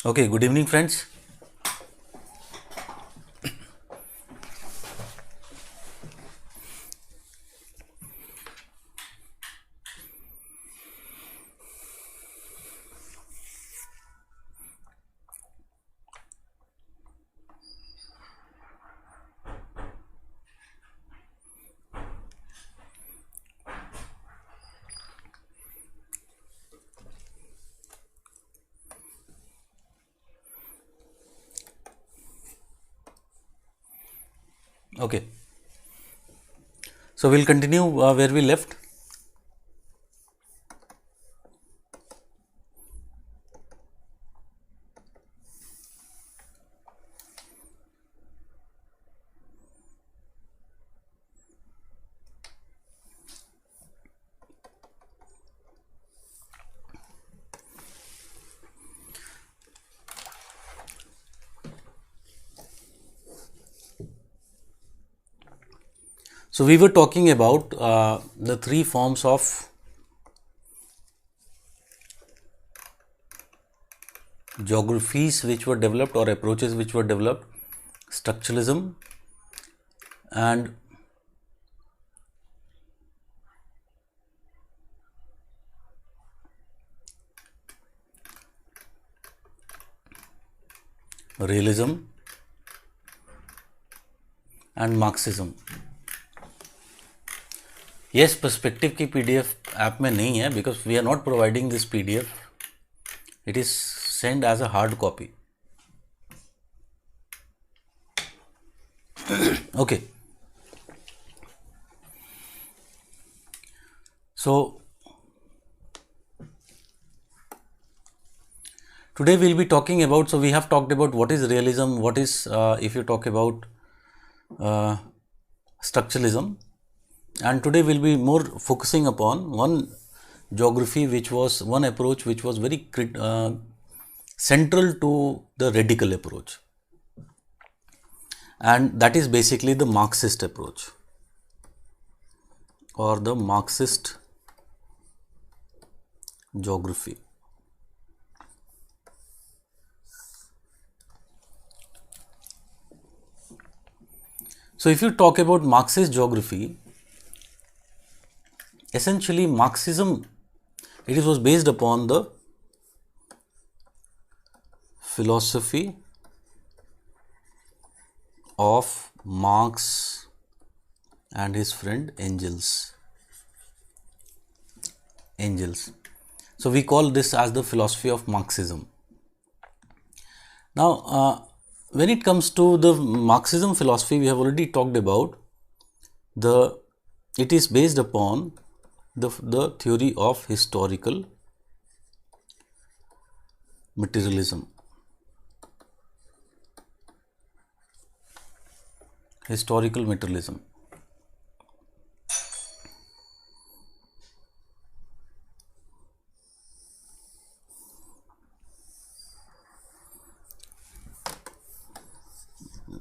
Okay, good evening, friends. Okay, so we'll continue where we left. So we were talking about the three forms of geographies which were developed or approaches which were developed: structuralism and realism and Marxism. Yes, perspective की PDF app में नहीं है because we are not providing this PDF. It is sent as a hard copy. Okay. So today we'll be talking about. So we have talked about what is realism, what is if you talk about structuralism, and today we'll be more focusing upon one geography which was one approach which was very central to the radical approach, and that is basically the Marxist approach or the Marxist geography. So if you talk about Marxist geography, essentially Marxism, it was based upon the philosophy of Marx and his friend Engels. So we call this as the philosophy of Marxism. Now, when it comes to the Marxism philosophy, we have already talked about it is based upon the theory of historical materialism. Historical materialism.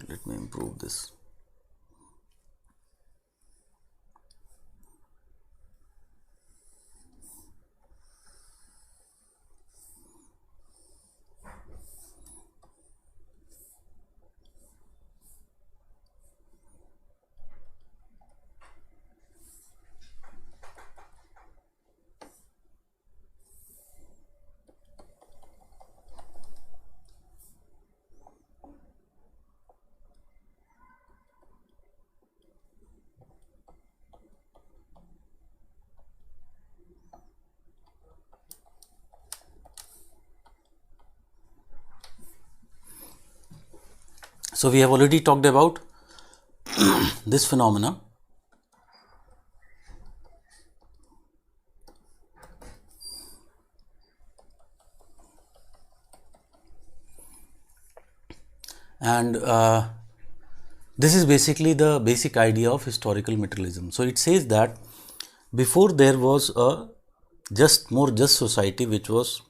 Let me improve this. So we have already talked about this phenomena. And this is basically the basic idea of historical materialism. So it says that before there was a more just society, which was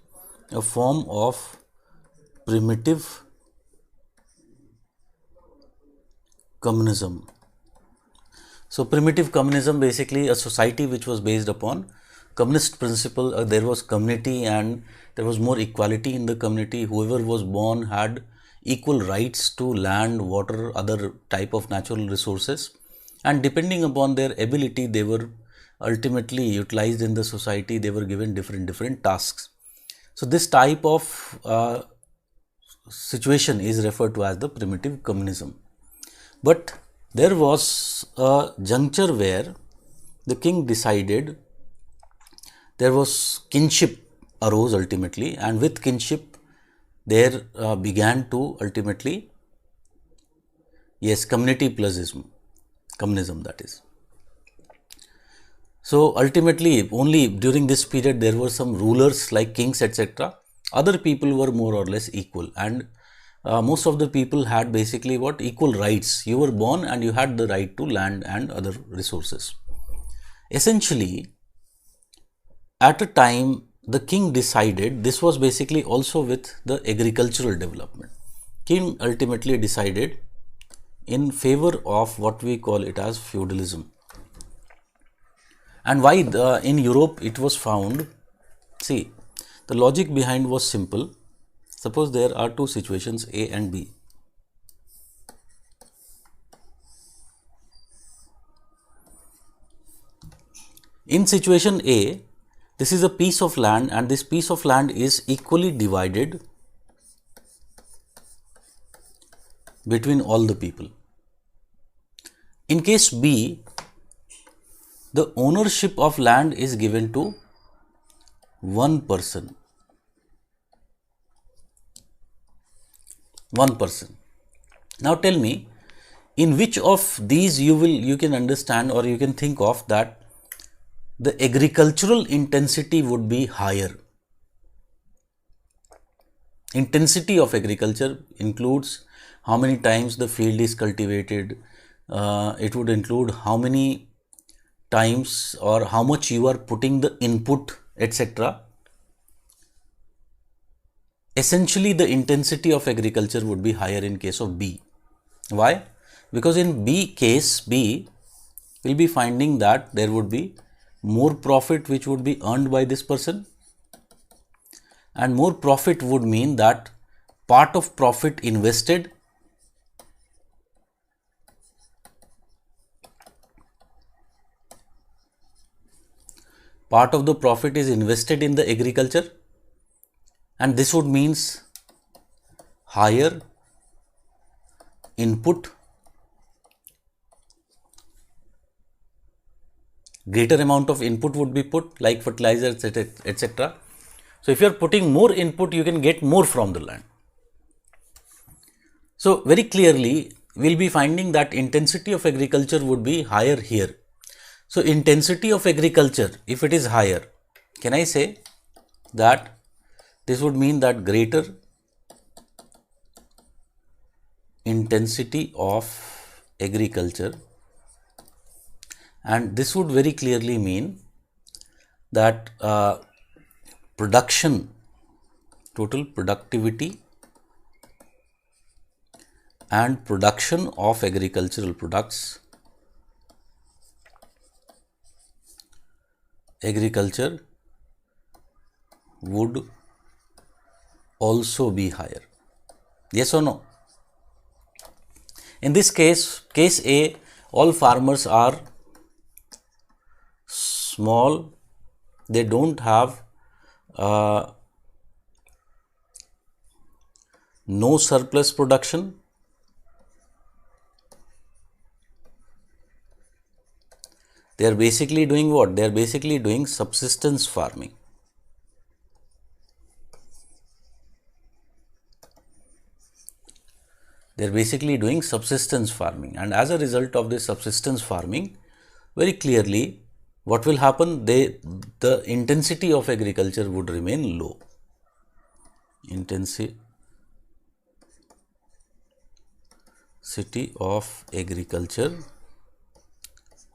a form of primitive communism. So primitive communism, basically a society which was based upon communist principle, there was community and there was more equality in the community. Whoever was born had equal rights to land, water, other type of natural resources, and depending upon their ability, they were ultimately utilized in the society. They were given different tasks. So this type of situation is referred to as the primitive communism. But there was a juncture where the king decided, there was kinship arose ultimately, and with kinship there began to ultimately, yes, community-plusism, communism, that is. So ultimately only during this period there were some rulers like kings, etc. Other people were more or less equal, and most of the people had basically what? Equal rights. You were born and you had the right to land and other resources. Essentially, at a time the king decided, this was basically also with the agricultural development. King ultimately decided in favor of what we call it as feudalism. And why in Europe it was found? See, the logic behind was simple. Suppose there are two situations, A and B. In situation A, this is a piece of land and this piece of land is equally divided between all the people. In case B, the ownership of land is given to one person. One person. Now tell me, in which of these you can understand or you can think of that the agricultural intensity would be higher. Intensity of agriculture includes how many times the field is cultivated. It would include how many times or how much you are putting the input, etc. Essentially, the intensity of agriculture would be higher in case of B. Why? Because in case B, we'll be finding that there would be more profit which would be earned by this person, and more profit would mean that part of profit invested, part of the profit is invested in the agriculture, and this would means higher input, greater amount of input would be put like fertilizers, etc. So if you are putting more input, you can get more from the land. So very clearly we'll be finding that intensity of agriculture would be higher here. So intensity of agriculture, if it is higher, can I say that this would mean that greater intensity of agriculture, and this would very clearly mean that production, total productivity and production of agricultural products, agriculture would also be higher. Yes or no? In this case A, all farmers are small, they don't have no surplus production, they are basically doing what? They are basically doing subsistence farming. They are basically doing subsistence farming, and as a result of this subsistence farming, very clearly what will happen? The intensity of agriculture would remain low. Intensity of agriculture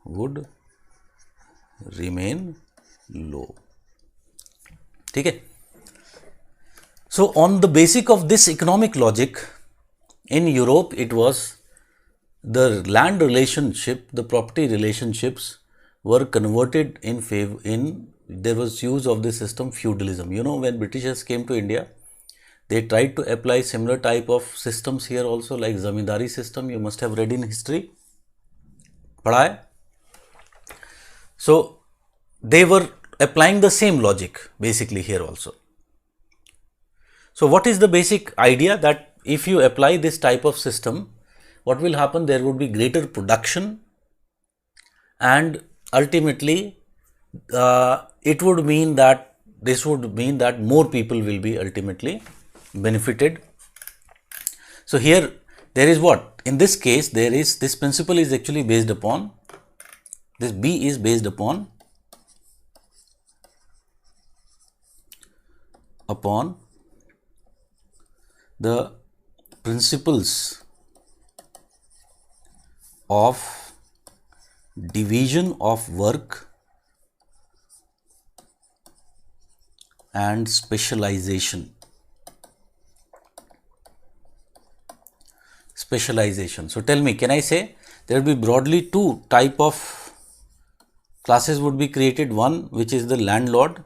would remain low. Okay. So on the basis of this economic logic, in Europe it was the land relationship, the property relationships were converted in there was use of this system, feudalism. You know, when Britishers came to India, they tried to apply similar type of systems here also, like zamindari system. You must have read in history, padha hai? So they were applying the same logic basically here also. So what is the basic idea? That if you apply this type of system, what will happen? There would be greater production, and ultimately it would mean that more people will be ultimately benefited. So here there is what? In this case, there is this principle is actually based upon, this B is based upon the principles of division of work and specialization. So tell me, can I say there will be broadly two type of classes would be created? One, which is the landlord,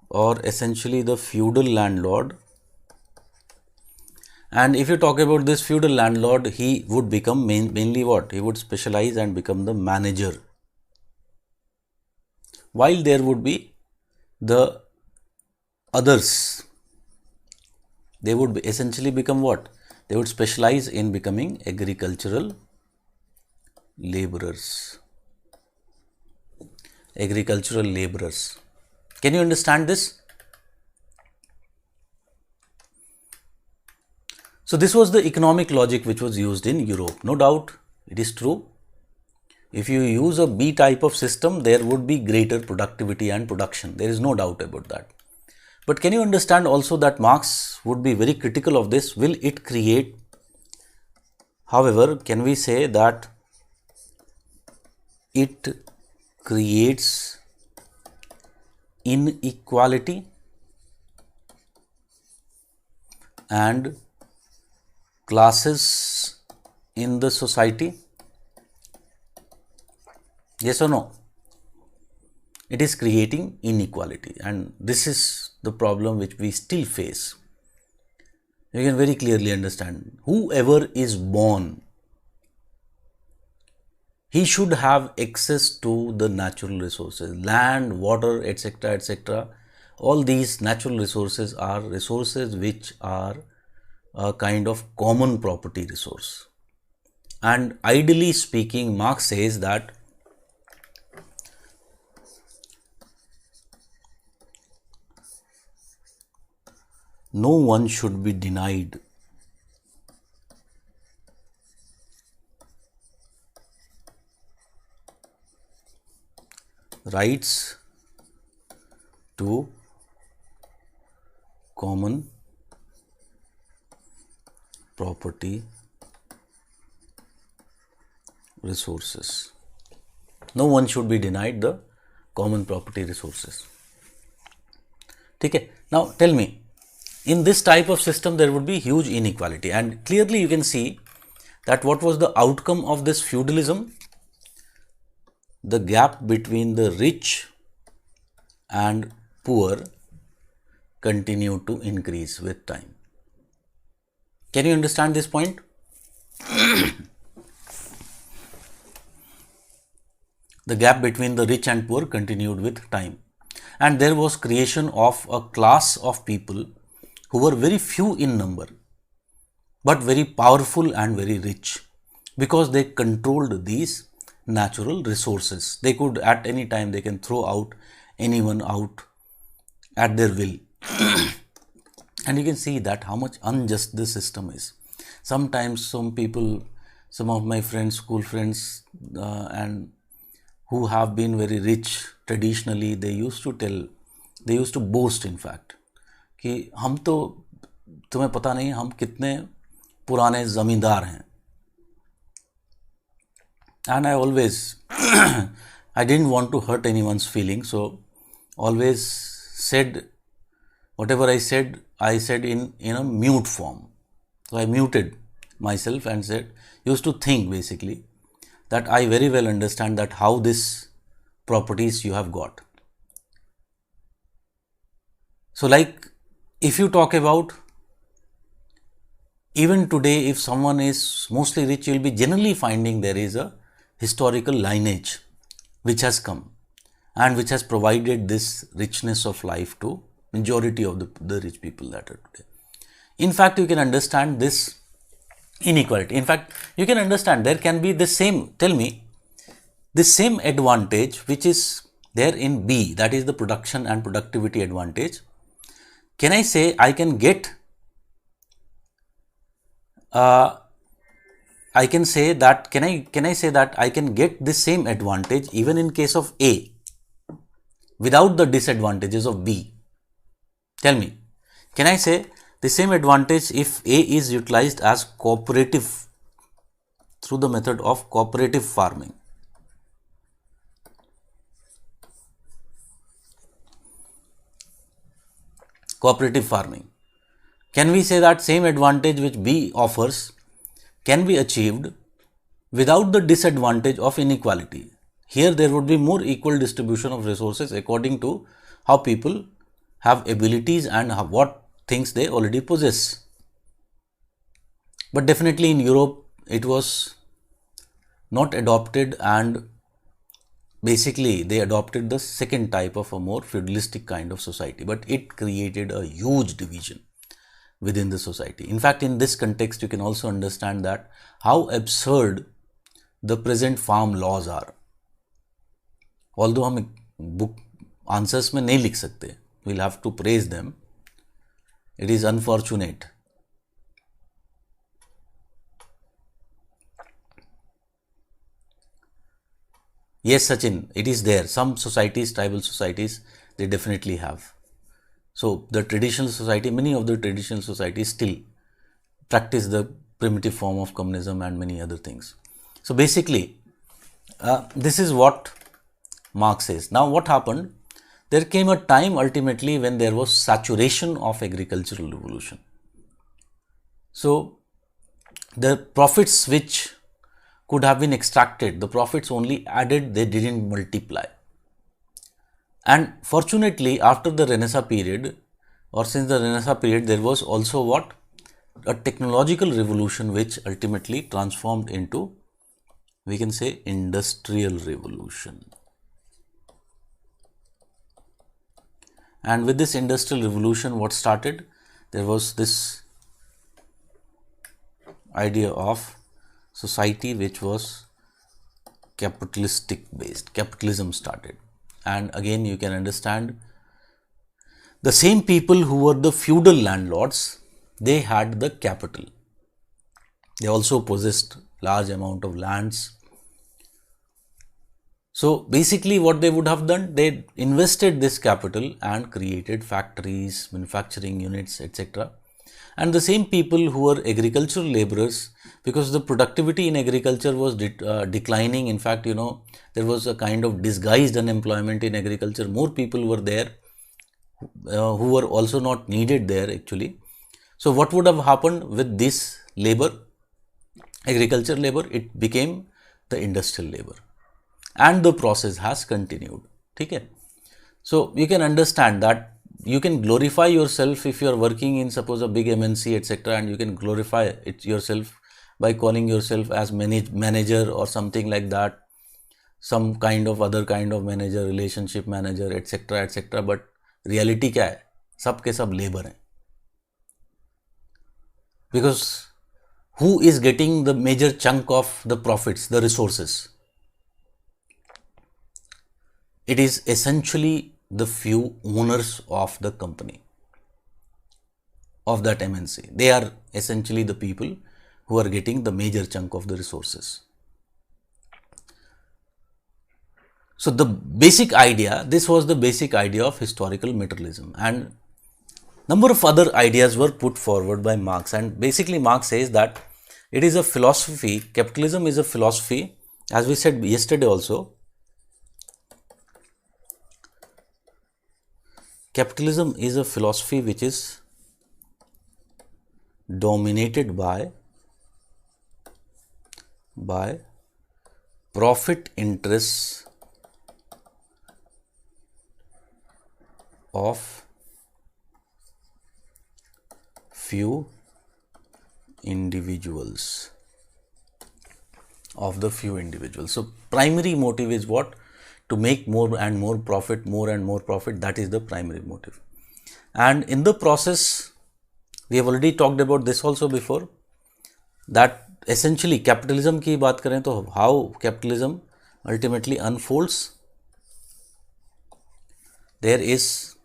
or essentially the feudal landlord. And if you talk about this feudal landlord, he would become mainly what? He would specialize and become the manager. While there would be the others, they would essentially become what? They would specialize in becoming agricultural laborers. Can you understand this? So this was the economic logic which was used in Europe. No doubt, it is true. If you use a B type of system, there would be greater productivity and production. There is no doubt about that. But can you understand also that Marx would be very critical of this? Will it create, however, can we say that it creates inequality and classes in the society? Yes or no? It is creating inequality, and this is the problem which we still face. You can very clearly understand, whoever is born, he should have access to the natural resources, land, water, etc., etc. All these natural resources are resources which are a kind of common property resource. And ideally speaking, Marx says that no one should be denied rights to common property resources. No one should be denied the common property resources. Okay. Now tell me, in this type of system there would be huge inequality, and clearly you can see that what was the outcome of this feudalism? The gap between the rich and poor continued to increase with time. Can you understand this point? The gap between the rich and poor continued with time, and there was creation of a class of people who were very few in number but very powerful and very rich, because they controlled these natural resources. They could at any time, they can throw out anyone out at their will. And you can see that how much unjust this system is. Sometimes some people, some of my friends, school friends, and who have been very rich traditionally, they used to boast in fact कि हम तो, तुम्हें पता नहीं हम कितने पुराने जमींदार हैं. And I always I didn't want to hurt anyone's feelings, so always said whatever I said in a mute form. So I muted myself and said, used to think basically that I very well understand that how this properties you have got. So like if you talk about even today, if someone is mostly rich, you will be generally finding there is a historical lineage which has come and which has provided this richness of life to majority of the rich people that are today. In fact, you can understand this inequality. In fact, you can understand there can be the same, tell me, this same advantage which is there in B, that is the production and productivity advantage. Can I say I can get I can say that can I say that I can get this same advantage even in case of A without the disadvantages of B? Tell me, can I say the same advantage if A is utilized as cooperative through the method of cooperative farming? Cooperative farming. Can we say that same advantage which B offers can be achieved without the disadvantage of inequality? Here there would be more equal distribution of resources according to how people have abilities and what things they already possess. But definitely in Europe it was not adopted, and basically they adopted the second type of a more feudalistic kind of society, but it created a huge division within the society. In fact, in this context, you can also understand that how absurd the present farm laws are. Although हम book answers में नहीं लिख सकते, we'll have to praise them. It is unfortunate. Yes, Sachin, it is there. Some societies, tribal societies, they definitely have. So the traditional society, many of the traditional societies still practice the primitive form of communism and many other things. So basically, this is what Marx says. Now what happened? There came a time ultimately when there was saturation of agricultural revolution. So the profits which could have been extracted, the profits only added, they didn't multiply. And fortunately, after the Renaissance period, or since the Renaissance period, there was also what? A technological revolution which ultimately transformed into, we can say, industrial revolution. And with this industrial revolution, what started? There was this idea of society which was capitalistic based. Capitalism started. And again, you can understand the same people who were the feudal landlords, they had the capital. They also possessed large amount of lands. So basically what they would have done, they invested this capital and created factories, manufacturing units, etc. And the same people who were agricultural laborers, because the productivity in agriculture was declining. In fact, you know, there was a kind of disguised unemployment in agriculture. More people were there who were also not needed there actually. So what would have happened with this labor, agriculture labor? It became the industrial labor, and the process has continued. Okay? So you can understand that you can glorify yourself if you are working in suppose a big MNC, etc., and you can glorify it yourself by calling yourself as manager or something like that, some kind of other kind of manager, relationship manager, etc., etc. But reality क्या है? सब के सब labor है. Because who is getting the major chunk of the profits, the resources? It is essentially the few owners of the company, of that MNC. They are essentially the people who are getting the major chunk of the resources. So the basic idea, this was the basic idea of historical materialism, and number of other ideas were put forward by Marx. And basically Marx says that it is a philosophy, capitalism is a philosophy, as we said yesterday also. Capitalism is a philosophy which is dominated by profit interests of few individuals. So primary motive is what? To make more and more profit, that is the primary motive. And in the process, we have already talked about this also before, that essentially capitalism की बात करें तो how capitalism ultimately unfolds. There is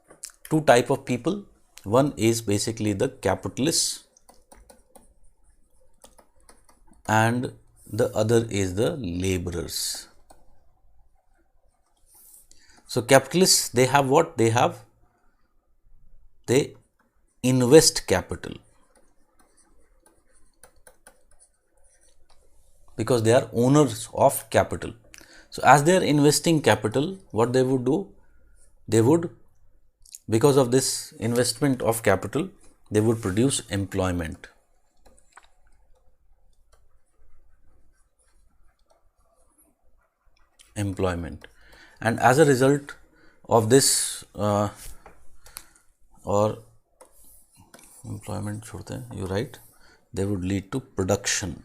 two type of people. One is basically the capitalists and the other is the laborers. So capitalists, they have what? They invest capital because they are owners of capital. So as they are investing capital, what they would do? They would, because of this investment of capital, they would produce employment. And as a result of this or employment, you're right, they would lead to production.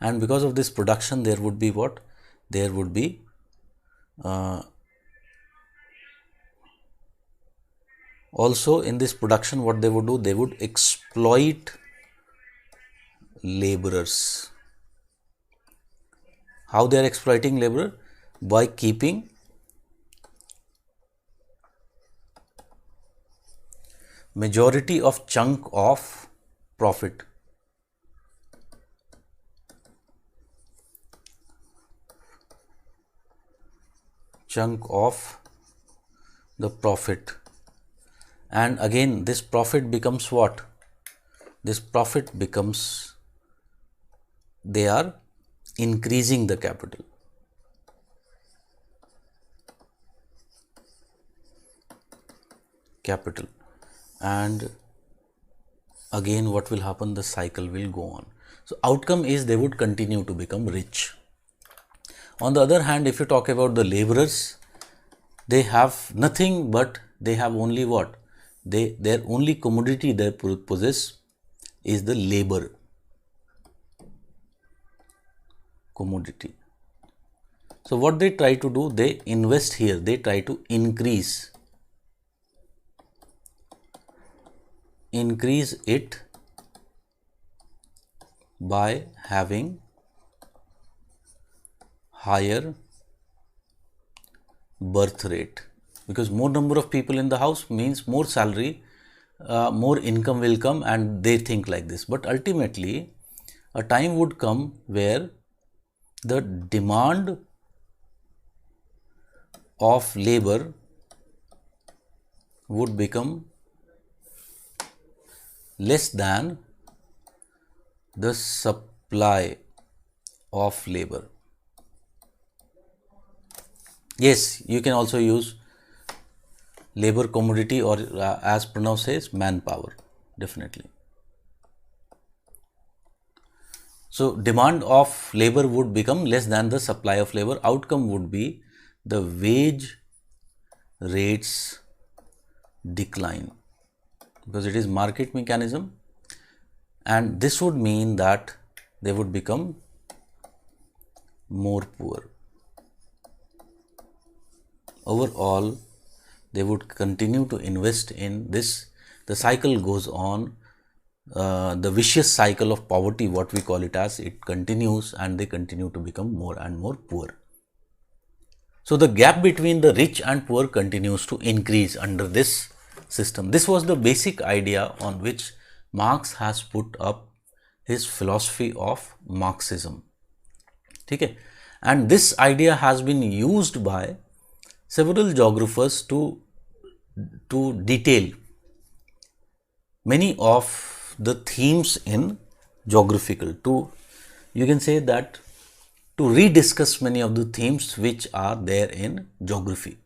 And because of this production, there would be what? There would be also in this production, what they would do? They would exploit laborers. How they are exploiting labor? By keeping majority of chunk of profit. Chunk of the profit. And again, this profit becomes what? This profit becomes, they are increasing the capital. And again, what will happen? The cycle will go on. So outcome is they would continue to become rich. On the other hand, if you talk about the laborers, they have nothing but they have only what? Their only commodity they possess is the labor. Commodity. So what they try to do? They invest here. They try to increase it by having higher birth rate, because more number of people in the house means more salary, more income will come, and they think like this. But ultimately, a time would come where the demand of labor would become less than the supply of labor. Yes, you can also use labor commodity, or as Pranav says, manpower, definitely. So demand of labor would become less than the supply of labor. Outcome would be the wage rates decline, because it is market mechanism, and this would mean that they would become more poor. Overall, they would continue to invest in this. The cycle goes on. The vicious cycle of poverty, what we call it as, it continues, and they continue to become more and more poor. So the gap between the rich and poor continues to increase under this system. This was the basic idea on which Marx has put up his philosophy of Marxism. Okay? And this idea has been used by several geographers to detail many of the themes in geographical, you can say that to rediscuss many of the themes which are there in geography,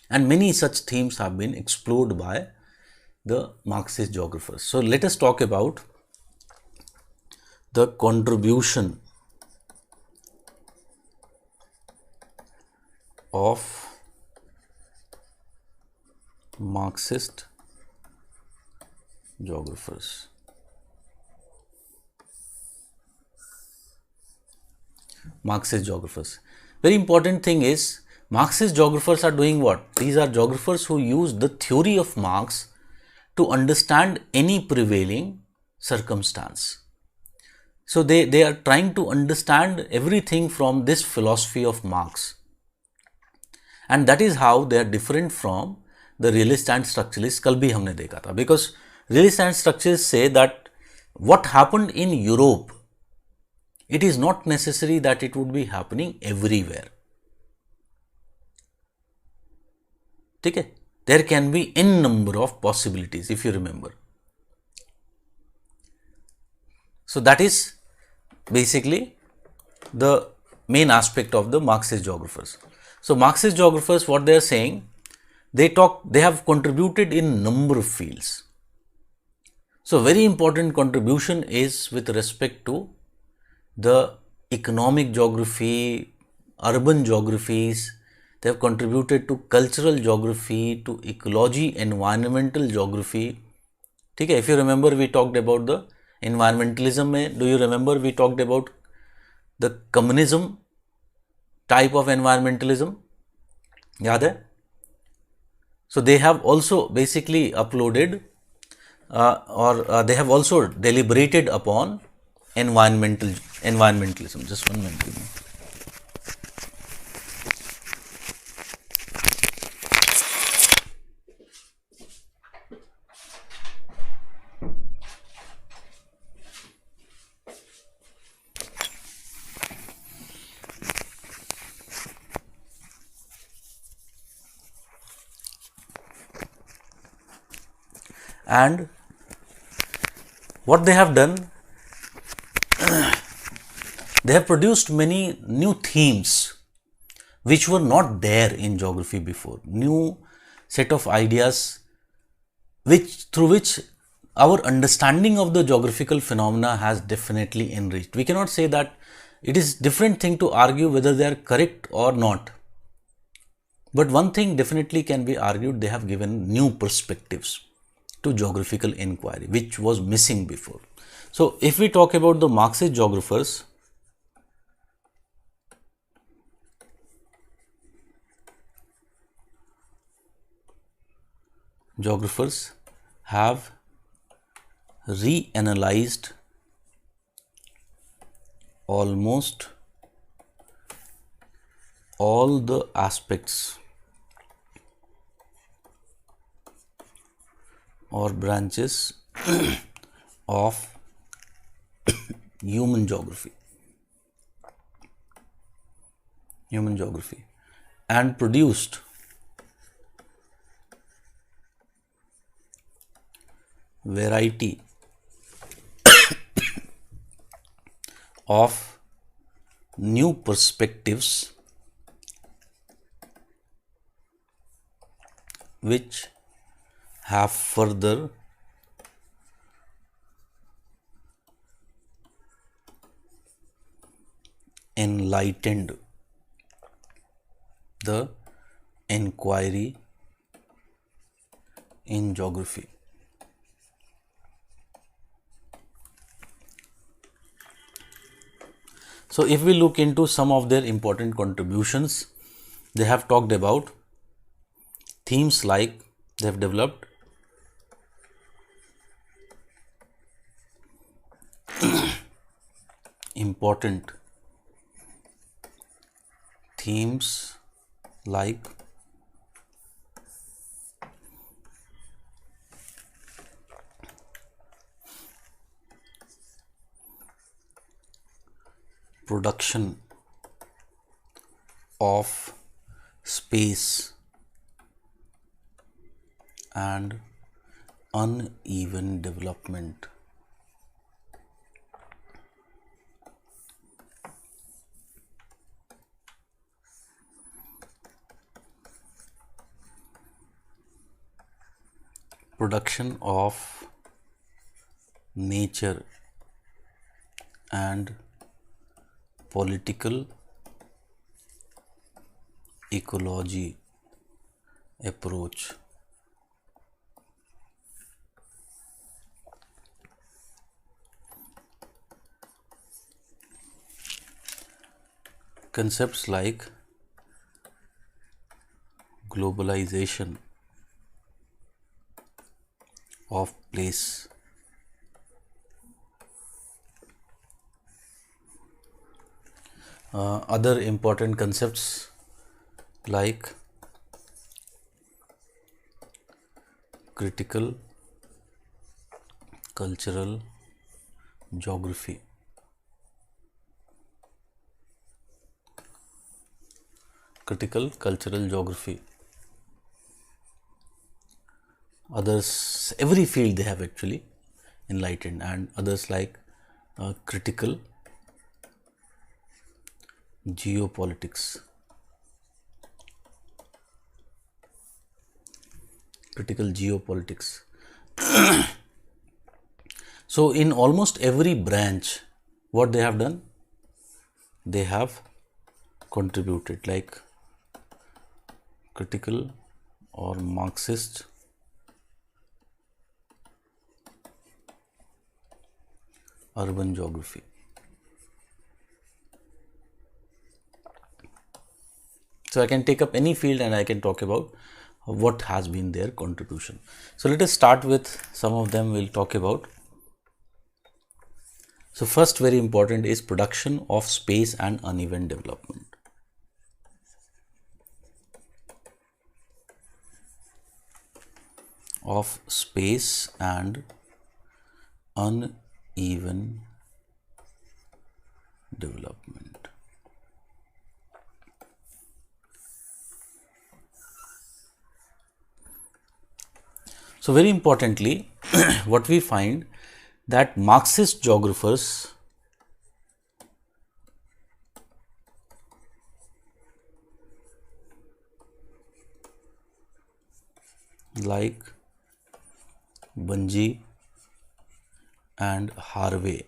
and many such themes have been explored by the Marxist geographers. So let us talk about the contribution of Marxist geographers. Marxist geographers. Very important thing is Marxist geographers are doing what? These are geographers who use the theory of Marx to understand any prevailing circumstance. So they are trying to understand everything from this philosophy of Marx. And that is how they are different from the realist and structuralists. कल भी हमने देखा था. Because realist and structuralists say that what happened in Europe, it is not necessary that it would be happening everywhere. ठीक है? There can be n number of possibilities, if you remember. So that is basically the main aspect of the Marxist geographers. So Marxist geographers, what they are saying, they have contributed in number of fields. So very important contribution is with respect to the economic geography, urban geographies. They have contributed to cultural geography, to ecology, environmental geography. ठीक है? If you remember, we talked about the environmentalism में. Do you remember we talked about the communism type of environmentalism? याद है? So they have also basically uploaded they have also deliberated upon environmentalism. Just 1 minute. And what they have done, they have produced many new themes which were not there in geography before. New set of ideas through which our understanding of the geographical phenomena has definitely enriched. We cannot say that it is different thing to argue whether they are correct or not. But one thing definitely can be argued, they have given new perspectives to geographical inquiry, which was missing before. So, if we talk about the Marxist geographers, have reanalyzed almost all the aspects or branches of human geography and produced variety of new perspectives which have further enlightened the inquiry in geography. So, if we look into some of their important contributions, they have talked about themes like they have developed important themes like production of space and uneven development. Production of nature and political ecology approach. concepts like globalization of place, other important concepts like critical cultural geography. Critical cultural geography. Others, every field they have actually enlightened, and others like critical geopolitics. Critical geopolitics. So, in almost every branch, what they have done? They have contributed, like critical or Marxist urban geography. So, I can take up any field and I can talk about what has been their contribution. So, let us start with some of them we will talk about. So, first very important is production of space and uneven development. Of space and uneven development. So, very importantly, what we find that Marxist geographers like Bunge and Harvey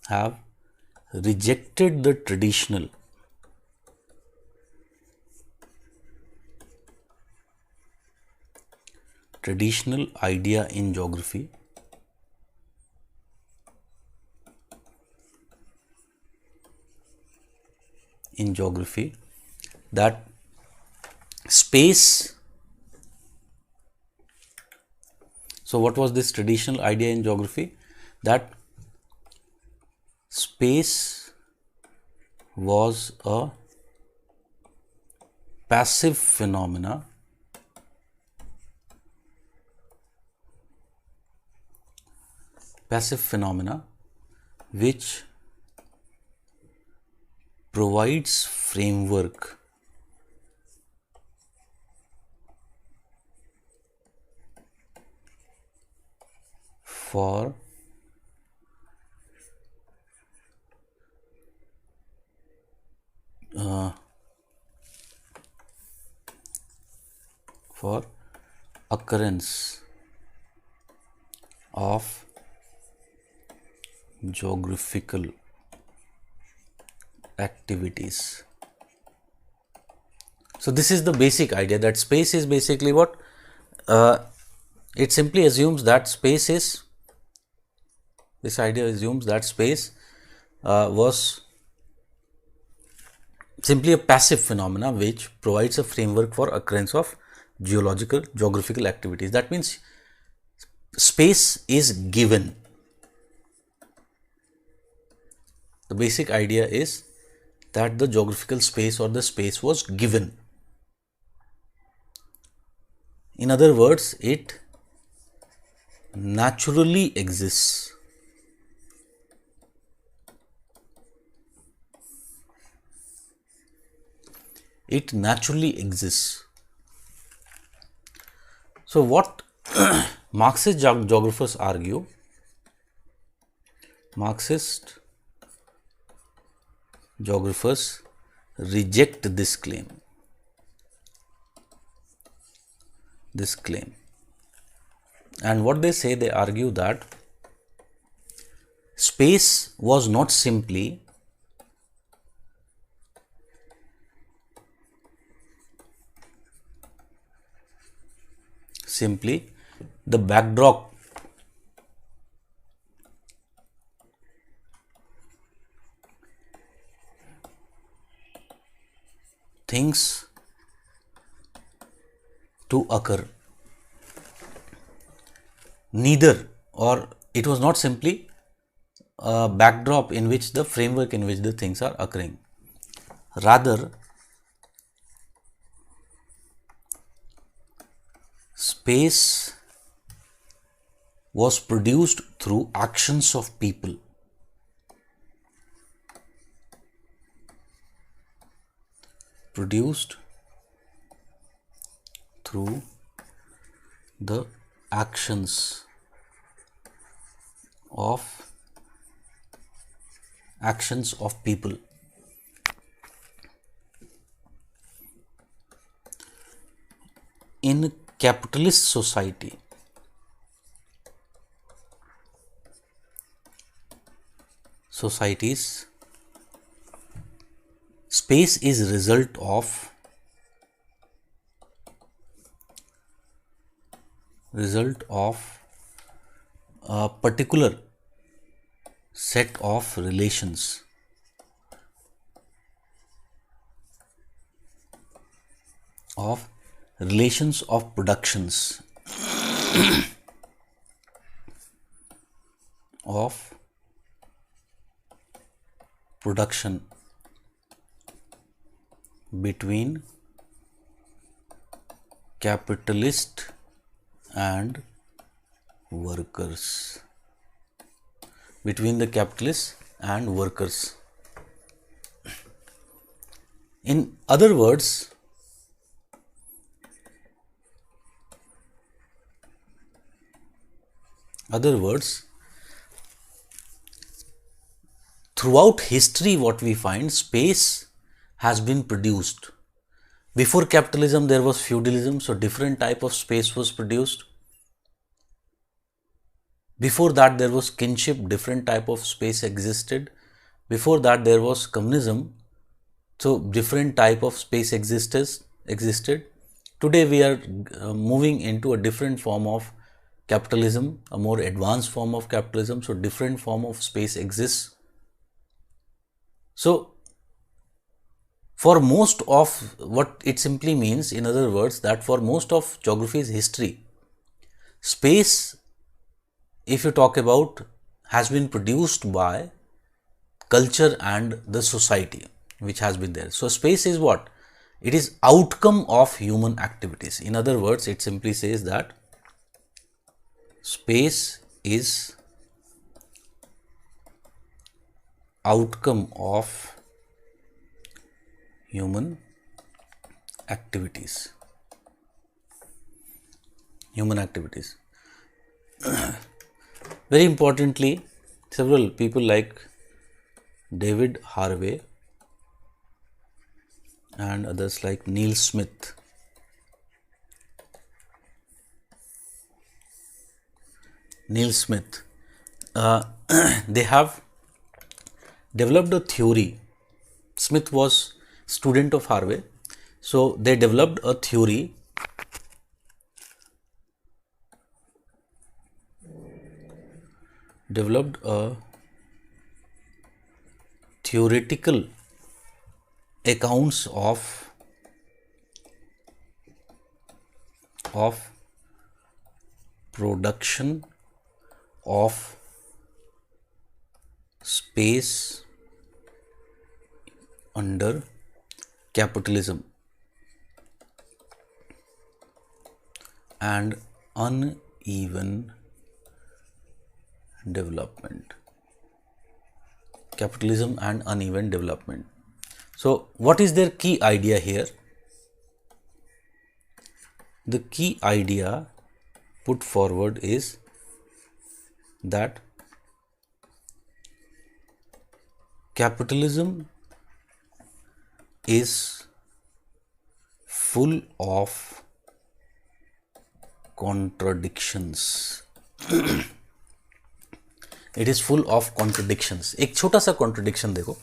have rejected the traditional idea in geography that space. So, what was this traditional idea in geography? That space was a passive phenomena which provides framework for occurrence of geographical activities. So, this is the basic idea that space is basically what? It simply assumes that space is, this idea assumes that space was simply a passive phenomena which provides a framework for occurrence of geographical activities. That means space is given. The basic idea is that the geographical space or the space was given. In other words, it naturally exists. It naturally exists. So, what Marxist geographers argue, Marxist geographers reject this claim. And what they say, they argue that space was not simply the backdrop things to occur. Neither, or it was not simply a backdrop in which the framework in which the things are occurring. Rather, space was produced through actions of people. Produced through the actions of people. In capitalist societies, space is result of a particular set of relations. Of productions of production between capitalist and workers. Between the capitalists and workers. In other words, throughout history what we find, space has been produced. Before capitalism there was feudalism, so different type of space was produced. Before that there was kinship, different type of space existed. Before that there was communism, so different type of space existed. Today we are moving into a different form of capitalism, a more advanced form of capitalism, so different form of space exists. So for most of what it simply means, in other words, that for most of geography's history, space, if you talk about, has been produced by culture and the society which has been there. So space is what? It is outcome of human activities. In other words, it simply says that space is outcome of human activities. Very importantly, several people like David Harvey and others like Neil Smith they have developed a theory. Smith was student of Harvey, so they developed a theory theoretical accounts of production of space under capitalism and uneven development. So what is their key idea here? The key idea put forward is that capitalism is full of contradictions. It is full of contradictions. एक छोटा सा contradiction देखो.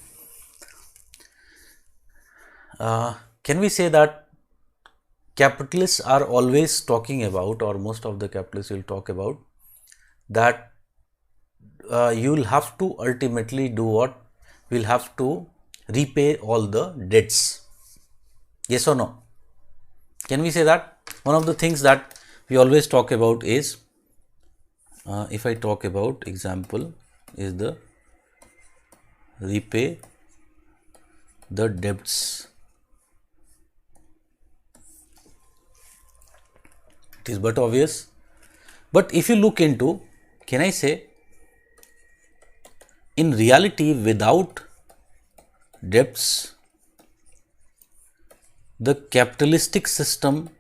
Can we say that capitalists are always talking about, or most of the capitalists will talk about, that you will have to ultimately do what? Will have to repay all the debts. Yes or no? Can we say that? One of the things that we always talk about is, if I talk about example, is the repay the debts. It is but obvious. But if you look into, can I say, in reality, without debts, the capitalistic system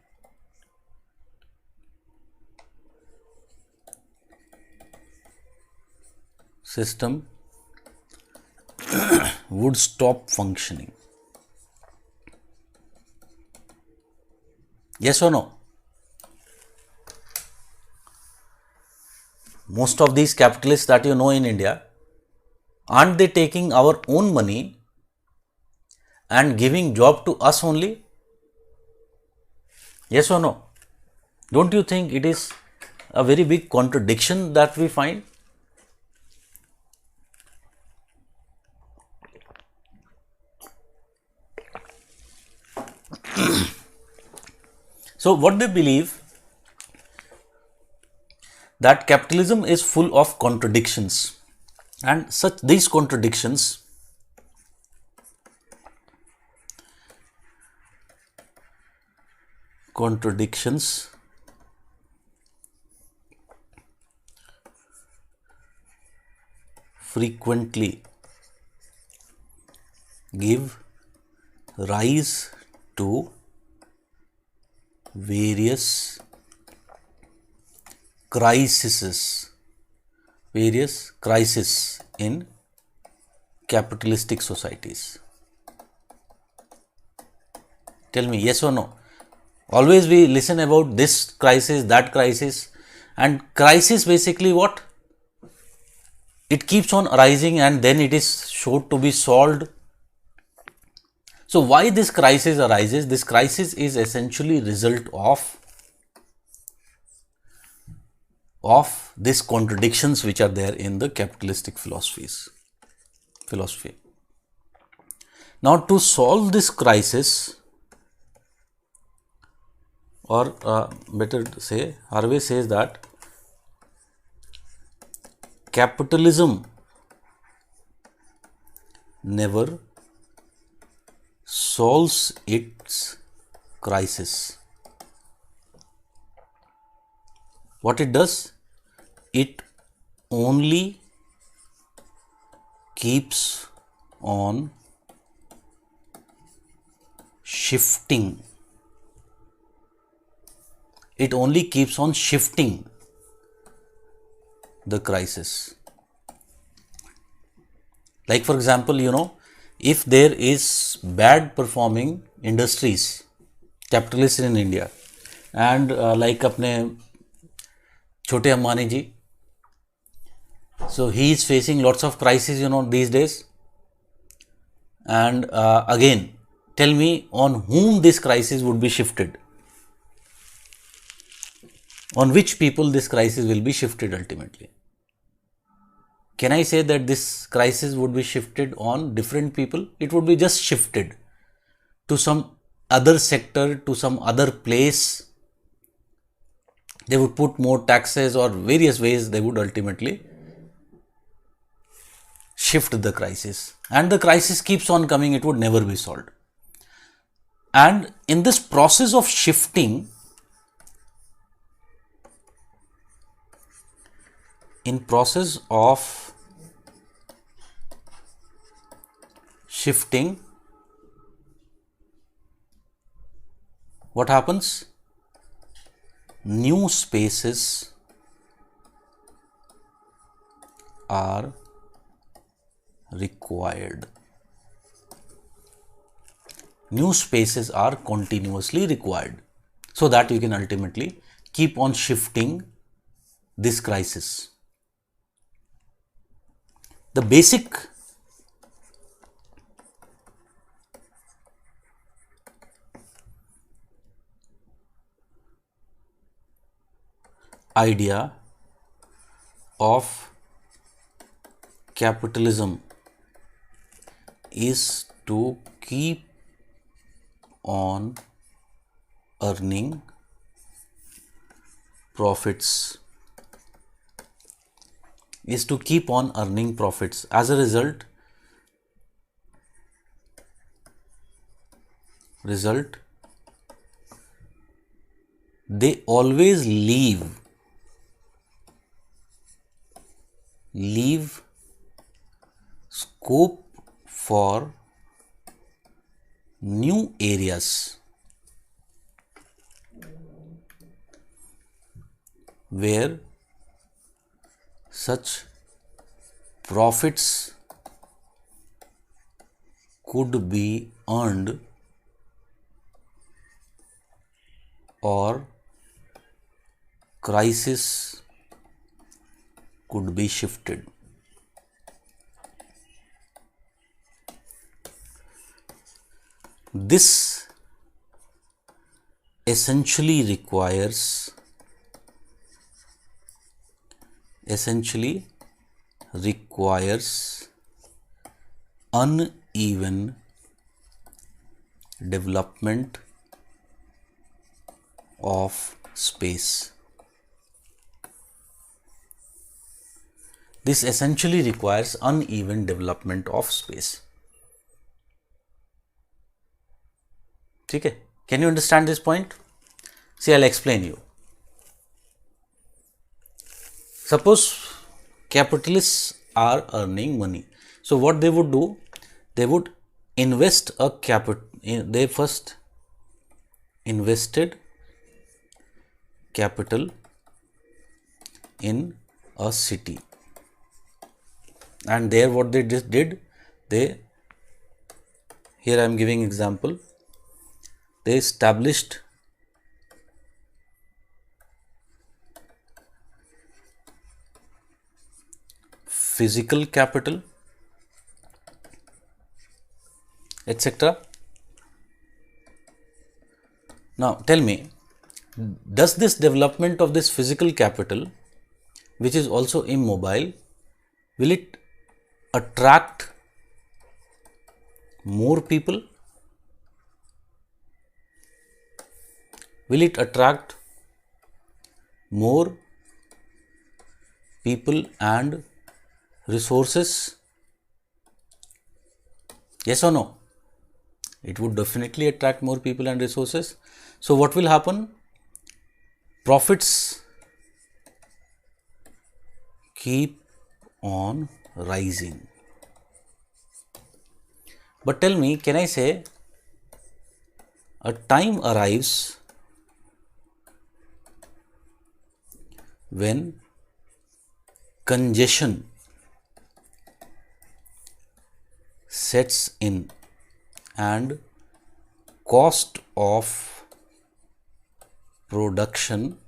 would stop functioning. Yes or no? Most of these capitalists that you know in India, aren't they taking our own money and giving job to us only? Yes or no? Don't you think it is a very big contradiction that we find? So what they believe, that capitalism is full of contradictions, and such these contradictions frequently give rise to various crises in capitalistic societies. Tell me, yes or no? Always we listen about this crisis, that crisis, and crisis basically what? It keeps on arising and then it is shown to be solved. So why this crisis arises? This crisis is essentially result of these contradictions which are there in the capitalistic philosophy. Now to solve this crisis, or better say, Harvey says that capitalism never solves its crisis. What it does? It only keeps on shifting. It only keeps on shifting the crisis. Like for example, if there is bad performing industries, capitalists in India, and like apne Chote Ambani ji, so he is facing lots of crises, these days. And again, tell me on whom this crisis would be shifted. On which people this crisis will be shifted ultimately? Can I say that this crisis would be shifted on different people? It would be just shifted to some other sector, to some other place. They would put more taxes or various ways they would ultimately shift the crisis. And the crisis keeps on coming, it would never be solved. And in this process of shifting, what happens? New spaces are required. New spaces are continuously required so that you can ultimately keep on shifting this crisis. The basic idea of capitalism is to keep on earning profits, is to keep on earning profits. As a result, they always leave scope for new areas where such profits could be earned or crisis could be shifted. This essentially requires uneven development of space. This essentially requires uneven development of space. Okay, can you understand this point? See, I'll explain you. Suppose capitalists are earning money. So what they would do, they would invest a capital. They first invested capital in a city, and there what they did, here I am giving example, they established physical capital, etc. Now tell me, does this development of this physical capital, which is also immobile, will it attract more people? Will it attract more people and resources? Yes or no? It would definitely attract more people and resources. So what will happen? Profits keep on rising. But tell me, can I say a time arrives when congestion sets in and cost of production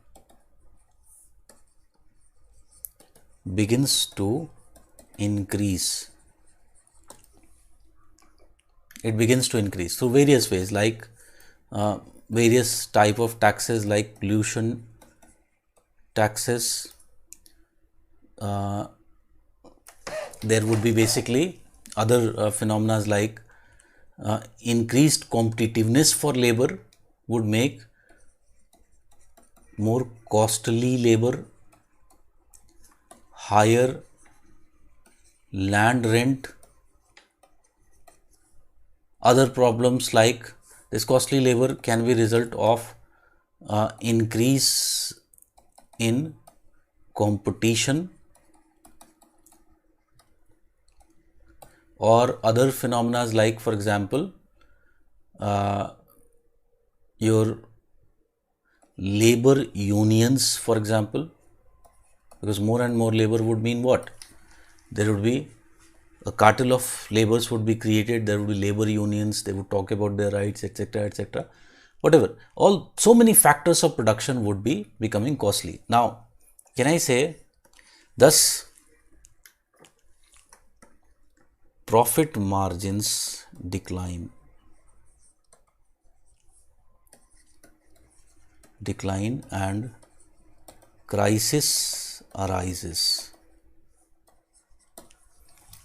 begins to increase? It begins to increase through various ways, like various type of taxes, like pollution taxes. There would be basically other phenomena like increased competitiveness for labor would make more costly labor, higher land rent. Other problems like this costly labor can be result of increase in competition, or other phenomena like, for example, your labor unions, for example, because more and more labor would mean what? There would be a cartel of laborers would be created, there would be labor unions, they would talk about their rights, etc., etc. Whatever, so many factors of production would be becoming costly. Now, can I say, thus profit margins decline and crisis arises.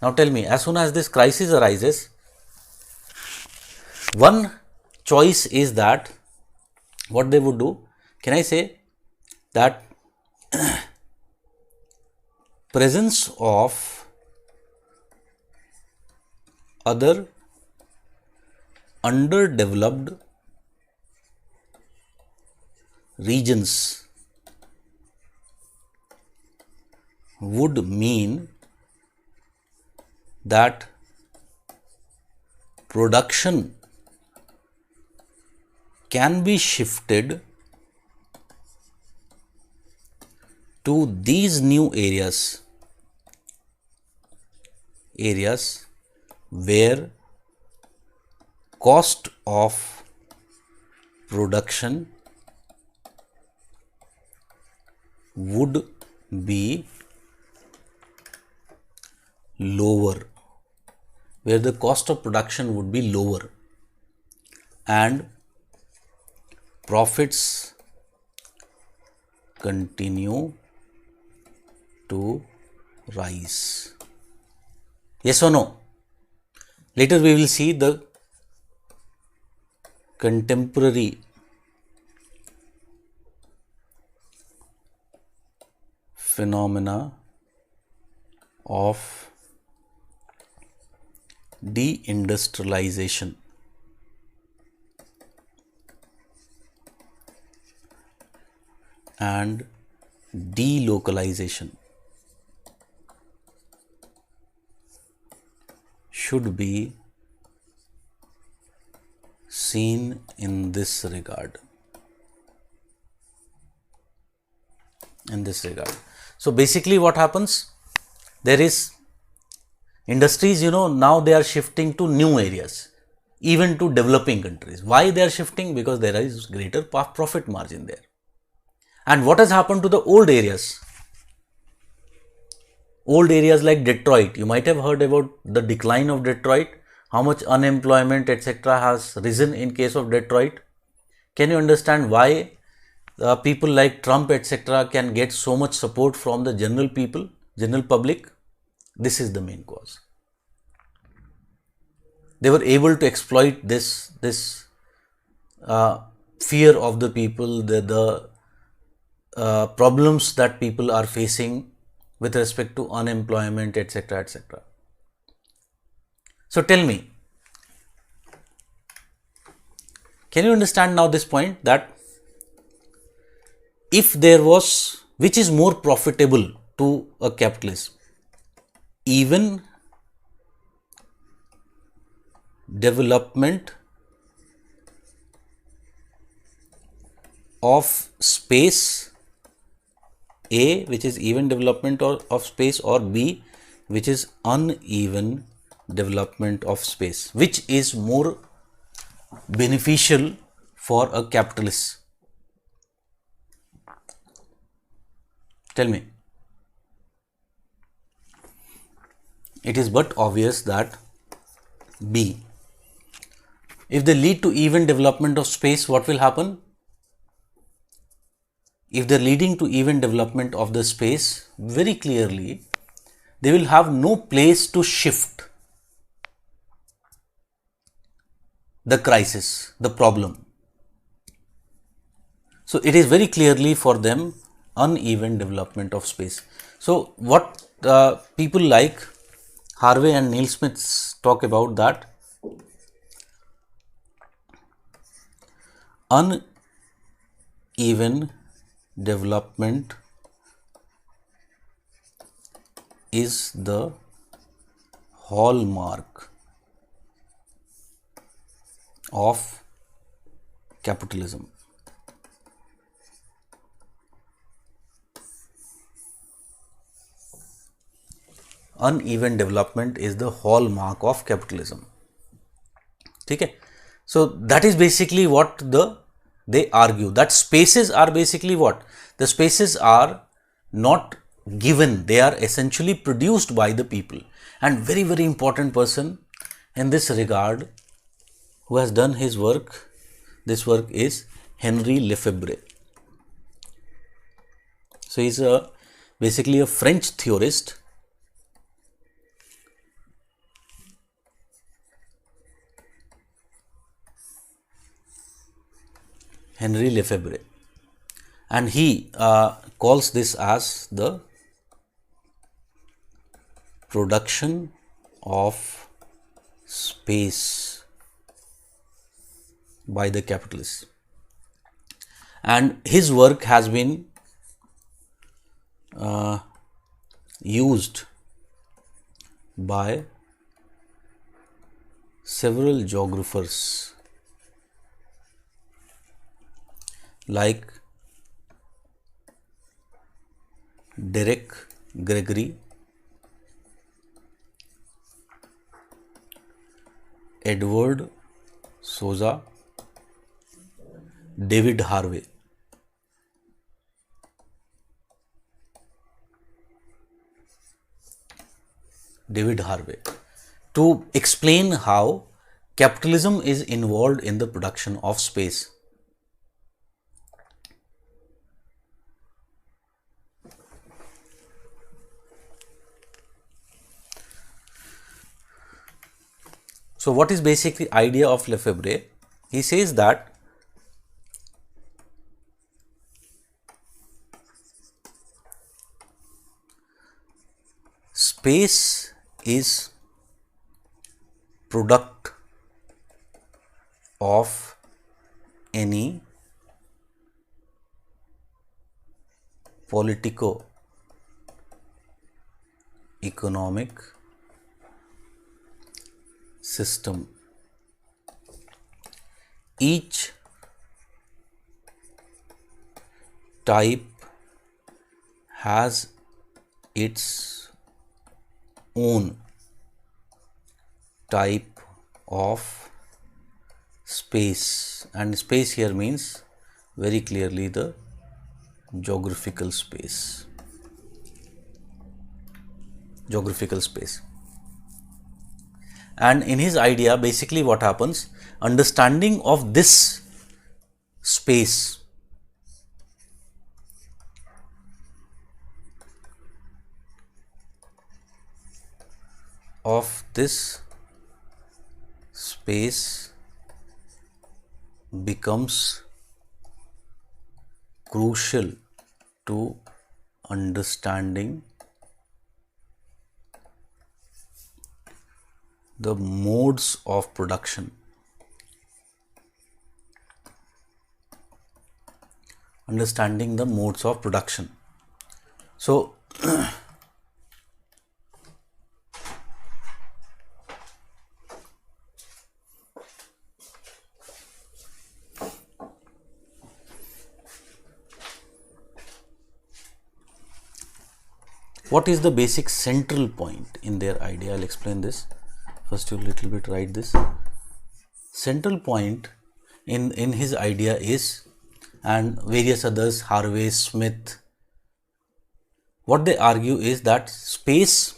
Now tell me, as soon as this crisis arises, one choice is that what they would do, can I say that presence of other underdeveloped regions would mean that production can be shifted to these new areas where cost of production would be lower, where the cost of production would be lower and profits continue to rise. Yes or no? Later we will see the contemporary phenomena of deindustrialization and delocalization should be seen in this regard. So basically what happens, there is industries, now they are shifting to new areas, even to developing countries. Why they are shifting? Because there is greater profit margin there. And what has happened to the old areas? Old areas like Detroit, you might have heard about the decline of Detroit, how much unemployment etc. has risen in case of Detroit. Can you understand why people like Trump etc. can get so much support from the general public? This is the main cause. They were able to exploit this fear of the people, the problems that people are facing with respect to unemployment etc. etc. So tell me, can you understand now this point, that if there was, which is more profitable to a capitalist, even development of space A, which is even development of space, or B, which is uneven development of space, which is more beneficial for a capitalist? Tell me. It is but obvious that B. If they lead to even development of space, what will happen? If they are leading to even development of the space, very clearly they will have no place to shift the crisis, the problem. So it is very clearly for them uneven development of space. So what people like Harvey and Neil Smith talk about, that uneven development is the hallmark of capitalism. Uneven development is the hallmark of capitalism. Okay? So that is basically what they argue, that spaces are basically what? The spaces are not given, they are essentially produced by the people. And very, very important person in this regard who has done his work, this work is Henri Lefebvre. So he is basically a French theorist. Henri Lefebvre, and he calls this as the production of space by the capitalists. And his work has been used by several geographers like Derek Gregory, Edward Souza, David Harvey. To explain how capitalism is involved in the production of space. So, what is basically idea of Lefebvre? He says that space is product of any politico-economic system. Each type has its own type of space, and space here means very clearly the geographical space. And in his idea, basically what happens, understanding of this space becomes crucial to understanding the modes of production. So, what is the basic central point in their idea? I'll explain this. First, you little bit write this. Central point in his idea is, and various others, Harvey, Smith, what they argue is that space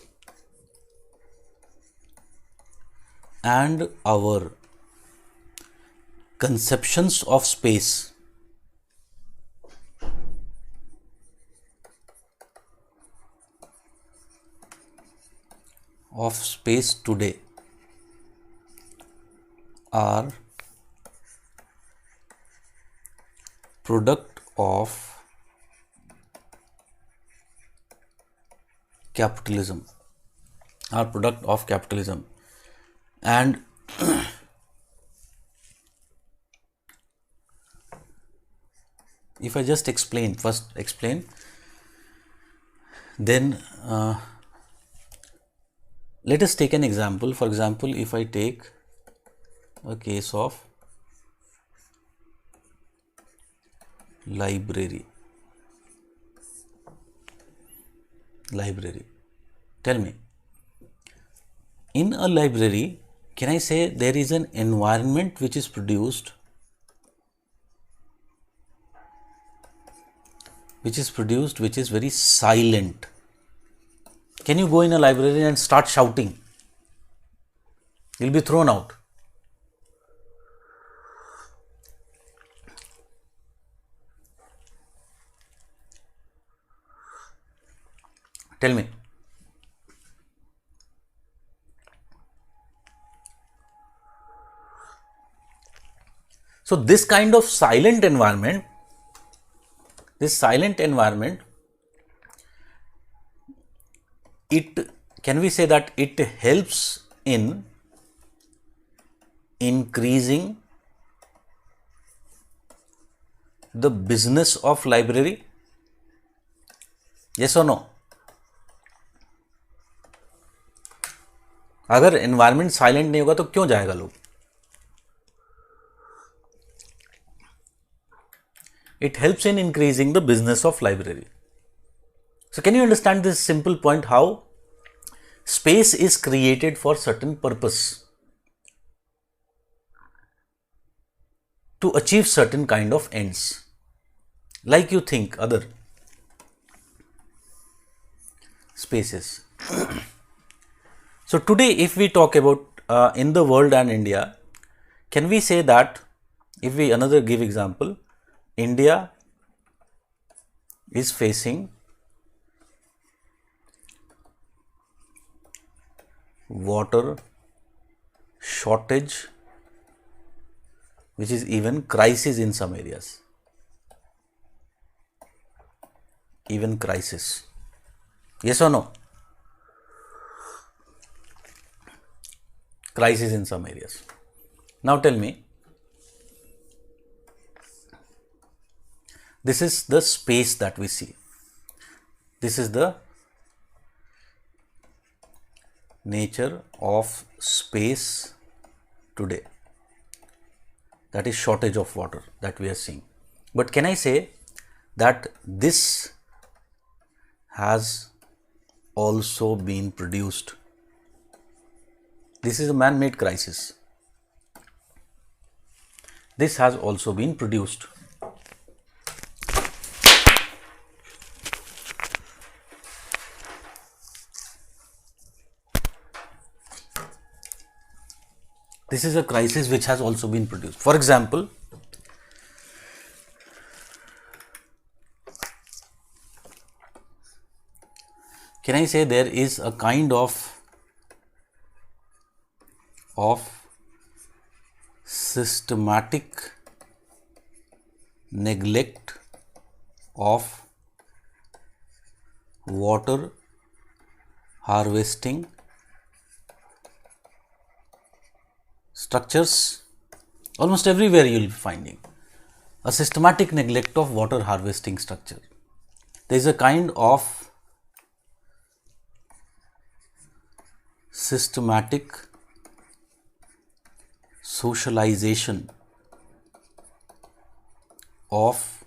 and our conceptions of space today are product of capitalism, and if I just explain, then let us take an example. For example, if I take a case of library. Tell me, in a library, can I say there is an environment which is produced, which is very silent? Can you go in a library and start shouting? You'll be thrown out. Tell me. So this kind of silent environment, it can we say that it helps in increasing the business of library? Yes or no? अगर environment silent नहीं होगा तो क्यों जाएगा लोग? It helps in increasing the business of library. So can you understand this simple point, how space is created for certain purpose to achieve certain kind of ends, like you think other spaces. So today if we talk about in the world and India, can we say that, if we another give example, India is facing water shortage, which is even crisis in some areas, even crisis. Yes or no? Crisis in some areas. Now tell me, this is the space that we see. This is the nature of space today. That is shortage of water that we are seeing. But can I say that this has also been produced? This is a man-made crisis. This has also been produced. This is a crisis which has also been produced. For example, can I say there is a kind of systematic neglect of water harvesting structures? Almost everywhere you will be finding a systematic neglect of water harvesting structure. There is a kind of systematic socialization of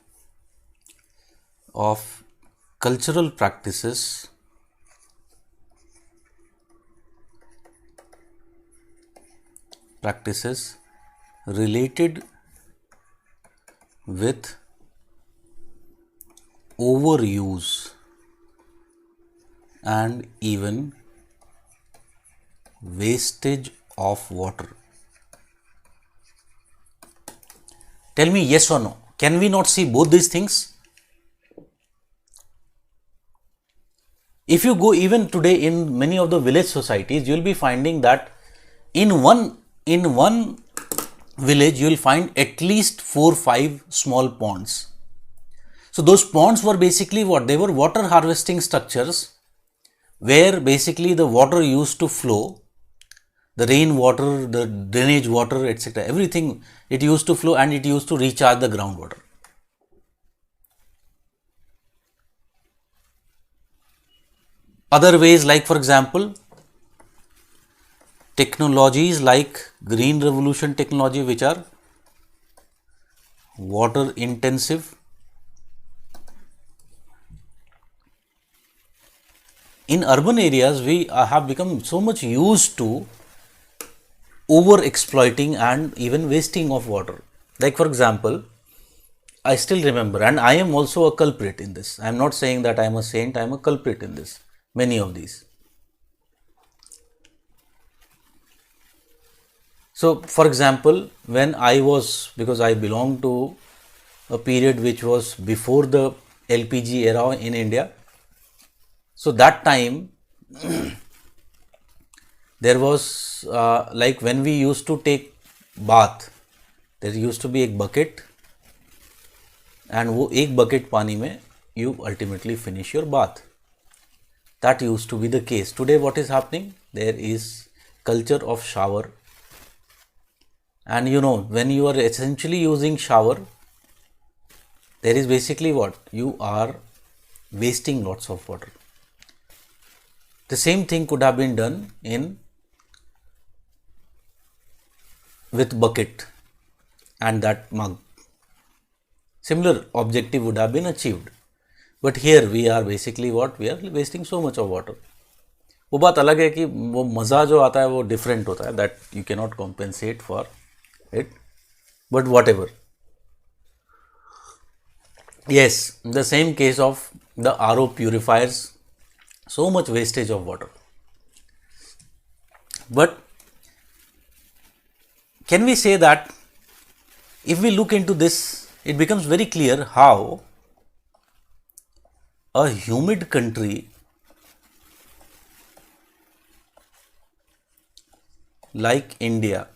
cultural practices related with overuse and even wastage of water. Tell me yes or no. Can we not see both these things? If you go even today in many of the village societies, you will be finding that in one village you will find at least 4-5 small ponds. So those ponds were basically what? They were water harvesting structures where basically the water used to flow, the rain water, the drainage water, etc. Everything, it used to flow and it used to recharge the groundwater. Other ways, like for example, technologies like green revolution technology, which are water intensive. In urban areas, we have become so much used to over exploiting and even wasting of water. Like for example, I still remember, and I am also a culprit in this. I am not saying that I am a saint, I am a culprit in this, many of these. So for example, when I was, because I belong to a period which was before the LPG era in India, so that time there was like when we used to take bath, there used to be एक bucket and वो एक bucket पानी में you ultimately finish your bath. That used to be the case. Today what is happening? There is culture of shower, and you know, when you are essentially using shower, there is basically what? You are wasting lots of water. The same thing could have been done in with bucket and that mug. Similar objective would have been achieved. But here we are basically what? We are wasting so much of water. वो बात अलग है कि वो मज़ा जो आता है वो डिफरेंट होता है, that you can not compensate for it, but what ever. Yes, the same case of the RO purifiers, so much wastage of water. But can we say that if we look into this, it becomes very clear how a humid country like India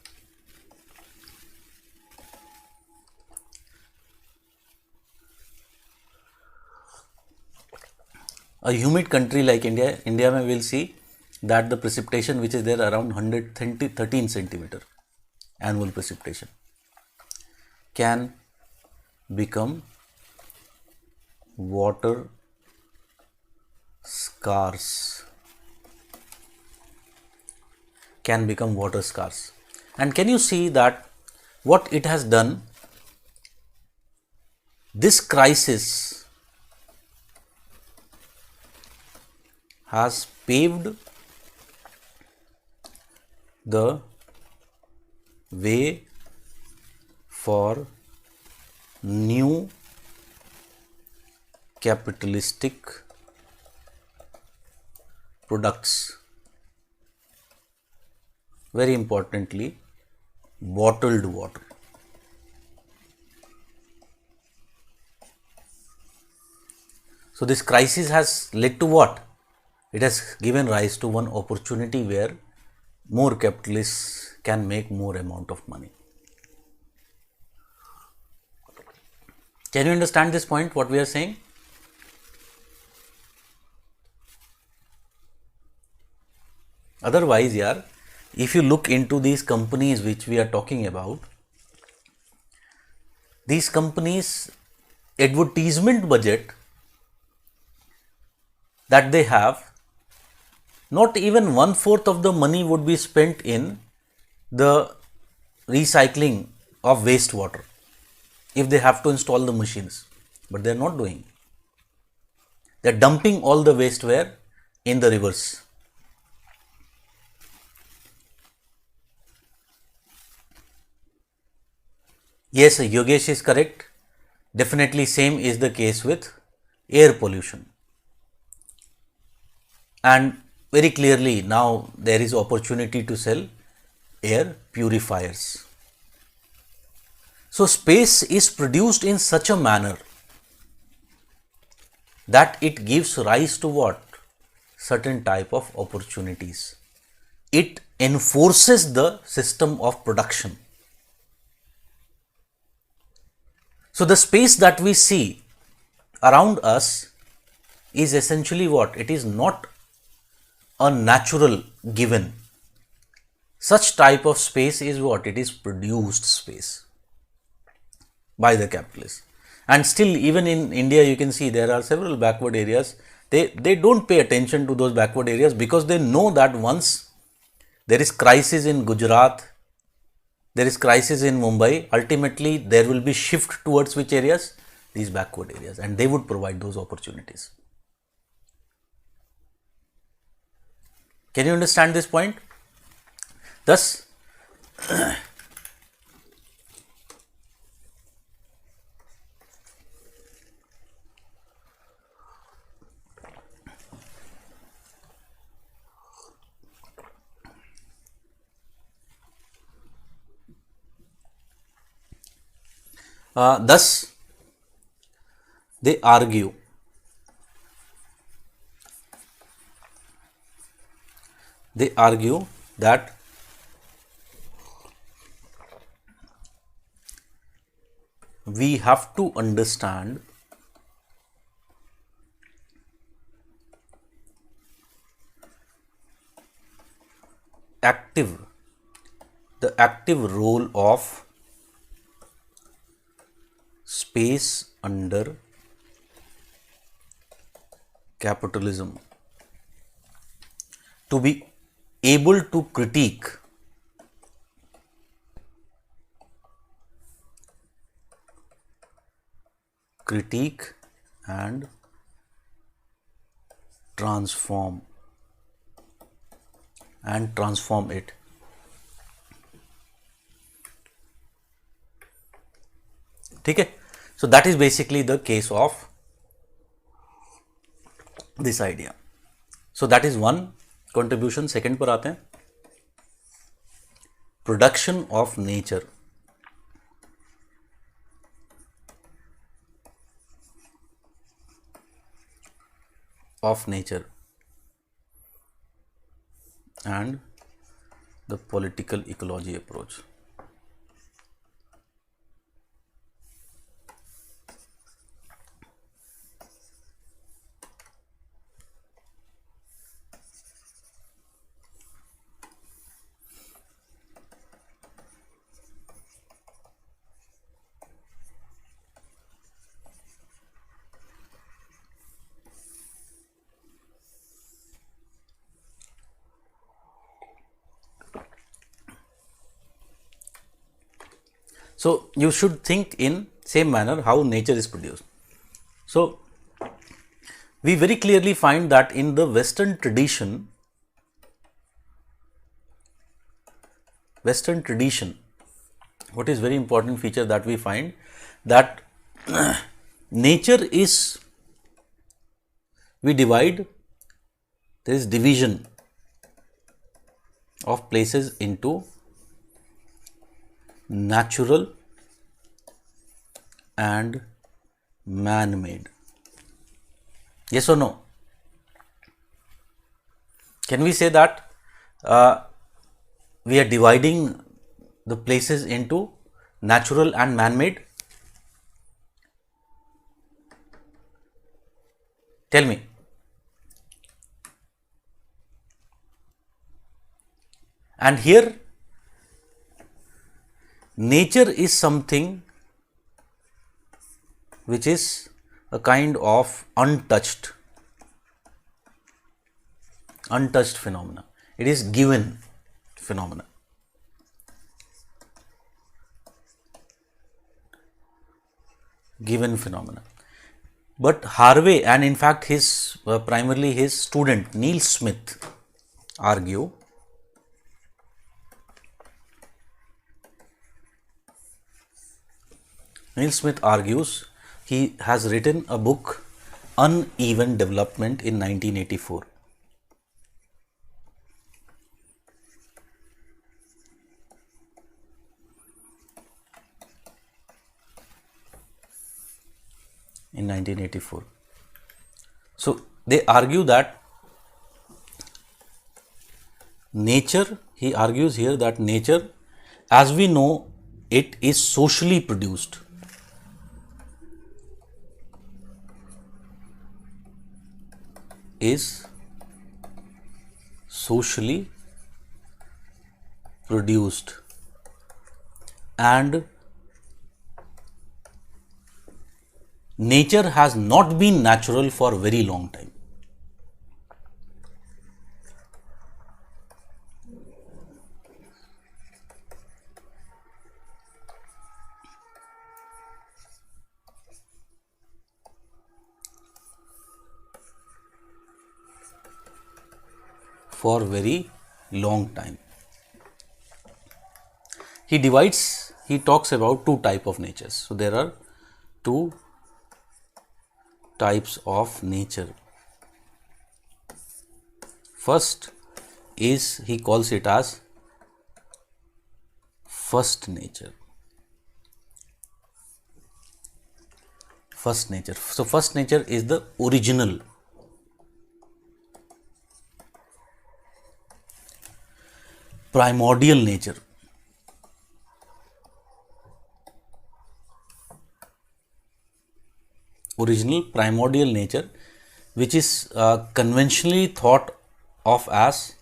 में will see that the precipitation which is there around 113 centimeter annual precipitation can become water scarce. And can you see that what it has done? This crisis has paved the way for new capitalistic products. Very importantly, bottled water. So this crisis has led to what? It has given rise to one opportunity where more capitalists can make more amount of money. Can you understand this point, what we are saying? Otherwise, yaar, if you look into these companies which we are talking about, these companies' advertisement budget that they have, not even 1/4 of the money would be spent in the recycling of wastewater if they have to install the machines, but they are not doing. They are dumping all the wasteware in the rivers. Yes, Yogesh is correct. Definitely same is the case with air pollution. And very clearly now there is opportunity to sell air purifiers. So space is produced in such a manner that it gives rise to what? Certain type of opportunities. It enforces the system of production. So the space that we see around us is essentially what? It is not a natural given. Such type of space is what? It is produced space by the capitalists. And still, even in India, you can see there are several backward areas. They don't pay attention to those backward areas because they know that once there is crisis in Gujarat, there is crisis in Mumbai, ultimately there will be shift towards which areas? These backward areas, and they would provide those opportunities. Can you understand this point? Thus, thus they argue that we have to understand the active role of space under capitalism to be able to critique and transform it. ठीक है. So that is basically the case of this idea. So that is one contribution. Second पर आते हैं, production of nature. And the political ecology approach. So you should think in same manner how nature is produced. So we very clearly find that in the Western tradition, what is very important feature that we find, that nature is, we divide, there is division of places into natural and man-made. Yes or no? Can we say that we are dividing the places into natural and man-made? Tell me. And here nature is something which is a kind of untouched phenomena. It is given phenomena. But Harvey, and in fact his primarily his student Neil Smith, argue Neil Smith argues, he has written a book, Uneven Development, in 1984. So they argue that nature, he argues here that nature, as we know, it is socially produced. Is socially produced, and nature has not been natural for a very long time. For very long time. He talks about two types of natures. So there are two types of nature. First is, he calls it as first nature. So first nature is the original, primordial nature. original primordial nature, which is conventionally thought of as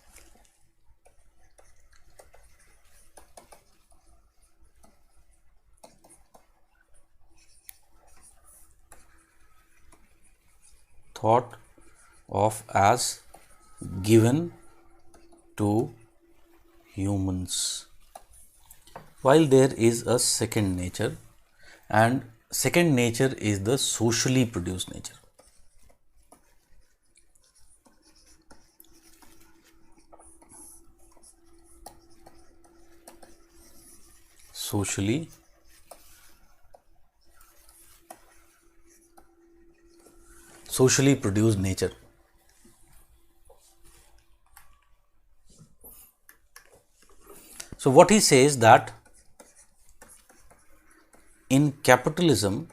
given to humans, while there is a second nature, and second nature is the socially produced nature. Socially produced nature. So what he says that in capitalism,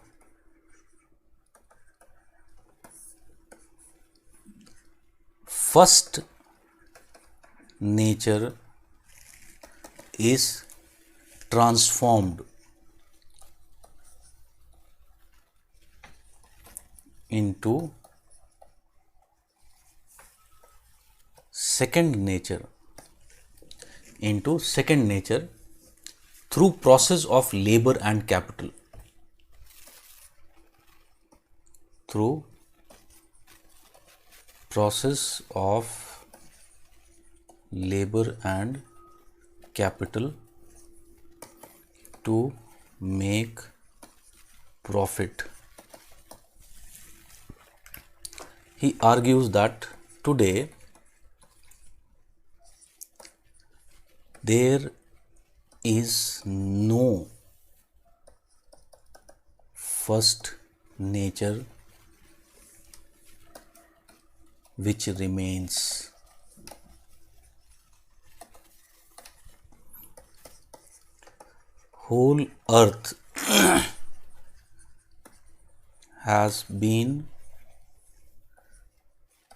first nature is transformed into second nature through process of labor and capital. Through process of labor and capital to make profit. He argues that today there is no first nature which remains. Whole earth has been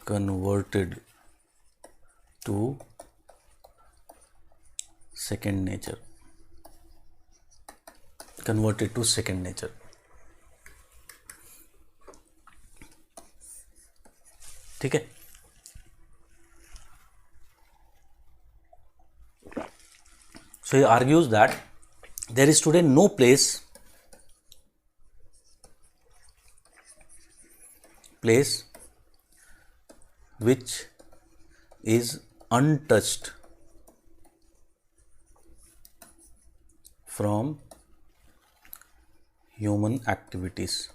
converted to second nature. ठीक है. So he argues that there is today no place which is untouched from human activities.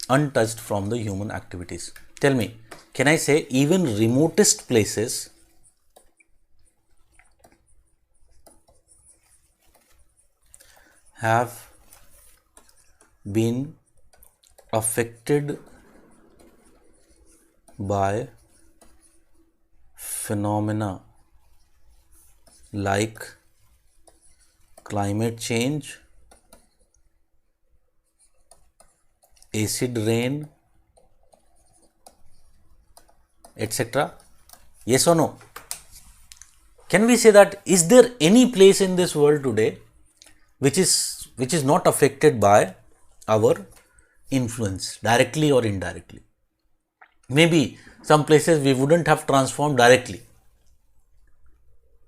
Untouched from the human activities. Tell me, can I say even remotest places have been affected by phenomena like climate change, acid rain, etc.? Yes or no? Can we say that is there any place in this world today which is not affected by our influence, directly or indirectly? Maybe some places we wouldn't have transformed directly,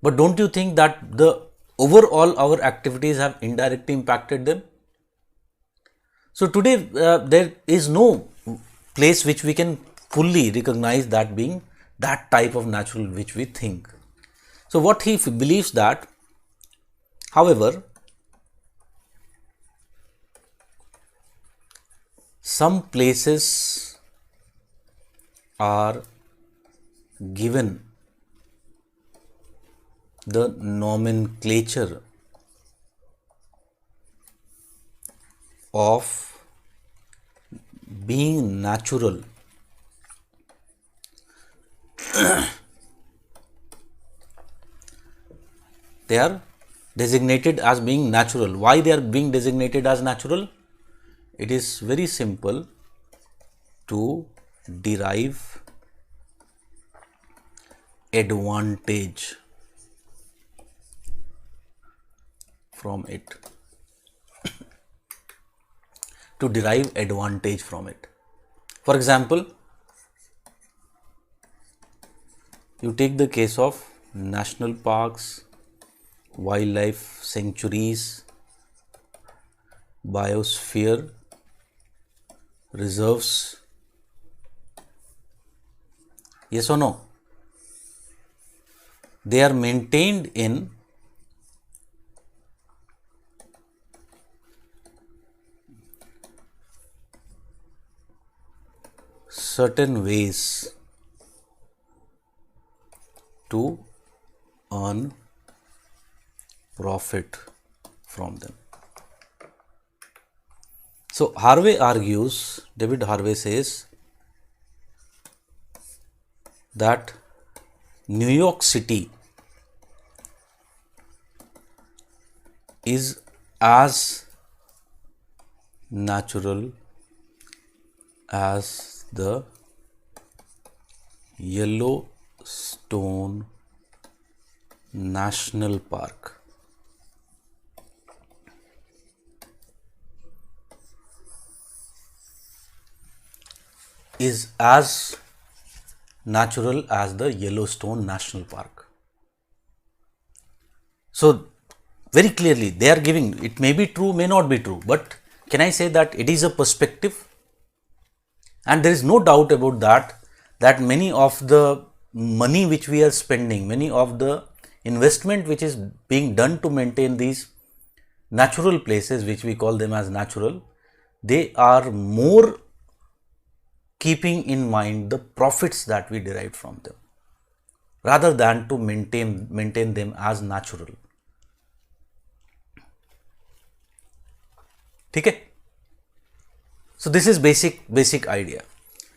but don't you think that the overall our activities have indirectly impacted them? So today there is no place which we can fully recognize that being that type of natural which we think. So what he believes that, however, some places are given the nomenclature of being natural. They are designated as being natural. Why they are being designated as natural? It is very simple to derive advantage from it. to derive advantage from it. For example, you take the case of national parks, wildlife sanctuaries, biosphere reserves. Yes or no? They are maintained in certain ways to earn profit from them. So Harvey argues, David Harvey says that New York City is as natural as the Yellowstone National Park. Is as natural as the Yellowstone National Park. So very clearly they are giving, it may be true, may not be true, but can I say that it is a perspective? And there is no doubt about that, that many of the money which we are spending, many of the investment which is being done to maintain these natural places, which we call them as natural, they are more keeping in mind the profits that we derive from them, rather than to maintain them as natural. Okay? So this is basic idea.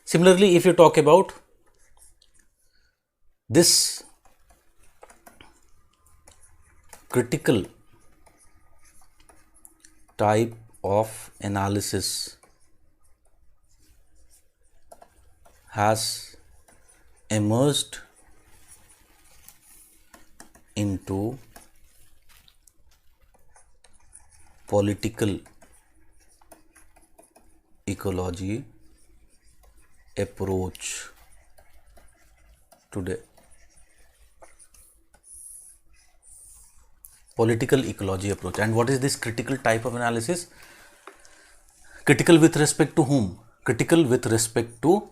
Similarly, if you talk about this critical type of analysis has emerged into political ecology approach today. Political ecology approach. And what is this critical type of analysis? Critical with respect to whom? Critical with respect to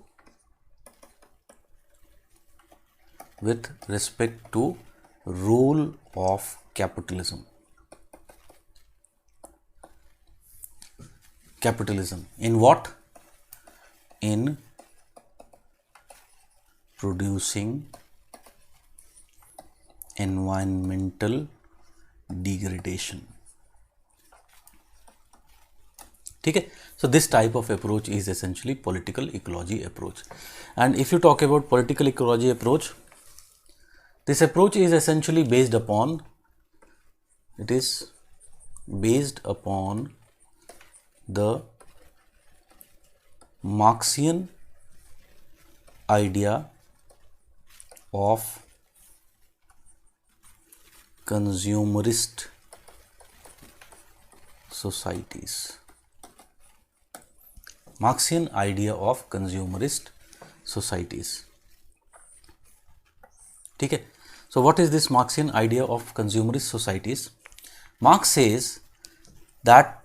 role of capitalism. Capitalism in what? In producing environmental degradation. Okay? So this type of approach is essentially political ecology approach. And if you talk about political ecology approach, this approach is essentially based upon, the Marxian idea of consumerist societies. Marxian idea of consumerist societies. Okay. So what is this Marxian idea of consumerist societies? Marx says that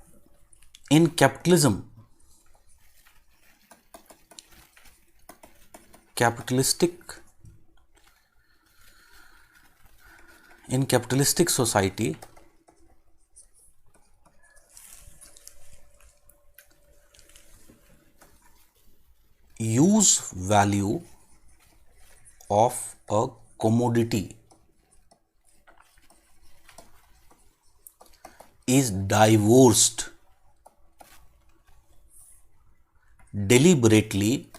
in capitalistic society, use value of a commodity is divorced deliberately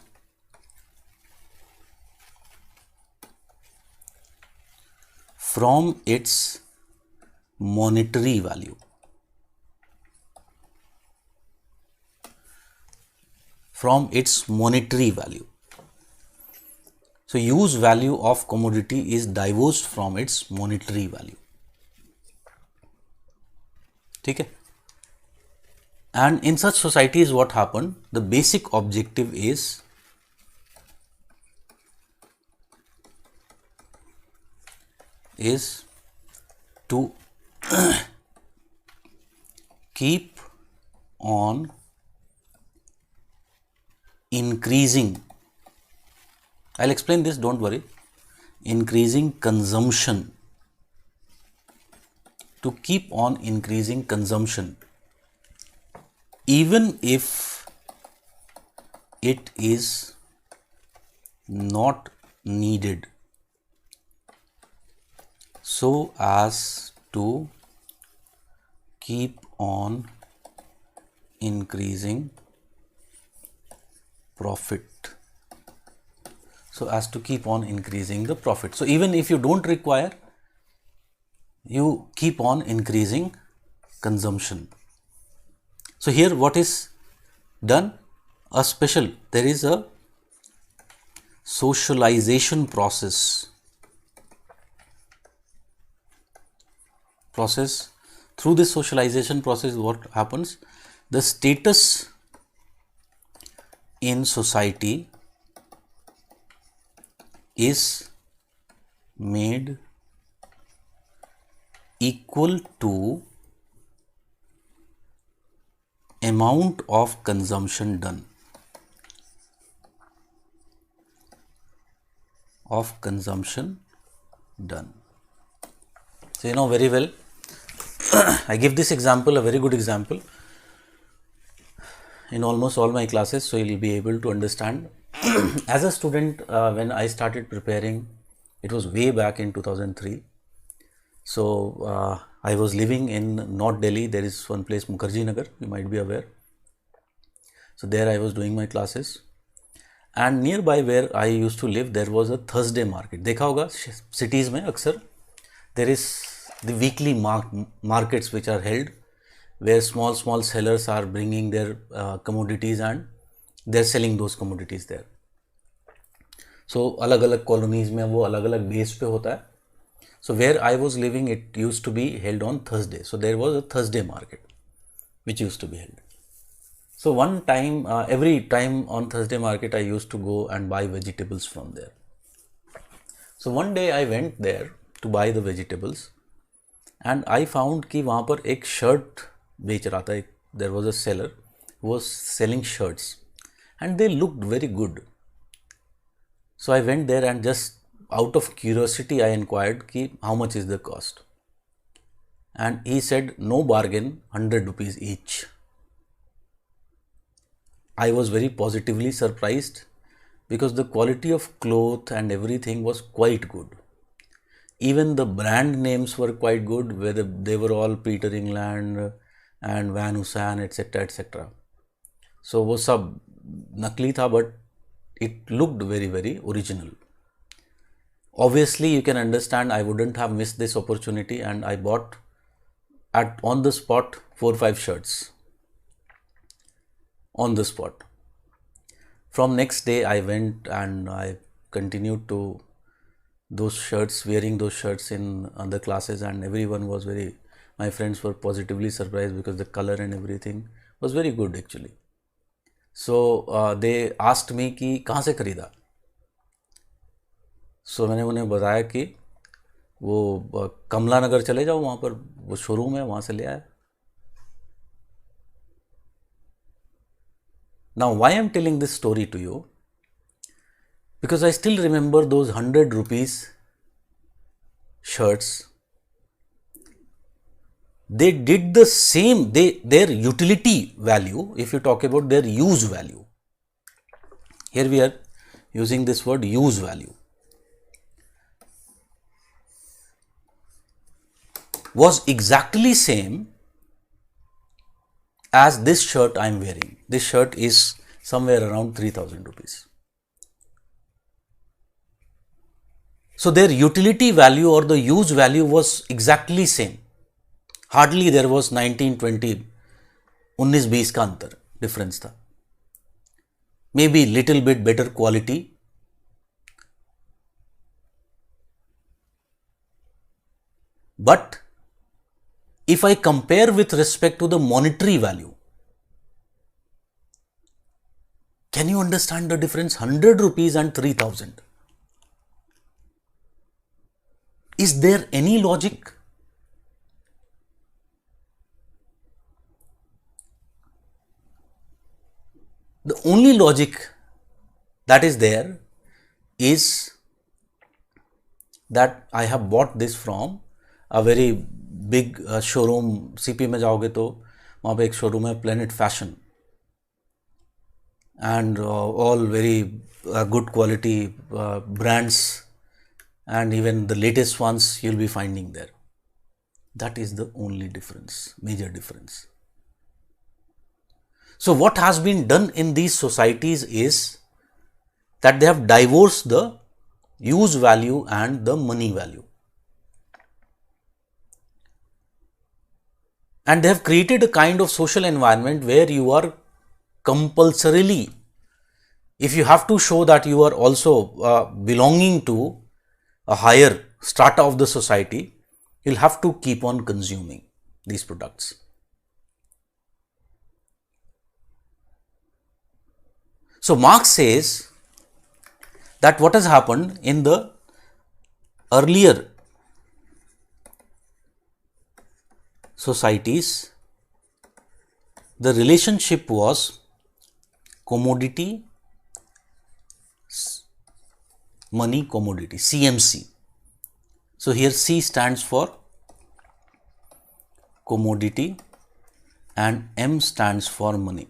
from its monetary value. From its monetary value. So use value of commodity is divorced from its monetary value. ठीक है? And in such societies, what happened? The basic objective is to keep on increasing. I'll explain this, don't worry. Increasing consumption. To keep on increasing consumption, even if it is not needed, so as to keep on increasing profit. So as to keep on increasing the profit. So even if you don't require, you keep on increasing consumption. So here what is done? There is a socialization process. Through this socialization process, what happens? The status in society is made equal to amount of consumption done. So you know very well, I give this example, a very good example, in almost all my classes, so you will be able to understand. As a student, when I started preparing, it was way back in 2003. So I was living in North Delhi. There is one place, Mukherjee Nagar, you might be aware. So there I was doing my classes, and nearby where I used to live, there was a Thursday market. देखा होगा cities में अक्सर there is the weekly markets which are held, where small sellers are bringing their commodities and they are selling those commodities there. So अलग अलग colonies में वो अलग अलग base पे होता है. So where I was living, it used to be held on Thursday. So there was a Thursday market which used to be held. So one time, every time on Thursday market, I used to go and buy vegetables from there. So one day I went there to buy the vegetables, and I found कि वहाँ पर एक shirt बेच रहा था. There was a seller who was selling shirts, and they looked very good. So I went there and just out of curiosity, I inquired कि how much is the cost, and he said no bargain, 100 rupees each. I was very positively surprised because the quality of cloth and everything was quite good. Even the brand names were quite good, whether they were all Peter England and Van Heusen, etc., etc. So वो सब नकली था, but it looked very, very original. Obviously, you can understand I wouldn't have missed this opportunity, and I bought on the spot 4-5 shirts. On the spot. From next day, I went and I continued to wearing those shirts in other classes, and everyone was my friends were positively surprised because the color and everything was very good actually. So they asked me कि कहाँ से खरीदा. So मैंने उन्हें बताया कि वो कमला नगर चले जाओ, वहाँ पर वो शोरूम है, वहाँ से ले आया. Now, why I am telling this story to you? Because I still remember those 100 rupees shirts. They did the same, their utility value, if you talk about their use value. Here we are using this word use value. Was exactly same as this shirt I am wearing. This shirt is somewhere around 3000 rupees. So their utility value or the use value was exactly same. Hardly there was 19-20, 19-20 का अंतर difference था. Maybe little bit better quality. But if I compare with respect to the monetary value, Can you understand the difference? 100 rupees and 3000. Is there any logic? The only logic that is there is that I have bought this from a very big showroom. CP में जाओगे तो वहाँ पे एक showroom है Planet Fashion, and all very good quality brands, and even the latest ones you'll be finding there. That is the only difference, major difference. So what has been done in these societies is that they have divorced the use value and the money value, and they have created a kind of social environment where you are compulsorily, if you have to show that you are also belonging to a higher strata of the society, you'll have to keep on consuming these products. So Marx says that what has happened in the earlier societies, the relationship was commodity, money, commodity, CMC. So here C stands for commodity and M stands for money.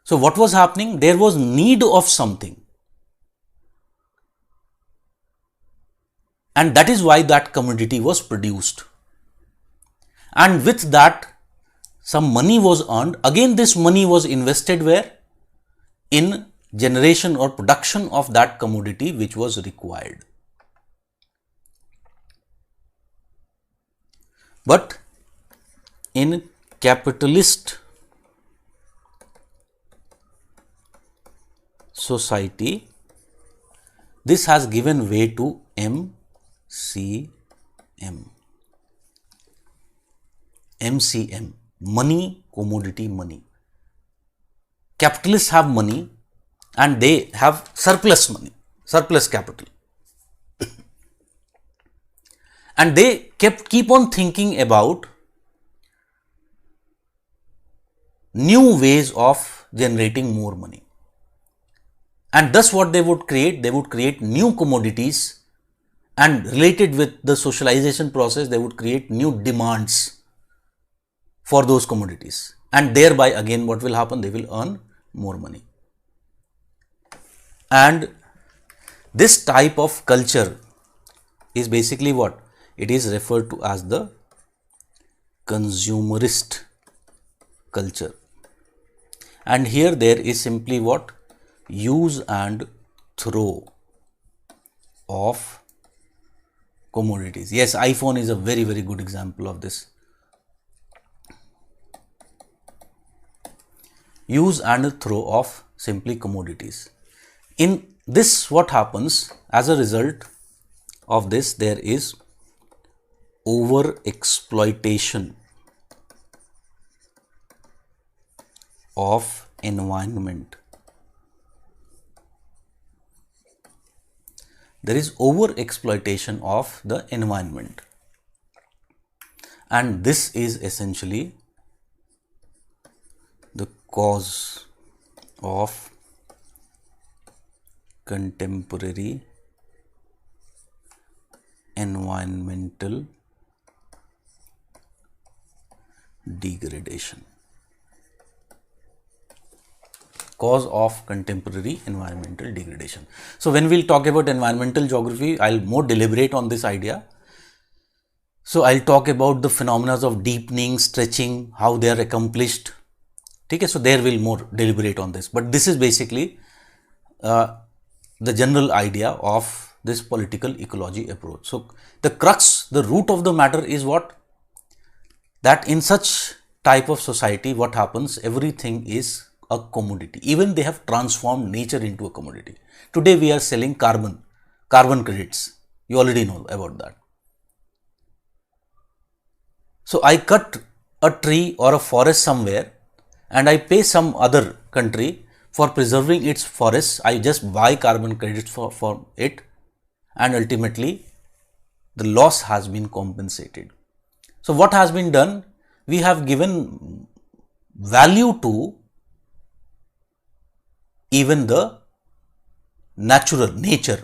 So what was happening? There was need of something, and that is why that commodity was produced, and with that some money was earned. Again, this money was invested where? In generation or production of that commodity which was required. But in capitalist society, this has given way to MCM. MCM, money, commodity, money. Capitalists have money and they have surplus money, surplus capital. And they keep on thinking about new ways of generating more money. And thus what they would create new commodities, and related with the socialization process, they would create new demands for those commodities. And thereby again what will happen? They will earn more money. And this type of culture is basically what? It is referred to as the consumerist culture. And here there is simply what? Use and throw of commodities. Yes, iPhone is a very, very good example of this. Use and throw of simply commodities. In this, what happens as a result of this? There is over exploitation of environment. There is over exploitation of the environment, and this is essentially the cause of contemporary environmental degradation. Cause of contemporary environmental degradation. So when we'll talk about environmental geography, I'll more deliberate on this idea. So I'll talk about the phenomena of deepening, stretching, how they are accomplished. Okay, so there we'll more deliberate on this. But this is basically the general idea of this political ecology approach. So the crux, the root of the matter is what? That in such type of society, what happens? Everything is a commodity. Even they have transformed nature into a commodity. Today we are selling carbon credits. You already know about that. So I cut a tree or a forest somewhere, and I pay some other country for preserving its forests. I just buy carbon credits for it, and ultimately the loss has been compensated. So what has been done? We have given value to even the nature.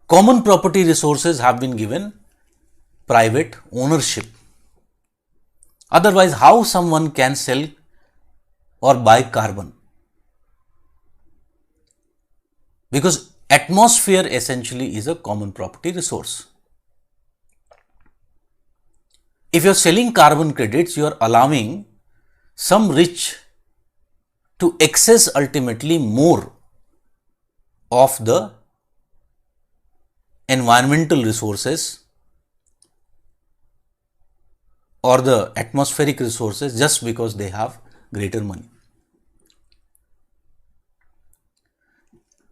Common property resources have been given private ownership. Otherwise, how someone can sell or buy carbon? Because atmosphere essentially is a common property resource. If you're selling carbon credits, you are allowing some rich to access ultimately more of the environmental resources or the atmospheric resources just because they have greater money.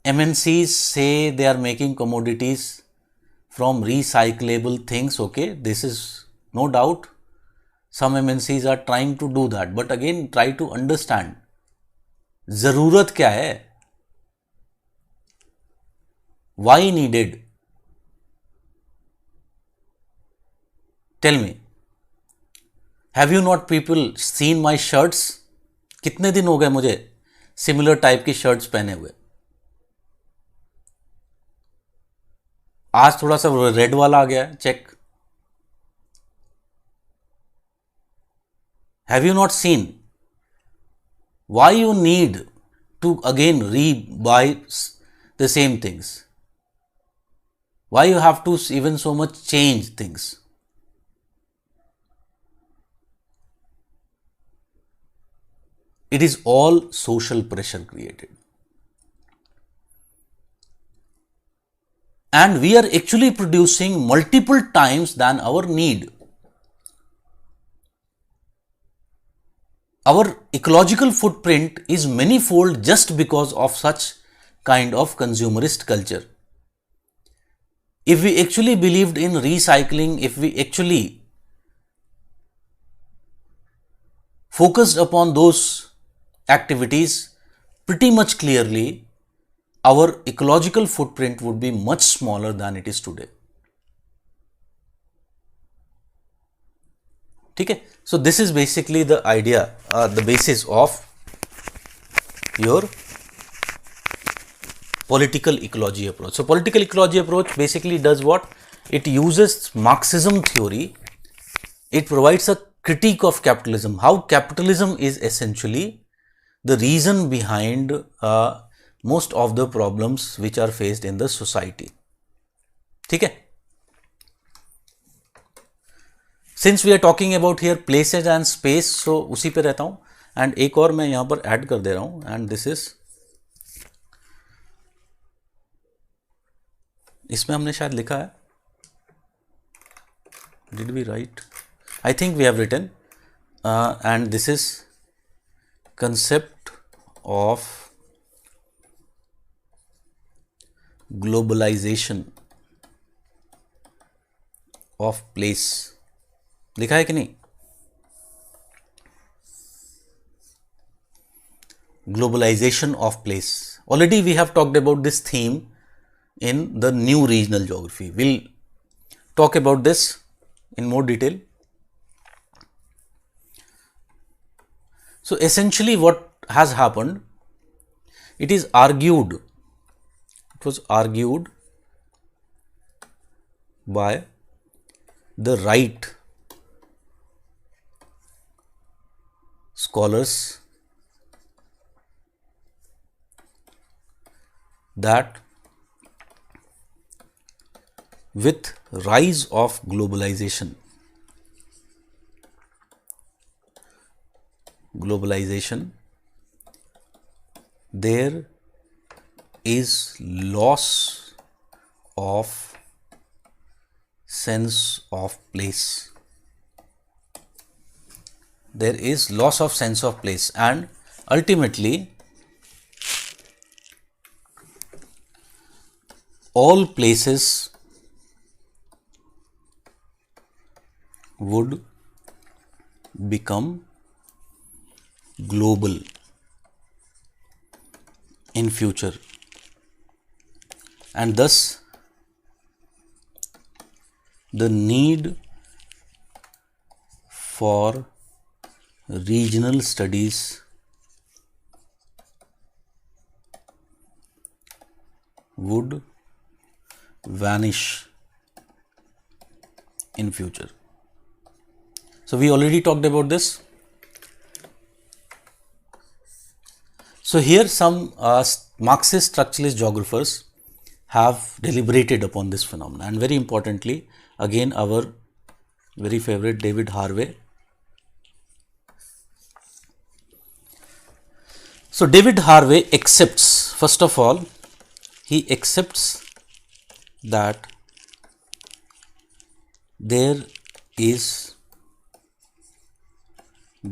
MNCs say they are making commodities from recyclable things. Okay, this is no doubt. Some MNCs are trying to do that, but again, try to understand. ज़रूरत क्या है? Why needed? Tell me. Have you not people seen my shirts? कितने दिन हो गए मुझे similar type की shirts पहने हुए? आज थोड़ा सा रेड वाला आ गया है, check. Have you not seen? Why you need to again re-buy the same things? Why you have to even so much change things? It is all social pressure created. And we are actually producing multiple times than our need. Our ecological footprint is manifold just because of such kind of consumerist culture. If we actually believed in recycling, if we actually focused upon those activities, pretty much clearly our ecological footprint would be much smaller than it is today. Okay? So this is basically the idea, the basis of your political ecology approach. So political ecology approach basically does what? It uses Marxism theory. It provides a critique of capitalism, how capitalism is essentially the reason behind most of the problems which are faced in the society. ठीक है? Since we are talking about here places and space, so उसी पे रहता हूँ, and एक और मैं यहाँ पर ऐड कर दे रहा हूँ, and this is, इसमें हमने शायद लिखा है, did we write? I think we have written, and this is concept of globalization of place. लिखा है कि नहीं? Globalization of place. Already we have talked about this theme in the new regional geography. We'll talk about this in more detail. So essentially what has happened, it was argued by the right scholars that with rise of globalization, there is loss of sense of place. There is loss of sense of place, and ultimately all places would become global in future, and thus the need for regional studies would vanish in future. So we already talked about this. So here some Marxist structuralist geographers have deliberated upon this phenomenon, and very importantly, again our very favorite David Harvey. So David Harvey accepts, first of all, he accepts that there is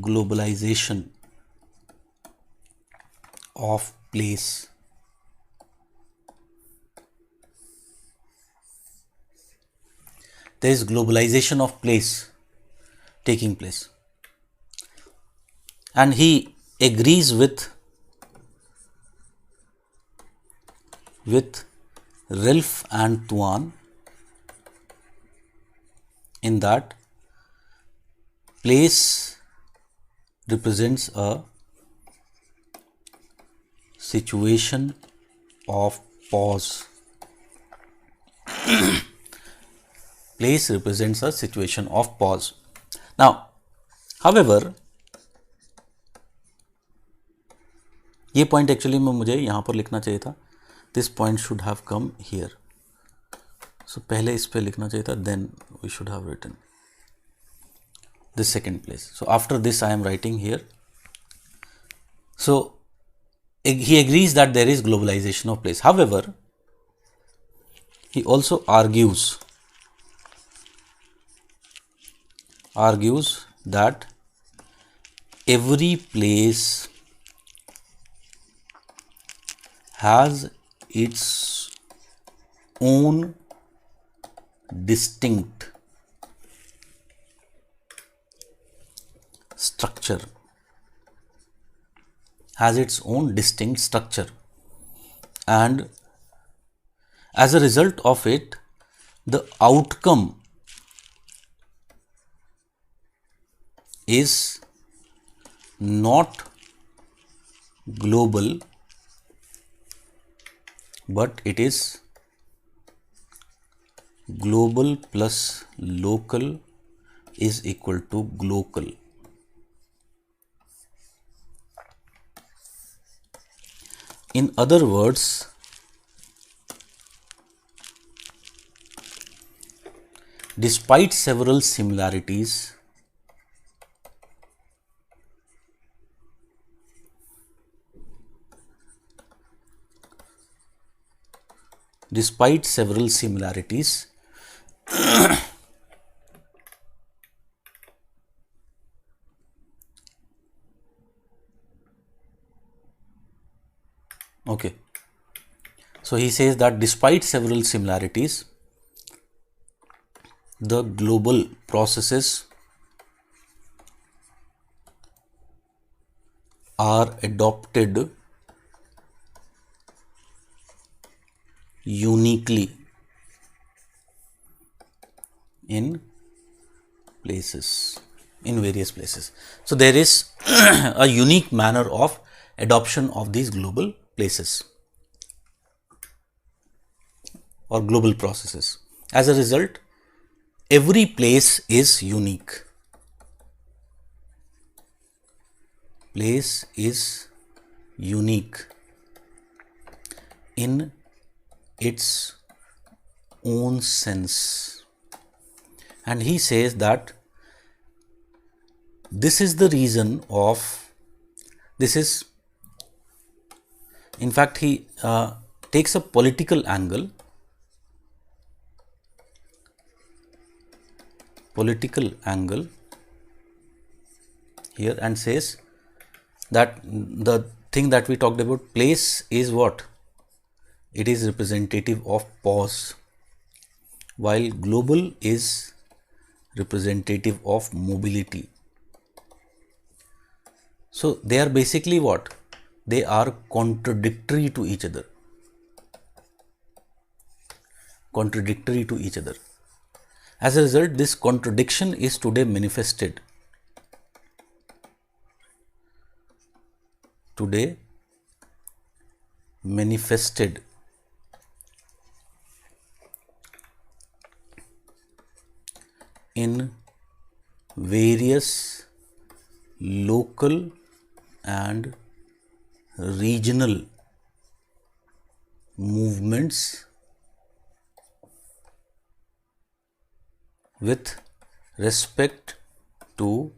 globalization of place. There is globalization of place taking place, and he agrees with Ralph and Tuan in that place represents a situation of pause. Place represents a situation of pause. Now, however, ये point actually में मुझे यहाँ पर लिखना चाहिए था. This point should have come here. So पहले इस पे लिखना चाहिए था, then we should have written this second place. So after this I am writing here. So he agrees that there is globalization of place. However, he also argues that every place has its own distinct structure, and as a result of it, the outcome is not global, but it is global plus local is equal to glocal. In other words, despite several similarities, okay, so he says that despite several similarities, the global processes are adopted uniquely in various places. So there is a unique manner of adoption of these global places or global processes. As a result, every place is unique. Place is unique in its own sense, and he says that this is the reason of this is, in fact, he takes a political angle here and says that the thing that we talked about, place is what? it is representative of pause, while global is representative of mobility. So they are basically what? They are contradictory to each other. Contradictory to each other. As a result, this contradiction is today manifested. Today manifested in various local and regional movements with respect to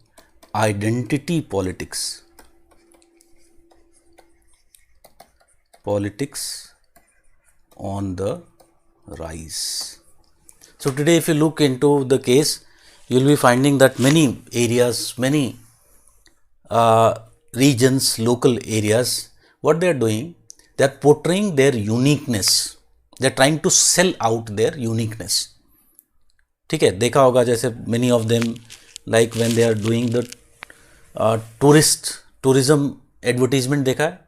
identity politics. Politics on the rise. So today, if you look into the case, you will be finding that many areas, many regions, local areas, what they are doing, they are portraying their uniqueness. They are trying to sell out their uniqueness. ठीक है, देखा होगा जैसे many of them, like when they are doing the tourism advertisement, देखा है?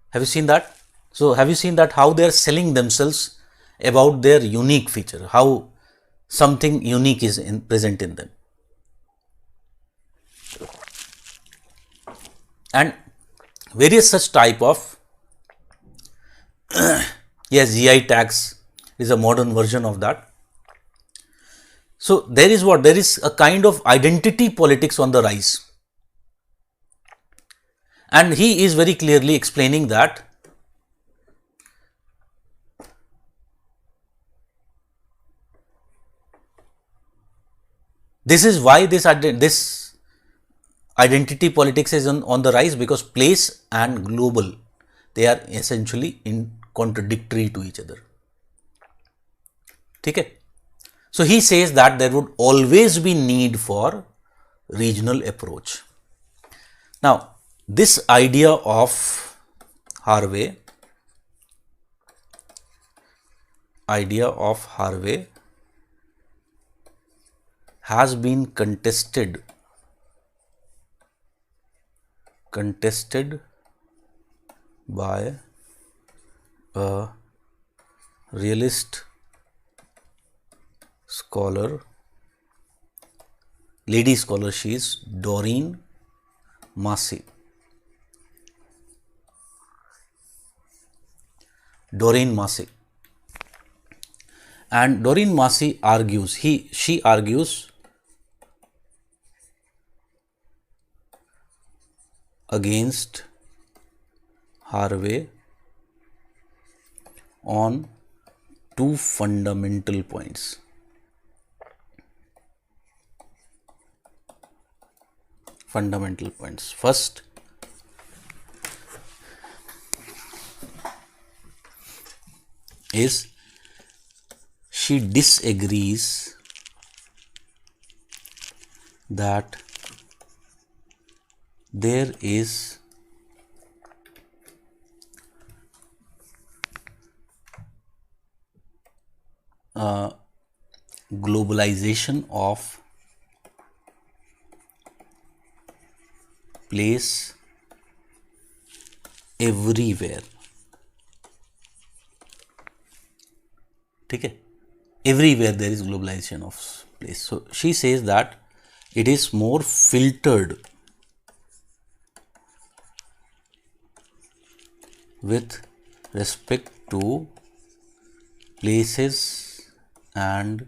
Have you seen that? So have you seen that how they are selling themselves about their unique feature, how something unique is present in them. And various such type of yes, GI tags is a modern version of that. So there is what? There is a kind of identity politics on the rise. And he is very clearly explaining that this is why this identity politics is on the rise, because place and global, they are essentially contradictory to each other. Okay? So he says that there would always be need for regional approach. Now, this idea of Harvey has been contested by a realist scholar, lady scholar. She is Doreen Massey. And Doreen Massey argues, she argues against Harvey on two fundamental points. First, is she disagrees that there is a globalization of place everywhere. ठीक है, everywhere there is globalization of place. So she says that it is more filtered with respect to places and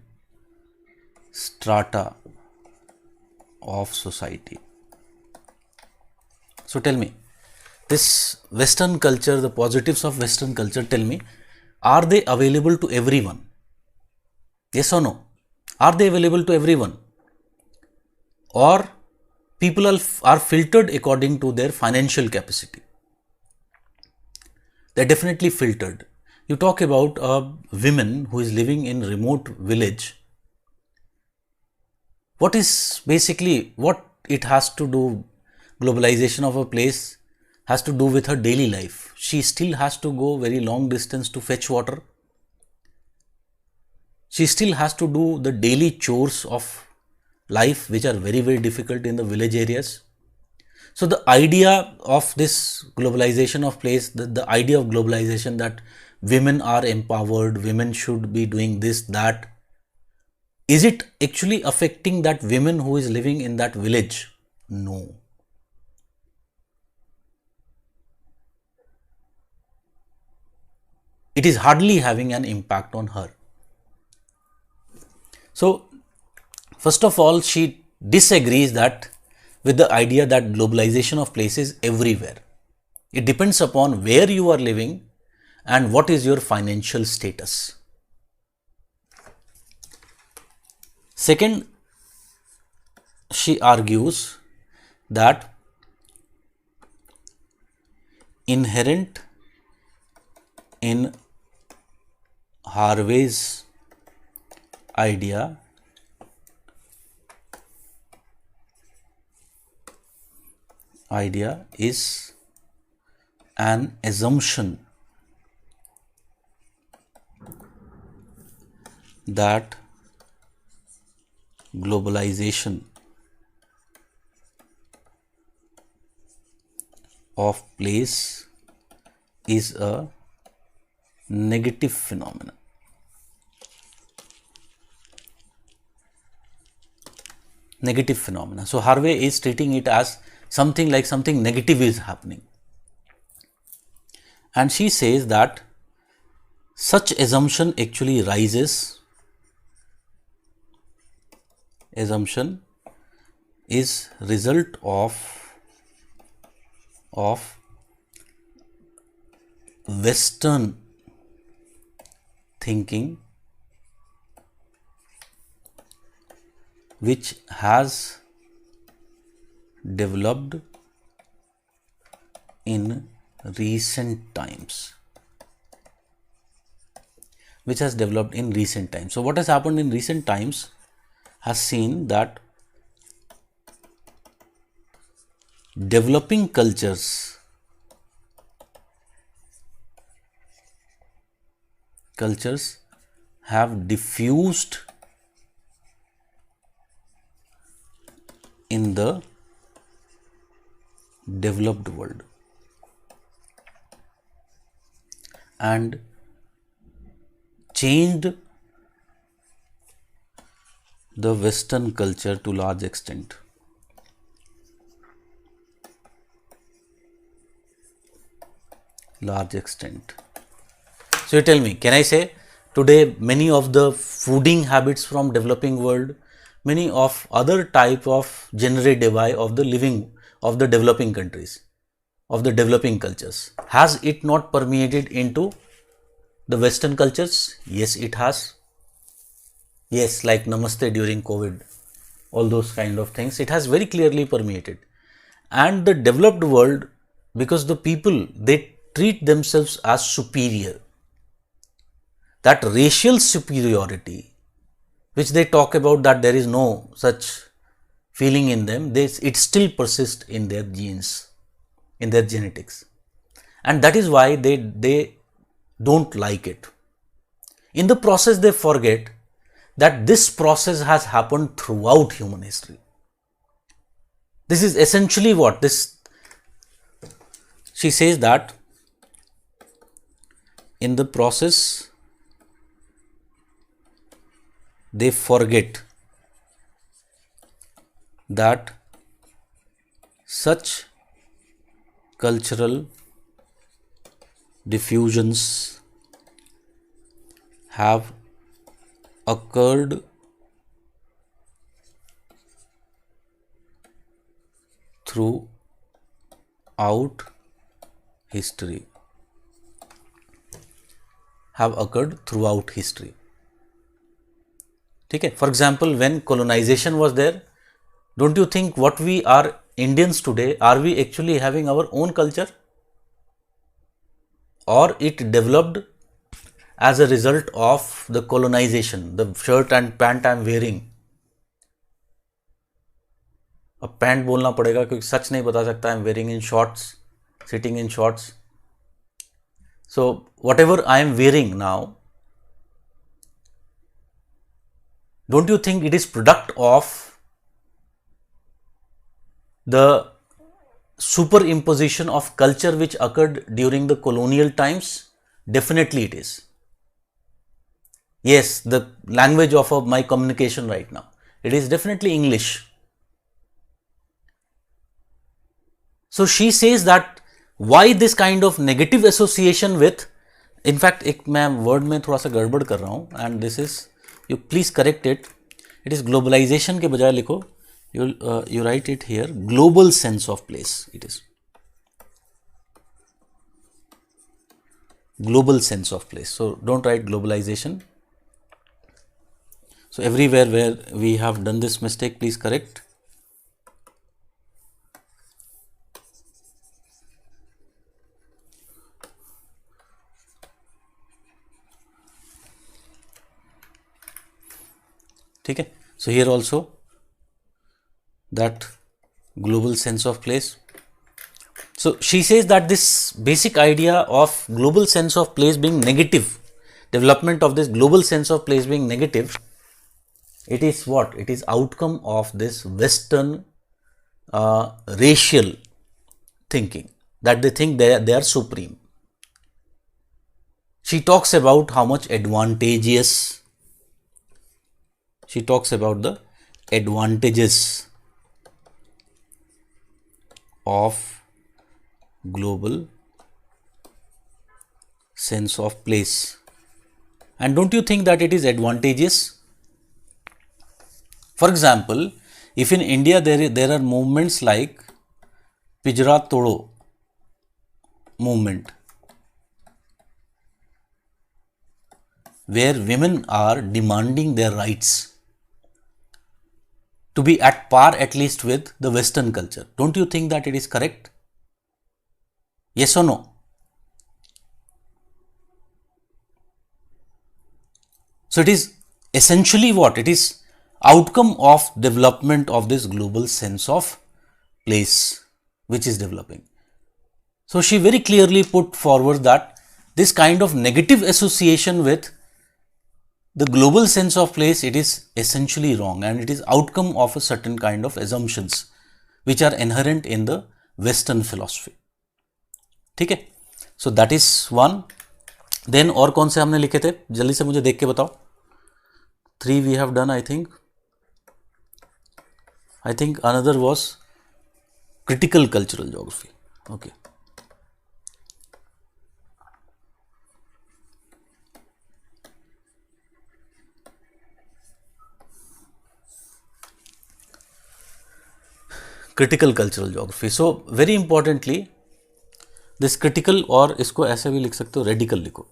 strata of society. So tell me, this Western culture, the positives of Western culture, tell me, are they available to everyone? Yes or no? Are they available to everyone? Or people are filtered according to their financial capacity? They're definitely filtered. You talk about a woman who is living in remote village. What is basically, what it has to do, globalization of a place has to do with her daily life. she still has to go very long distance to fetch water. She still has to do the daily chores of life, which are very, very difficult in the village areas. So the idea of this globalization of place, the idea of globalization that women are empowered, women should be doing this, that, is it actually affecting that women who is living in that village? No. It is hardly having an impact on her. So, first of all, she disagrees that with the idea that globalization of place is everywhere. It depends upon where you are living and what is your financial status. Second, she argues that inherent in Harvey's idea is an assumption that globalization of place is a negative phenomenon. Negative phenomena. So Harvey is treating it as something like something negative is happening. And she says that such assumption actually rises. Assumption is result of Western thinking, which has developed in recent times. So what has happened in recent times has seen that developing cultures have diffused in the developed world and changed the Western culture to large extent. So you tell me, can I say today many of the fooding habits from developing world, many of other type of generative of the living of the developing countries, of the developing cultures, has it not permeated into the Western cultures? Yes, it has. Yes, like Namaste during COVID, all those kind of things, it has very clearly permeated. And the developed world, because the people, they treat themselves as superior. That racial superiority, which they talk about, that there is no such feeling in them, it still persists in their genes, in their genetics. And that is why they don't like it. In the process, they forget that this process has happened throughout human history. This is essentially what this, she says that in the process, they forget that such cultural diffusions have occurred throughout history. Okay? For example, when colonization was there, don't you think what we are Indians today, are we actually having our own culture? Or it developed as a result of the colonization, the shirt and pant I am wearing. अब pant बोलना पड़ेगा क्योंकि सच नहीं बता सकता, I am wearing in shorts, sitting in shorts. So whatever I am wearing now, don't you think it is product of the superimposition of culture which occurred during the colonial times? Definitely it is. Yes, the language of my communication right now, it is definitely English. So she says that why this kind of negative association with, in fact एक मैं word में थोड़ा सा गड़बड़ कर रहा हूँ, and this is, you please correct it, it is globalization के बजाय लिखो, you write it here, global sense of place, it is global sense of place. So don't write globalization. So everywhere where we have done this mistake, please correct. Okay. So here also that global sense of place. So she says that this basic idea of global sense of place being negative, development of this global sense of place being negative, it is what? It is outcome of this Western racial thinking, that they think they are supreme. She talks about how much advantageous, she talks about the advantages of global sense of place. And don't you think that it is advantageous? For example, if in India there are movements like Pijra Todo movement, where women are demanding their rights to be at par at least with the Western culture, don't you think that it is correct? Yes or no? So it is essentially what? It is outcome of development of this global sense of place which is developing. So she very clearly put forward that this kind of negative association with the global sense of place, it is essentially wrong, and it is outcome of a certain kind of assumptions which are inherent in the Western philosophy. ठीक है. So that is one. Then और कौन से हमने लिखे थे, जल्दी से मुझे देख के बताओ. 3 we have done, I think. Another was critical cultural geography. Okay. Critical cultural geography. So very importantly, this critical, और इसको ऐसे भी लिख सकते हो, radical लिखो,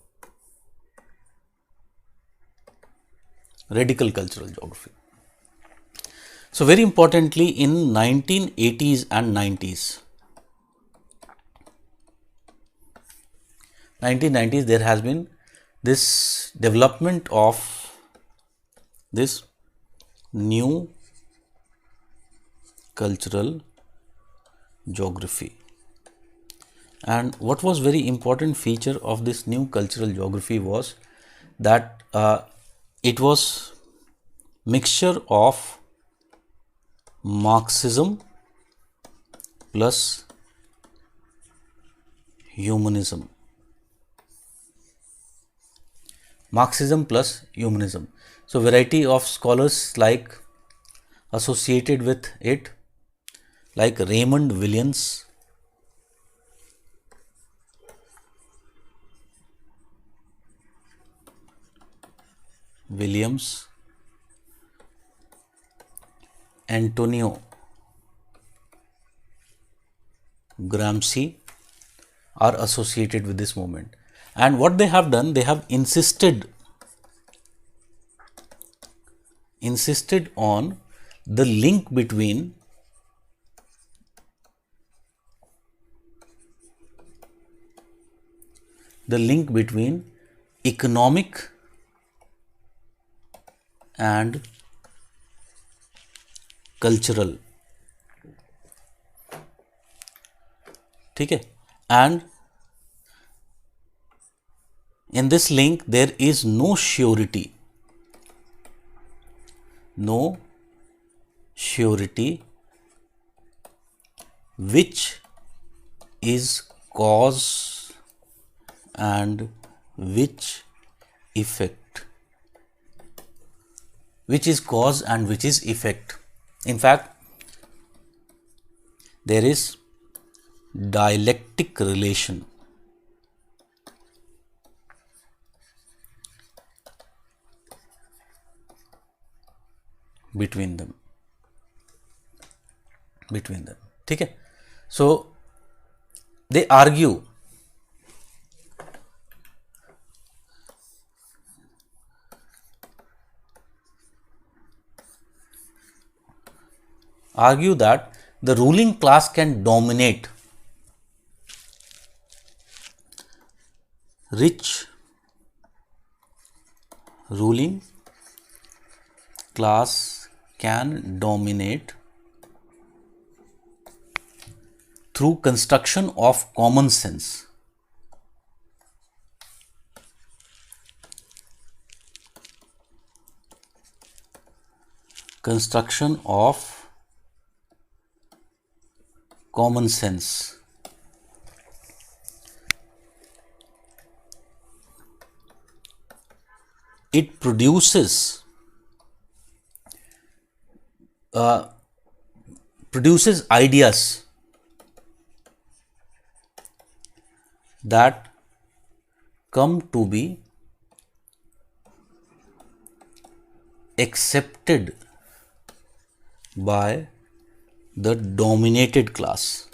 radical cultural geography. So very importantly, in 1980s and 90s, 1990s, there has been this development of this new cultural geography. And what was very important feature of this new cultural geography was that it was mixture of Marxism plus humanism. Marxism plus humanism. So variety of scholars like associated with it, like Raymond Williams, Antonio Gramsci are associated with this movement. And what they have done, they have insisted on the link between economic and cultural, ठीक है, and In this link there is no surety, which is cause and which effect, In fact, there is dialectic relation between them. ठीक है. So they argue that the ruling class can dominate rich ruling class can dominate through construction of common sense. It produces ideas that come to be accepted by the dominated class.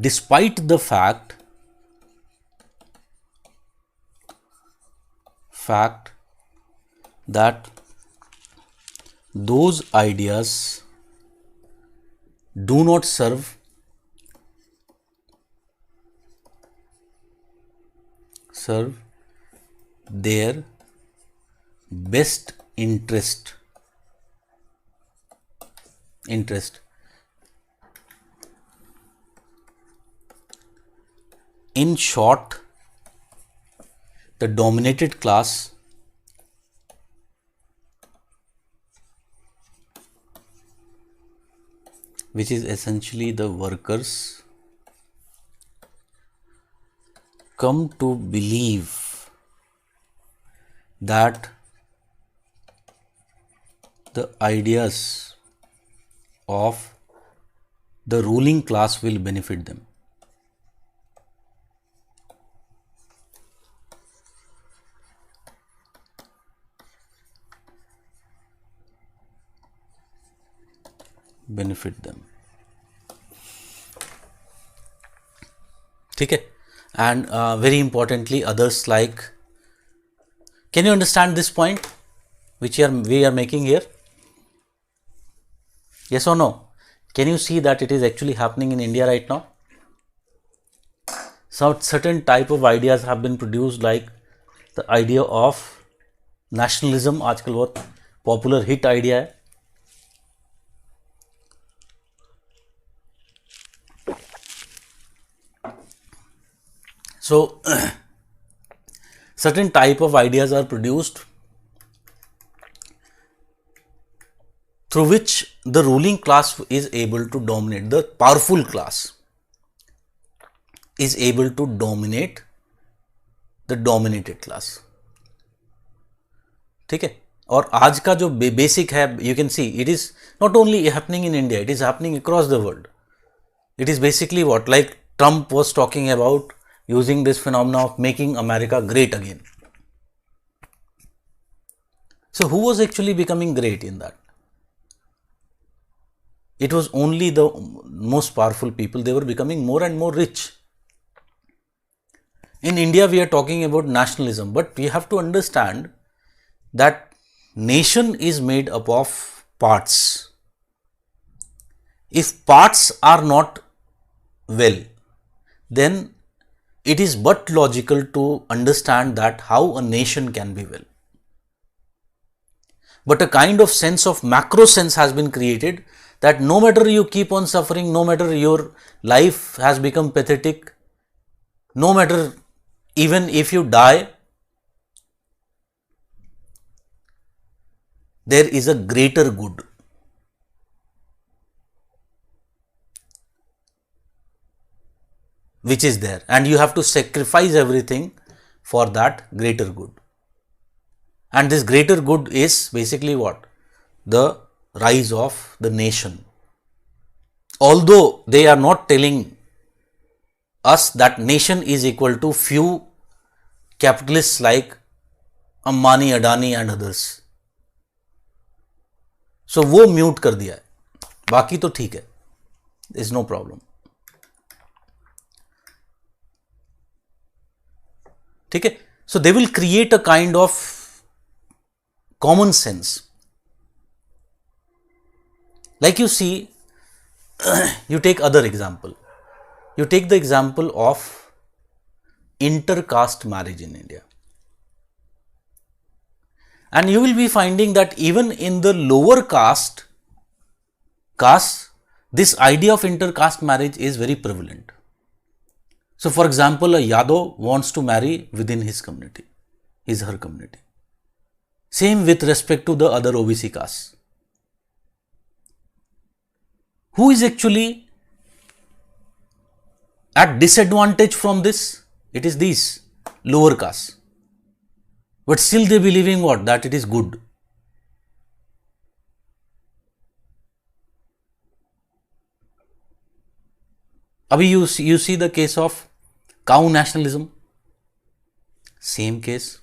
Despite the fact that those ideas do not serve their best interest. In short, the dominated class which is essentially the workers come to believe that the ideas of the ruling class will benefit them. ठीक है. And very importantly, others like, can you understand this point which we are making here? Yes or no? Can you see that it is actually happening in India right now? Some certain type of ideas have been produced, like the idea of nationalism. आजकल बहुत popular hit idea है. So certain type of ideas are produced through which the ruling class is able to dominate, the powerful class is able to dominate the dominated class. ठीक है. और आज का जो basic है, you can see it is not only happening in India, it is happening across the world. It is basically what, like Trump was talking about, using this phenomena of making America great again. So who was actually becoming great in that? It was only the most powerful people. They were becoming more and more rich. In India, we are talking about nationalism, but we have to understand that nation is made up of parts. If parts are not well, then it is but logical to understand that how a nation can be well. But a kind of sense of macro sense has been created that no matter you keep on suffering, no matter your life has become pathetic, no matter even if you die, there is a greater good. Which is there, and you have to sacrifice everything for that greater good. And this greater good is basically what? The rise of the nation. Although they are not telling us that nation is equal to few capitalists like Ambani, Adani and others. So वो mute कर दिया है, बाकी तो ठीक है, is no problem. ठीक है. So they will create a kind of common sense. Like you see, you take other example. You take the example of intercaste marriage in India. And you will be finding that even in the lower caste, this idea of intercaste marriage is very prevalent. So, for example, a Yadav wants to marry within his community, her community. Same with respect to the other OBC castes. Who is actually at disadvantage from this? It is these lower castes. But still they believing what? That it is good. Abhi you see the case of cow nationalism. Same case.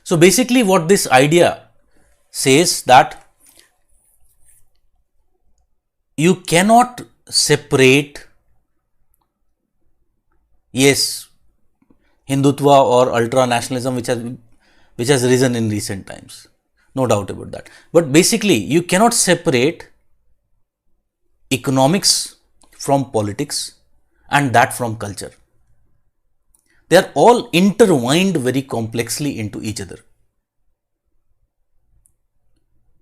So basically what this idea says that you cannot separate, yes, Hindutva or ultra nationalism which has risen in recent times, no doubt about that. But basically you cannot separate economics from politics and that from culture. They are all intertwined very complexly into each other,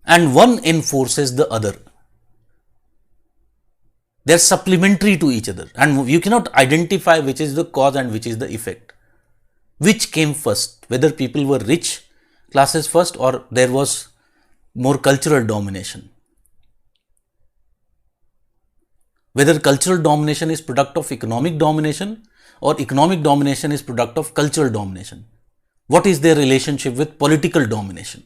and one enforces the other. They are supplementary to each other, and you cannot identify which is the cause and which is the effect. Which came first, whether people were rich classes first or there was more cultural domination. Whether cultural domination is product of economic domination or economic domination is product of cultural domination. What is their relationship with political domination?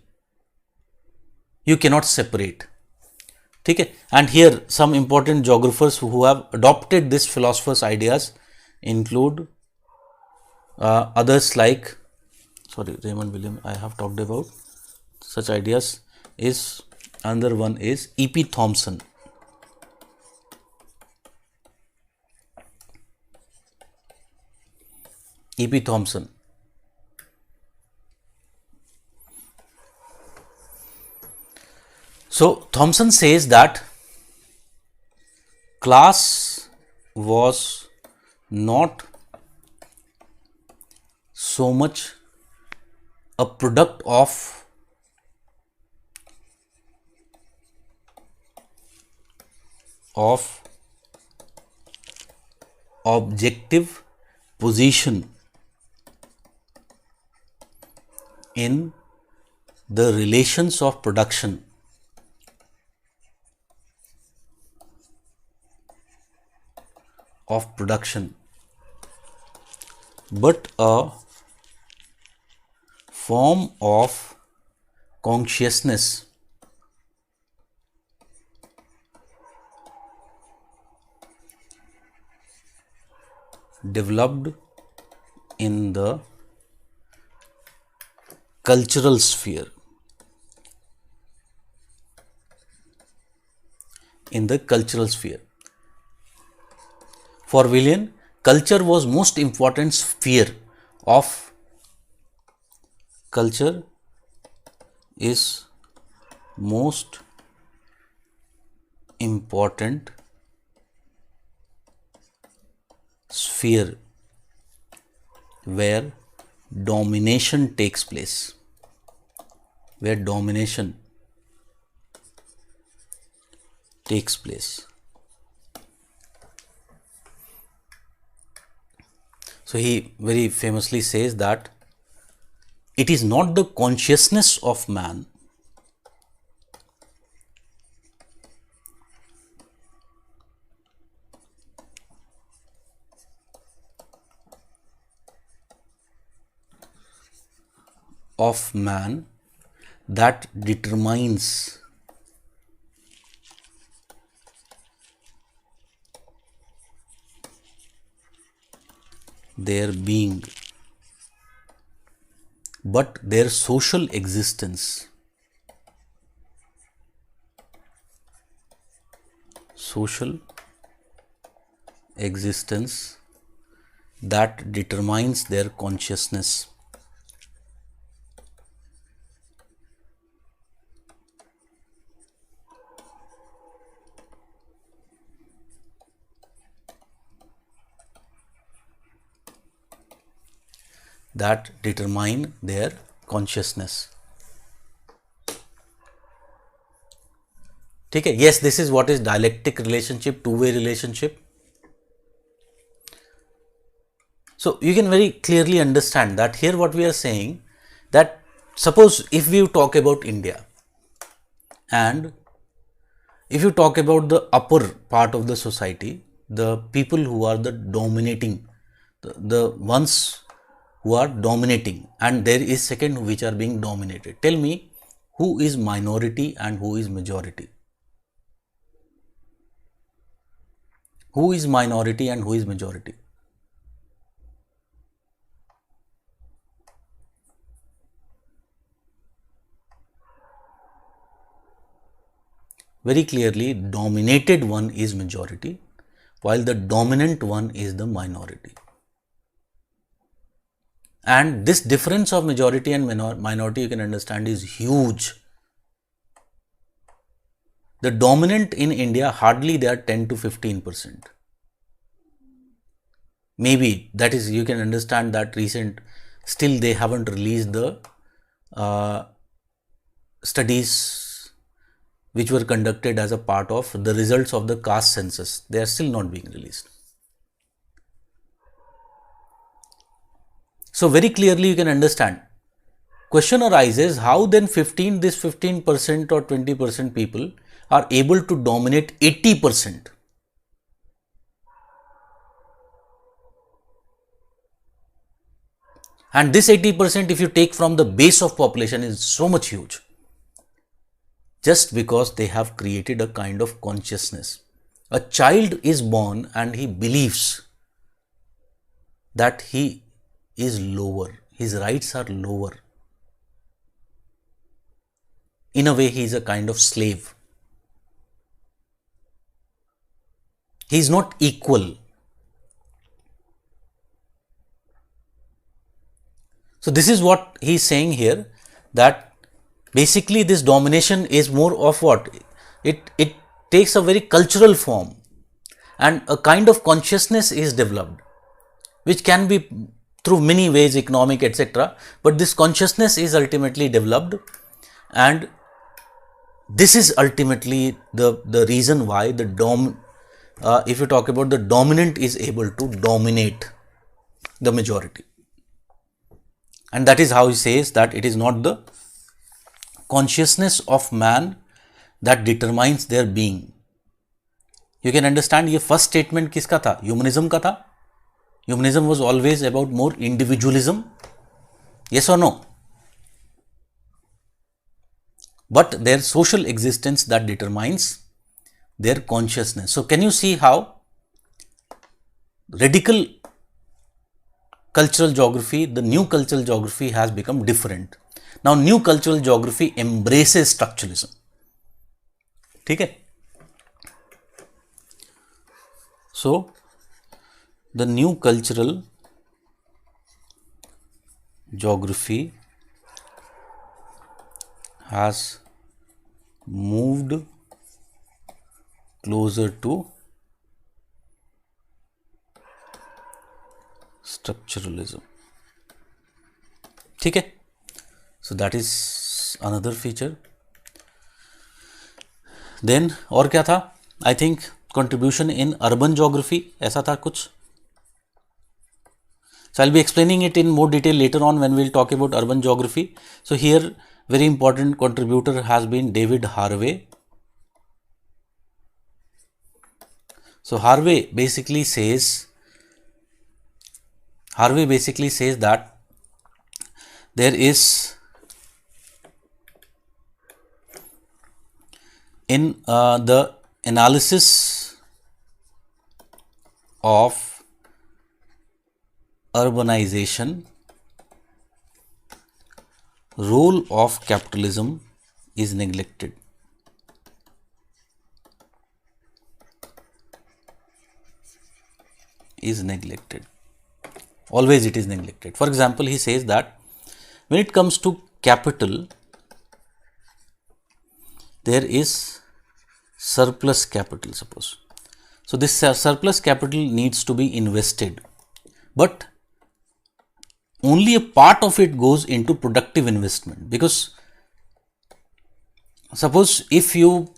You cannot separate. Okay? And here some important geographers who have adopted this philosopher's ideas include others like, Raymond William I have talked about such ideas. Is another one is E.P. Thompson. E.P. Thompson. So Thompson says that class was not so much a product of objective position in the relations of production but a form of consciousness developed in the cultural sphere. For William, culture was most important sphere of culture is most important sphere where domination takes place, where domination takes place. So he very famously says that it is not the consciousness of man that determines their being, but their social existence. Social existence that determines their consciousness. That determine their consciousness. ठीक है. Yes, this is what is dialectic relationship, two-way relationship. So you can very clearly understand that here what we are saying, that suppose if we talk about India and if you talk about the upper part of the society, the people who are the dominating, the ones who are dominating, and there is second which are being dominated. Tell me who is minority and who is majority? Who is minority and who is majority? Very clearly, dominated one is majority, while the dominant one is the minority. And this difference of majority and minority, you can understand, is huge. The dominant in India, hardly they are 10 to 15%. Maybe that is, you can understand that recent, still they haven't released the studies which were conducted as a part of the results of the caste census. They are still not being released. So very clearly you can understand. Question arises, how then this 15% or 20% people are able to dominate 80%? And this 80%, if you take from the base of population, is so much huge. Just because they have created a kind of consciousness. A child is born and he believes that he is lower, his rights are lower. In a way, he is a kind of slave. He is not equal. So this is what he is saying here, that basically this domination is more of what? It takes a very cultural form, and a kind of consciousness is developed, which can be through many ways, economic, etc. But this consciousness is ultimately developed, and this is ultimately the reason why if you talk about the dominant is able to dominate the majority. And that is how he says that it is not the consciousness of man that determines their being. You can understand, ये first statement किसका था? Humanism का था. Humanism was always about more individualism. Yes or no? But their social existence that determines their consciousness. So can you see how radical cultural geography, the new cultural geography has become different. Now new cultural geography embraces structuralism. ठीक है? So the new cultural geography has moved closer to structuralism. ठीक है? So that is another feature. Then और क्या था? I think contribution in urban geography ऐसा था कुछ. So I'll be explaining it in more detail later on when we'll talk about urban geography. So here very important contributor has been David Harvey. So Harvey basically says that there is in the analysis of urbanization, role of capitalism is neglected. Always it is neglected. For example, he says that when it comes to capital, there is surplus capital, suppose. So this surplus capital needs to be invested, but only a part of it goes into productive investment, because suppose if you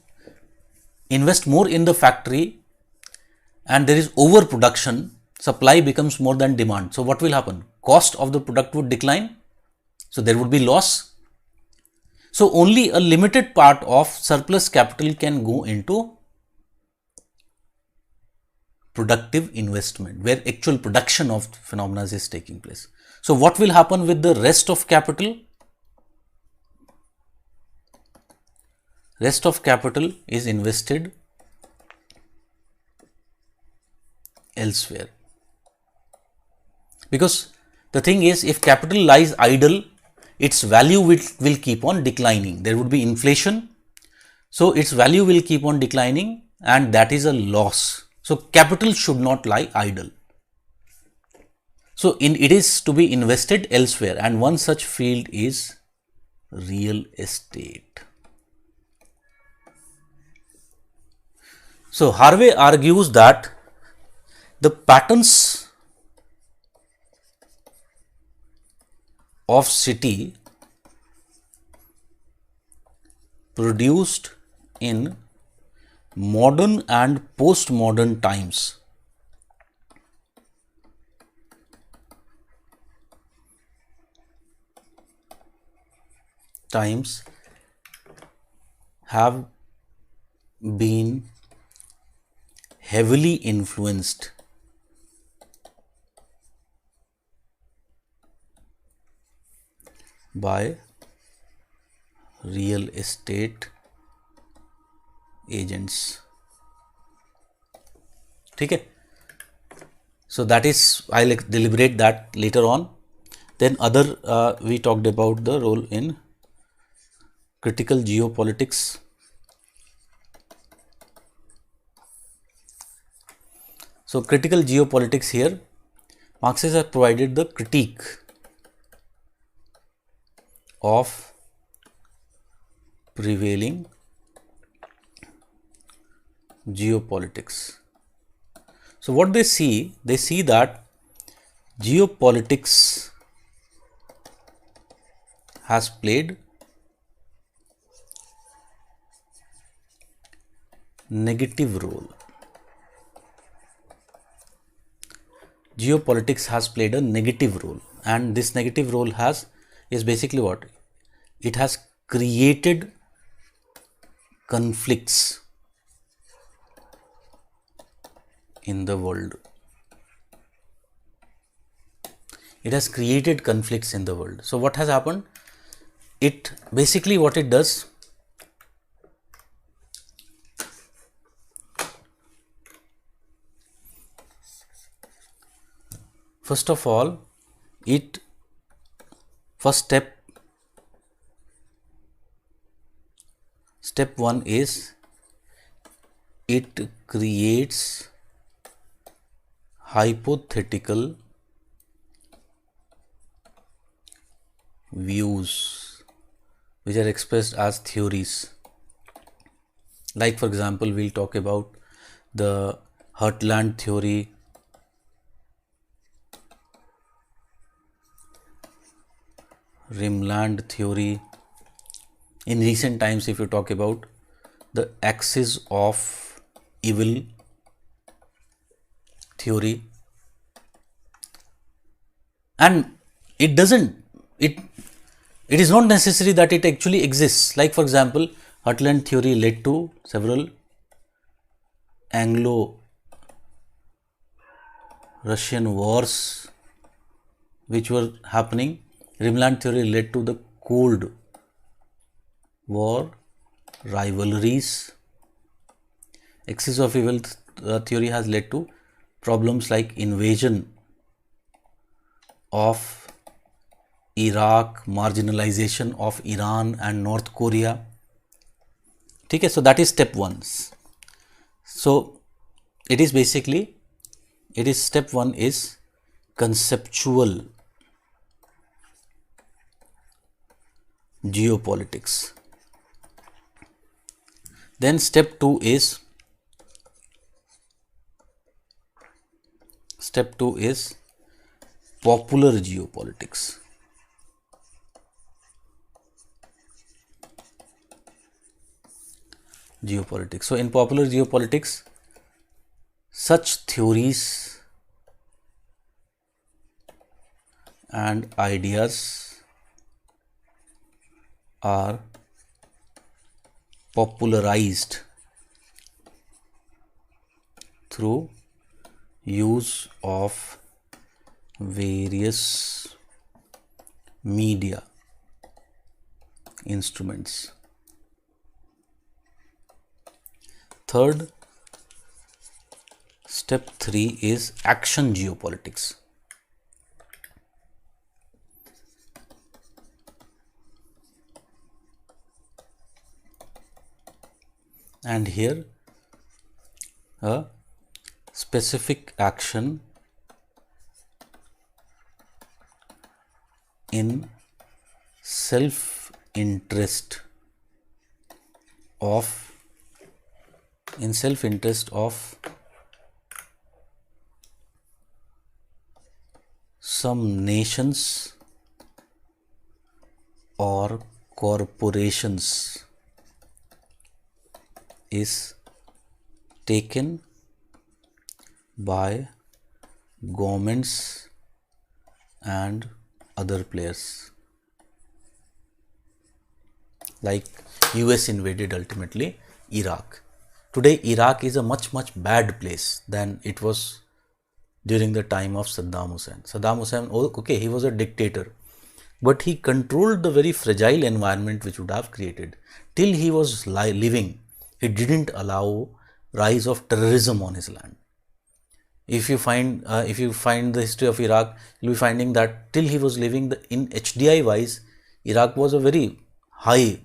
invest more in the factory and there is overproduction, supply becomes more than demand. So what will happen? Cost of the product would decline, so there would be loss. So only a limited part of surplus capital can go into productive investment, where actual production of phenomena is taking place. So what will happen with the rest of capital? Rest of capital is invested elsewhere, because the thing is, if capital lies idle, its value will keep on declining. There would be inflation, so its value will keep on declining, and that is a loss. So capital should not lie idle. So it is to be invested elsewhere, and one such field is real estate. So Harvey argues that the patterns of city produced in modern and postmodern times have been heavily influenced by real estate agents. ठीक है. So that is, I'll deliberate that later on. Then other we talked about the role in critical geopolitics. So critical geopolitics, here Marxists have provided the critique of prevailing geopolitics. So what they see that geopolitics has played negative role. Geopolitics has played a negative role, and this negative role is basically what? It has created conflicts in the world. It has created conflicts in the world. So what has happened? It basically, what it does, first of all, step one is it creates hypothetical views which are expressed as theories. Like for example, we'll talk about the Heartland theory, Rimland theory. In recent times, if you talk about the axis of evil theory, and it doesn't it it is not necessary that it actually exists. Like, for example, heartland theory led to several Anglo-Russian wars which were happening. Rimland theory led to the Cold War rivalries. Axis of evil theory has led to problems like invasion of Iraq, marginalization of Iran and North Korea. Okay, so that is step 1. So it is basically, step 1 is conceptual geopolitics. Then step 2 is popular geopolitics. So in popular geopolitics, such theories and ideas are popularized through use of various media instruments. Third, step 3 is action geopolitics. And here a specific action in self-interest of some nations or corporations is taken by governments and other players. Like US invaded ultimately Iraq. Today Iraq is a much bad place than it was during the time of Saddam Hussein. Saddam Hussein, okay, he was a dictator, but he controlled the very fragile environment which would have created. Till he was living, he didn't allow rise of terrorism on his land. If you find the history of Iraq, you'll be finding that till he was living, in HDI wise, Iraq was a very high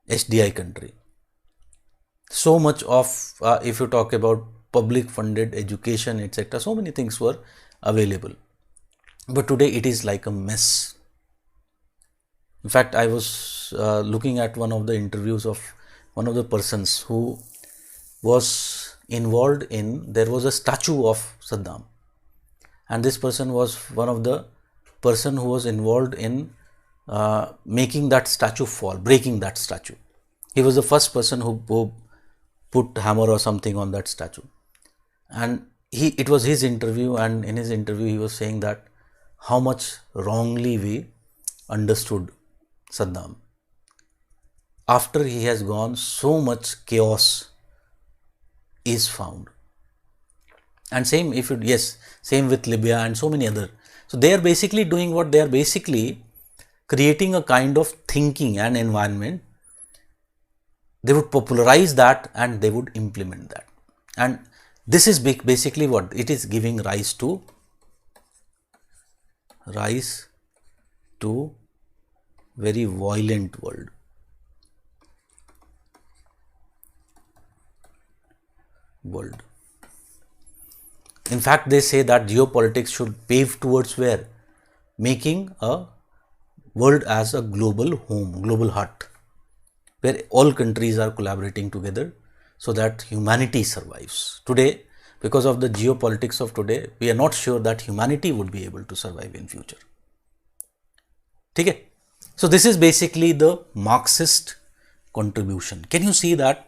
HDI country. So much of, if you talk about public funded education, etc., so many things were available. But today it is like a mess. In fact, I was looking at one of the interviews of one of the persons who was involved in, there was a statue of Saddam, and this person was one of the person who was involved in making that statue fall, breaking that statue. He was the first person who put hammer or something on that statue, and it was his interview, and in his interview he was saying that how much wrongly we understood Saddam. After he has gone, so much chaos is found. And same with Libya and so many other. So they are basically doing what? They are basically creating a kind of thinking and environment. They would popularize that and they would implement that. And this is basically what it is giving rise to very violent world. In fact, they say that geopolitics should pave towards where? Making a world as a global home, global hut, where all countries are collaborating together so that humanity survives. Today, because of the geopolitics of today, we are not sure that humanity would be able to survive in future. Okay? So this is basically the Marxist contribution. Can you see that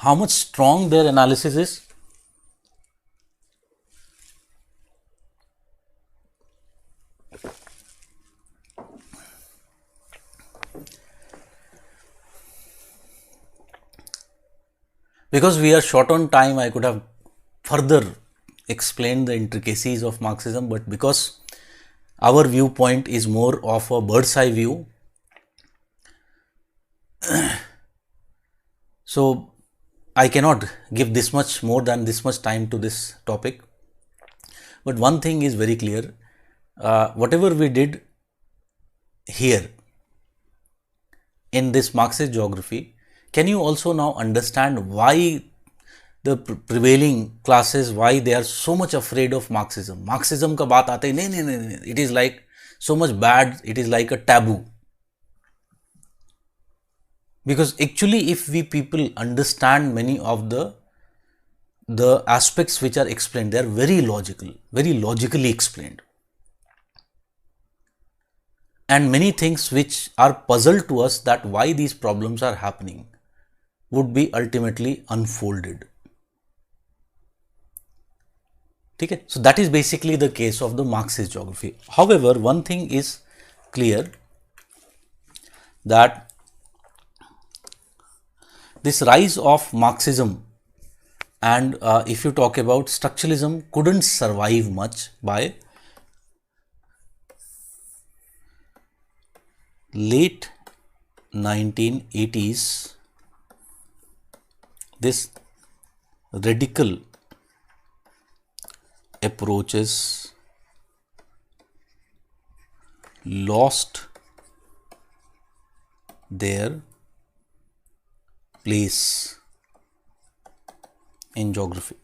how much strong their analysis is? Because we are short on time, I could have further explained the intricacies of Marxism, but because our viewpoint is more of a bird's eye view, so I cannot give this much more than this much time to this topic. But one thing is very clear, whatever we did here in this Marxist geography, can you also now understand why the prevailing classes, why they are so much afraid of Marxism? Marxism ka baat aate, nahi, it is like so much bad, it is like a taboo. Because actually if we people understand many of the aspects which are explained, they are very logical, very logically explained. And many things which are puzzle to us that why these problems are happening would be ultimately unfolded. Okay? So that is basically the case of the Marxist geography. However, one thing is clear, that this rise of Marxism and if you talk about structuralism couldn't survive much by late 1980s. This radical approaches lost their place in geography.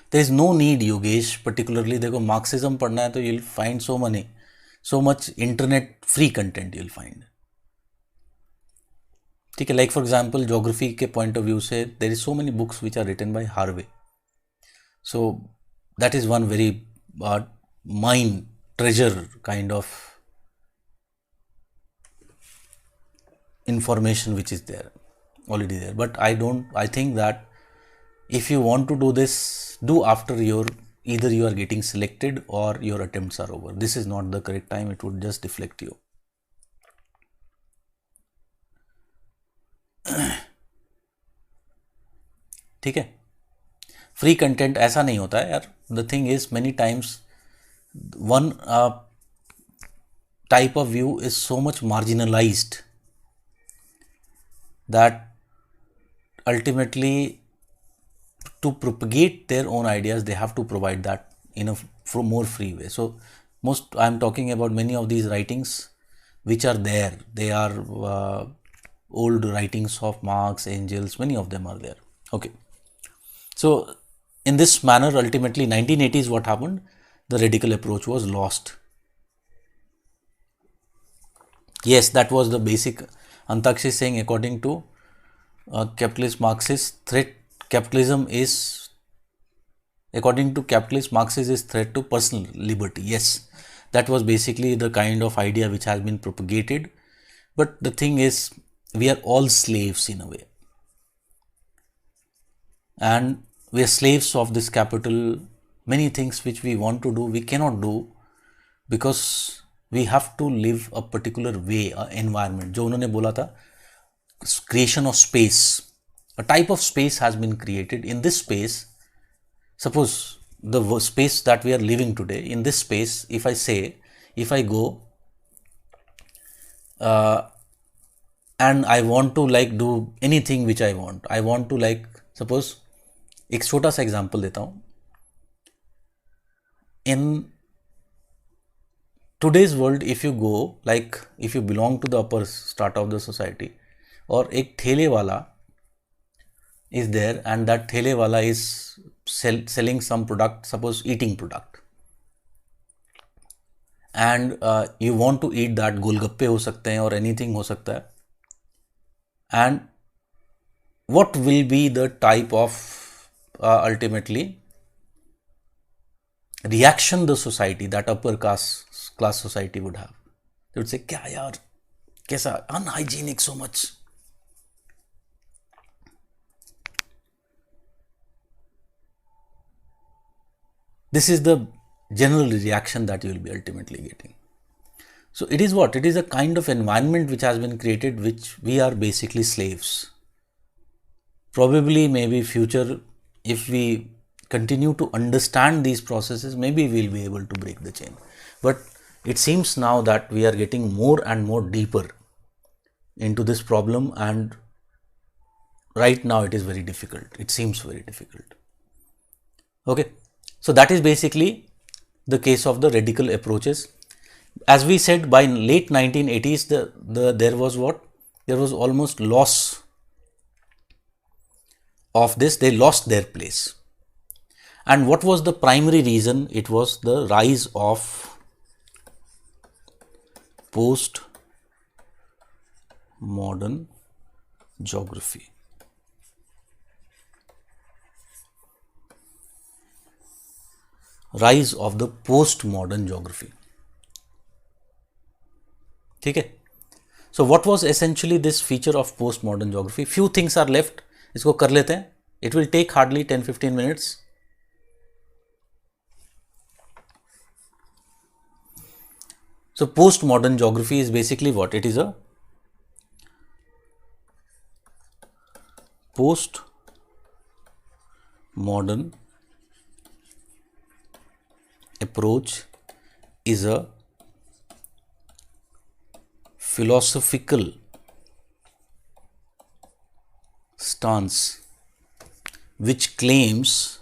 There is no need, Yogesh, particularly देखो Marxism पढ़ना है तो you'll find so much internet free content you'll find. ठीक है, like for example geography के point of view से there is so many books which are written by Harvey. So that is one very mine treasure kind of information which is there already there. But I think that if you want to do this, do after either you are getting selected or your attempts are over. This is not the correct time, it would just deflect you. ठीक है, free content ऐसा नहीं होता है यार. The thing is many times one type of view is so much marginalized that ultimately to propagate their own ideas they have to provide that in a more free way. So I am talking about many of these writings which are there. They are old writings of Marx, Engels, many of them are there. Okay, so in this manner ultimately 1980s what happened, the radical approach was lost. Yes, that was the basic. Antakshi is saying according to capitalist Marxist threat, capitalism is, according to capitalist Marxist, is threat to personal liberty. Yes, that was basically the kind of idea which has been propagated. But the thing is, we are all slaves in a way, and we are slaves of this capital. Many things which we want to do, we cannot do because we have to live a particular way, environment. जो उन्होंने बोला था, creation of space, a type of space has been created. In this space, suppose the space that we are living today, in this space, if I go and I want to like do anything which I want to like, suppose एक छोटा सा example देता हूँ. In today's world, if you go, like if you belong to the upper strata of the society, और एक ठेले वाला is there and that ठेले वाला is selling some product, suppose eating product, and you want to eat that. गोलगप्पे हो सकते हैं और anything हो सकता है. And what will be the type of ultimately reaction the society, that upper caste class society would have. They would say, kya yaar, kaisa, unhygienic so much. This is the general reaction that you will be ultimately getting. So it is what? It is a kind of environment which has been created, which we are basically slaves. Probably, maybe future, if we continue to understand these processes, maybe we'll be able to break the chain. But it seems now that we are getting more and more deeper into this problem, and right now it is very difficult. It seems very difficult. Okay. So that is basically the case of the radical approaches. As we said, by late 1980s, there was what? There was almost loss of this. They lost their place. And what was the primary reason? It was the rise of post-modern geography. Rise of the post-modern geography. Okay. So what was essentially this feature of post-modern geography? Few things are left. इसको कर लेते हैं. It will take hardly 10-15 minutes. So post-modern geography is basically what? It is a post-modern approach is a philosophical stance which claims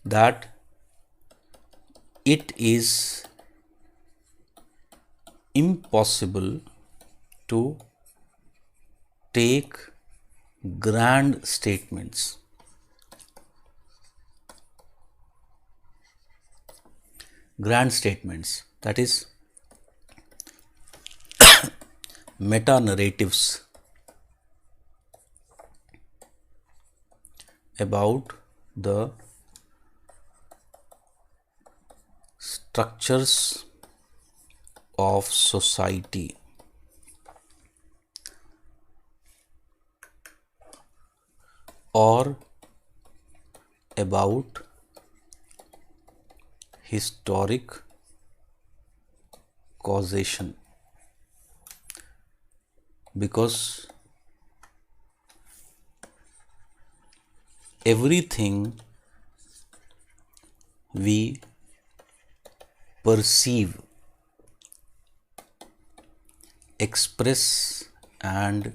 that it is impossible to take grand statements that is meta narratives about the structures of society or about historic causation, because everything we perceive, express and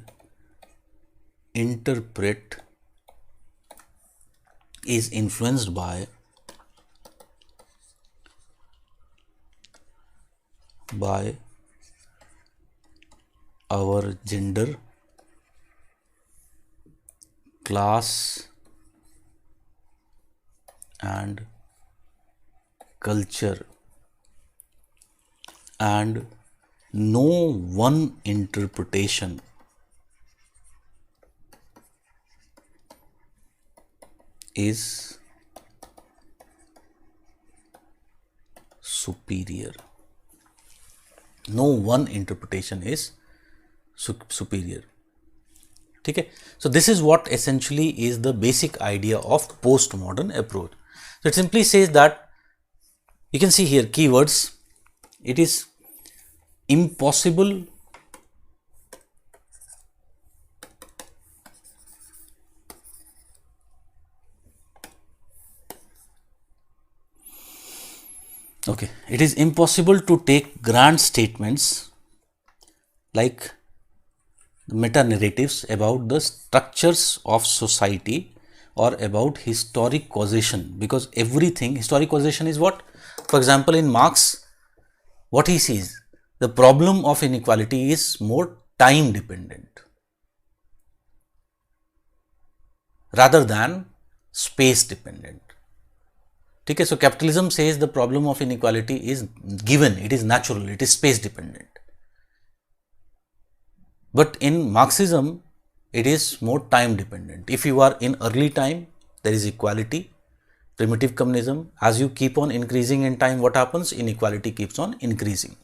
interpret is influenced by our gender, class and culture, and no one interpretation is superior. No one interpretation is superior. Okay. So this is what essentially is the basic idea of postmodern approach. So it simply says that, you can see here keywords, it is impossible it is impossible to take grand statements like meta narratives about the structures of society or about historic causation, because everything, historic causation is what? For example, in Marx, what he sees, the problem of inequality is more time dependent rather than space dependent. Okay, so capitalism says the problem of inequality is given, it is natural, it is space dependent. But in Marxism, it is more time dependent. If you are in early time, there is equality. primitive communism. As you keep on increasing in time, what happens? Inequality keeps on increasing.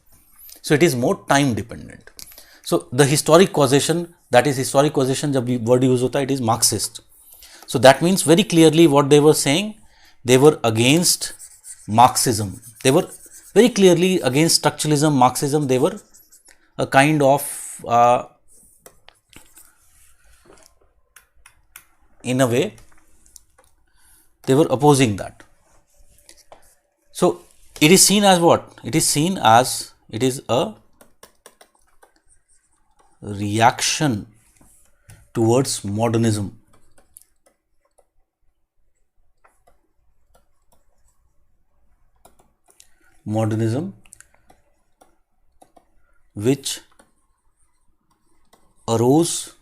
So it is more time dependent. So the historic causation, that is historic causation, जब word use होता है, it is Marxist. So that means very clearly what they were saying, they were against Marxism. They were very clearly against structuralism, Marxism. They were a kind of in a way they were opposing that. So it is seen as what? It is seen as it is a reaction towards modernism. Modernism which arose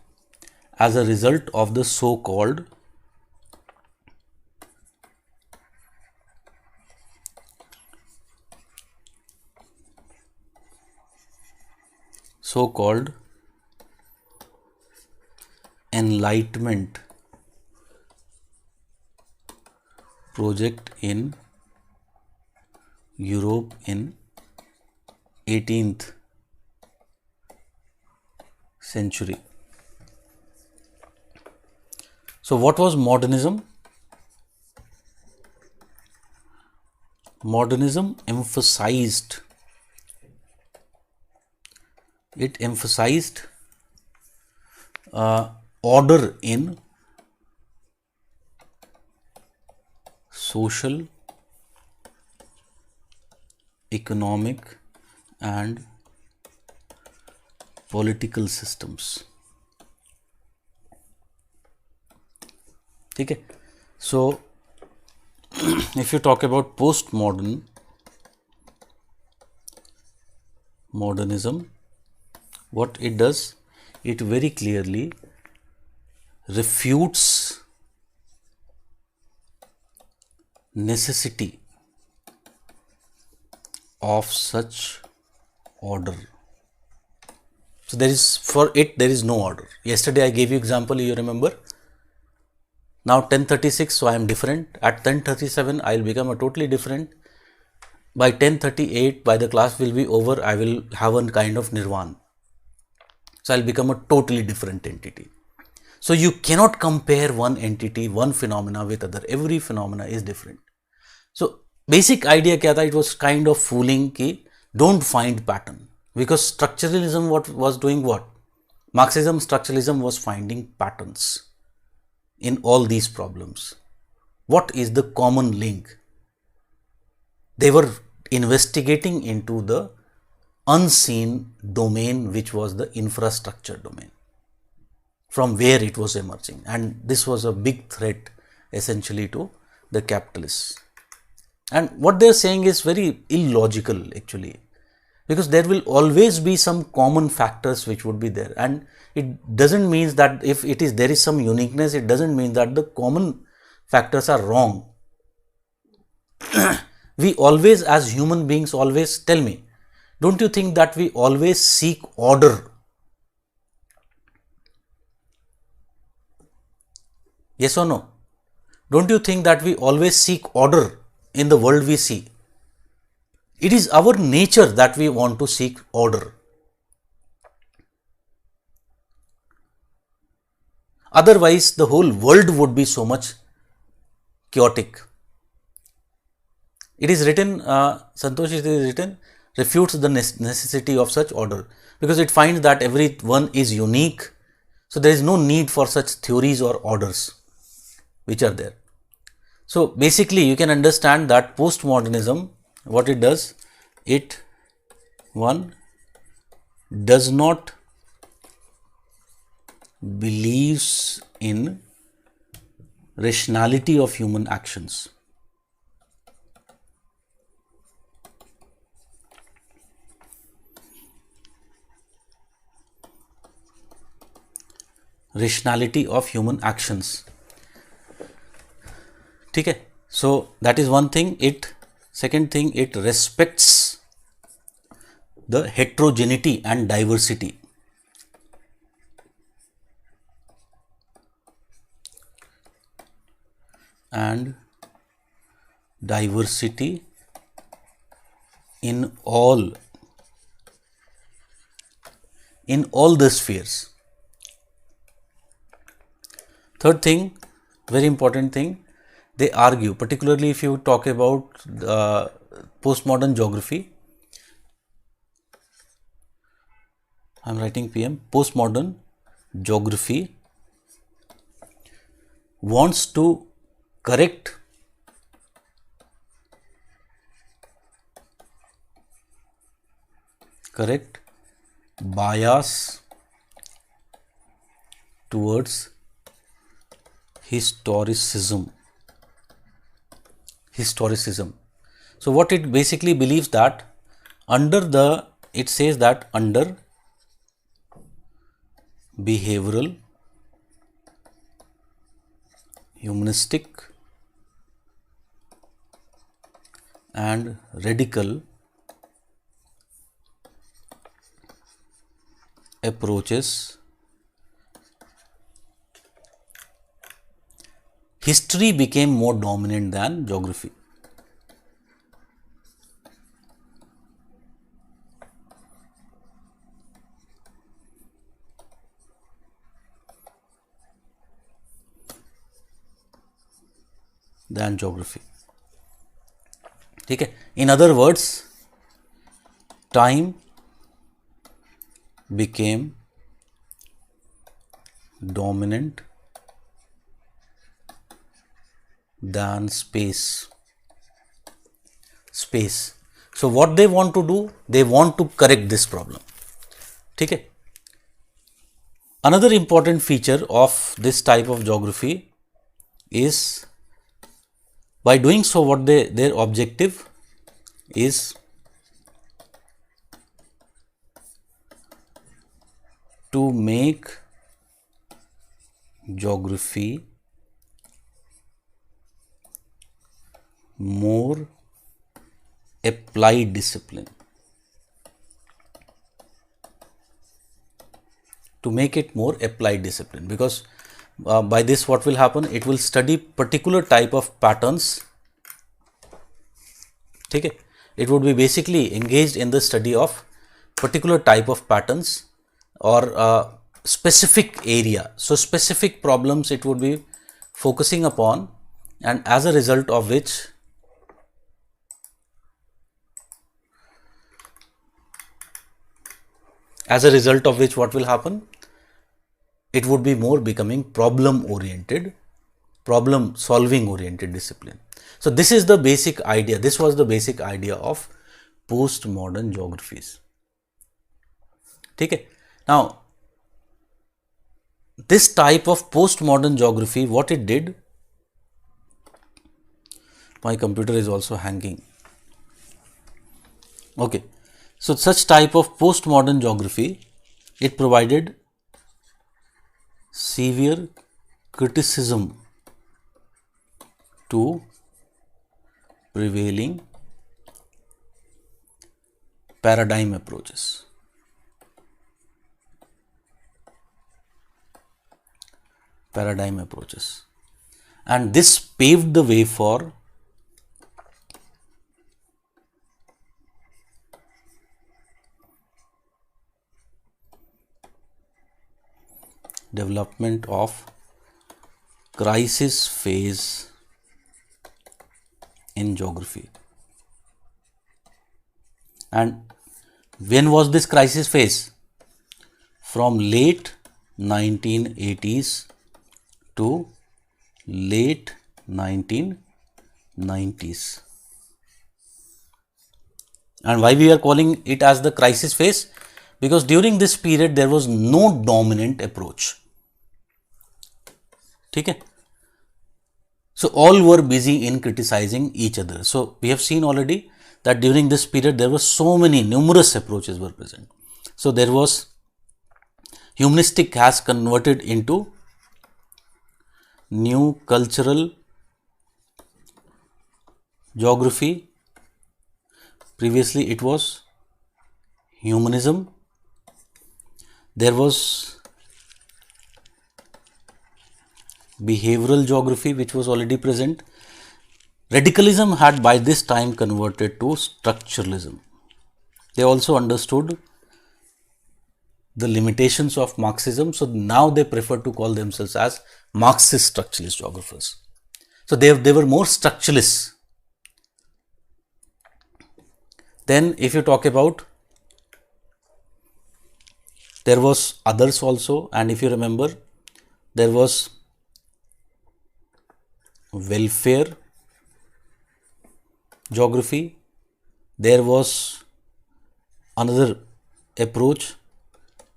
as a result of the so-called Enlightenment project in Europe in 18th century. So what was modernism? Modernism emphasized order in social, economic and political systems. ठीक है. So if you talk about modernism, what it does, it very clearly refutes necessity of such order. So there is no order. Yesterday I gave you example, you remember. Now 10:36, so I am different. At 10:37 I will become a totally different. By 10:38, by the class will be over, I will have a kind of nirvana. So I will become a totally different entity. So you cannot compare one entity, one phenomena with other. Every phenomena is different. So basic idea क्या था? It was kind of fooling कि don't find pattern, because structuralism was doing what? Marxism, structuralism was finding patterns in all these problems. What is the common link? They were investigating into the unseen domain, which was the infrastructure domain, from where it was emerging, and this was a big threat essentially to the capitalists. And what they are saying is very illogical actually, because there will always be some common factors which would be there, and it doesn't mean that if there is some uniqueness, it doesn't mean that the common factors are wrong. We always, as human beings, always, tell me, don't you think that we always seek order? Yes or no? Don't you think that we always seek order in the world we see? It is our nature that we want to seek order. Otherwise, the whole world would be so much chaotic. It is written, Santosh, it is written, refutes the necessity of such order, because it finds that everyone is unique. So there is no need for such theories or orders which are there. So basically you can understand that postmodernism, what it does, it does not believes in rationality of human actions. Rationality of human actions. ठीक है. So that is one thing. Second thing, it respects the heterogeneity and diversity. And diversity in all the spheres. Third thing, very important thing, they argue, particularly if you talk about postmodern geography. I am writing PM. Postmodern geography wants to correct bias towards historicism. So what it basically believes that it says that under behavioral, humanistic and radical approaches, history became more dominant than geography. ठीक है. In other words, time became dominant than space. So what they want to do, they want to correct this problem. ठीक है. Another important feature of this type of geography is, by doing so, what their objective is to make geography more applied discipline. Because by this what will happen, it will study particular type of patterns. ठीक है. It would be basically engaged in the study of particular type of patterns or specific area. So specific problems it would be focusing upon, and as a result of which what will happen, it would be more becoming problem solving oriented discipline. So this is the basic idea. This was the basic idea of postmodern geographies. ठीक है. Now this type of postmodern geography, what it did, my computer is also hanging. Okay. So such type of postmodern geography, it provided severe criticism to prevailing paradigm approaches. And this paved the way for development of crisis phase in geography. And when was this crisis phase? From late 1980s to late 1990s. And why we are calling it as the crisis phase? Because during this period there was no dominant approach. ठीक है. So all were busy in criticizing each other. So we have seen already that during this period there were numerous approaches were present. So there was humanistic has converted into new cultural geography. Previously it was humanism. There was behavioral geography which was already present. Radicalism had by this time converted to structuralism. They also understood the limitations of Marxism, so now they prefer to call themselves as Marxist structuralist geographers. So they were more structuralists. Then if you talk about, there was others also, and if you remember, there was welfare geography, there was another approach,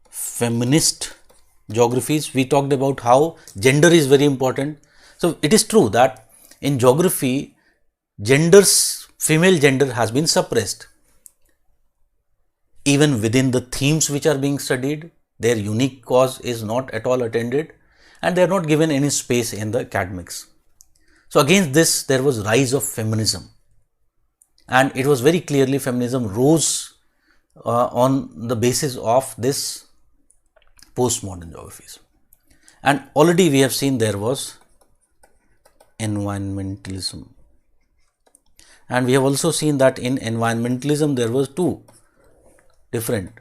feminist geographies. We talked about how gender is very important. So it is true that in geography, female gender has been suppressed. Even within the themes which are being studied, their unique cause is not at all attended, and they are not given any space in the academics. So against this, there was rise of feminism, and it was very clearly feminism rose on the basis of this postmodern geographies. And already we have seen there was environmentalism, and we have also seen that in environmentalism there was two different,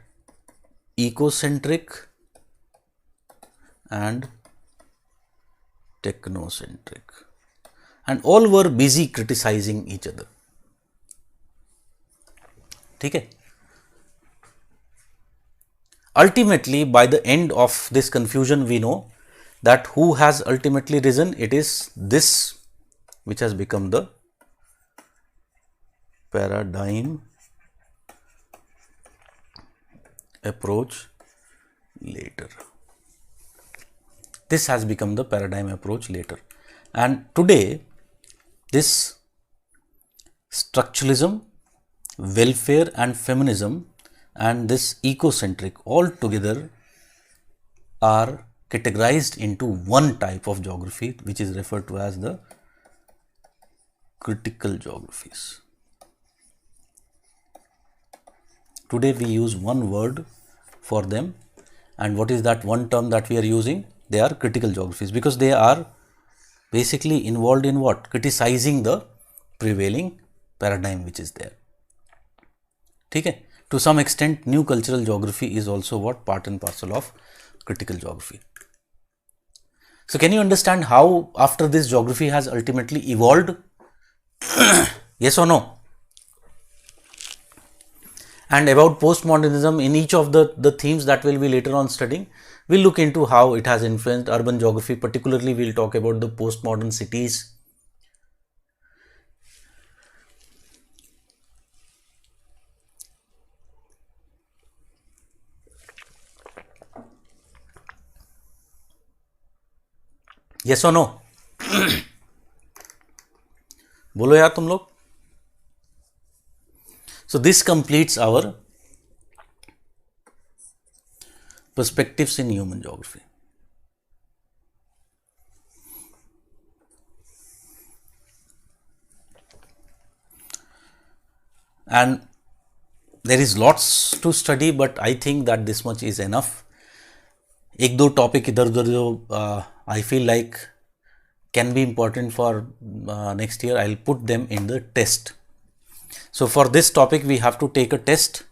ecocentric and technocentric, and all were busy criticizing each other. Okay. Ultimately, by the end of this confusion, we know that who has ultimately risen. It is this which has become the paradigm approach later. This has become the paradigm approach later, and today this structuralism, welfare and feminism and this ecocentric all together are categorized into one type of geography, which is referred to as the critical geographies. Today we use one word for them, and what is that one term that we are using? They are critical geographies, because they are basically involved in what? Criticizing the prevailing paradigm which is there. Okay? To some extent, new cultural geography is also what? Part and parcel of critical geography. So can you understand how after this geography has ultimately evolved? Yes or no? And about postmodernism, in each of the themes that we'll be later on studying, we'll look into how it has influenced urban geography. Particularly, we'll talk about the postmodern cities. Yes or no? बोलो यार तुम लोग. So this completes our perspectives in human geography. And there is lots to study, but I think that this much is enough. एक दो topic इधर उधर जो I feel like can be important for next year, I'll put them in the test. So for this topic we have to take a test.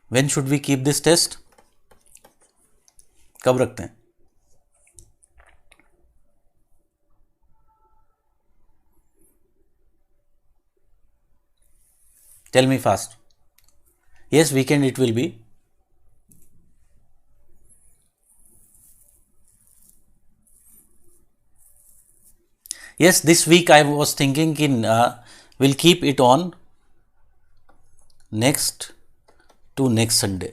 When should we keep this test? कब रखते हैं? Tell me fast. Yes, weekend it will be. Yes, this week I was thinking we'll keep it on next to next Sunday.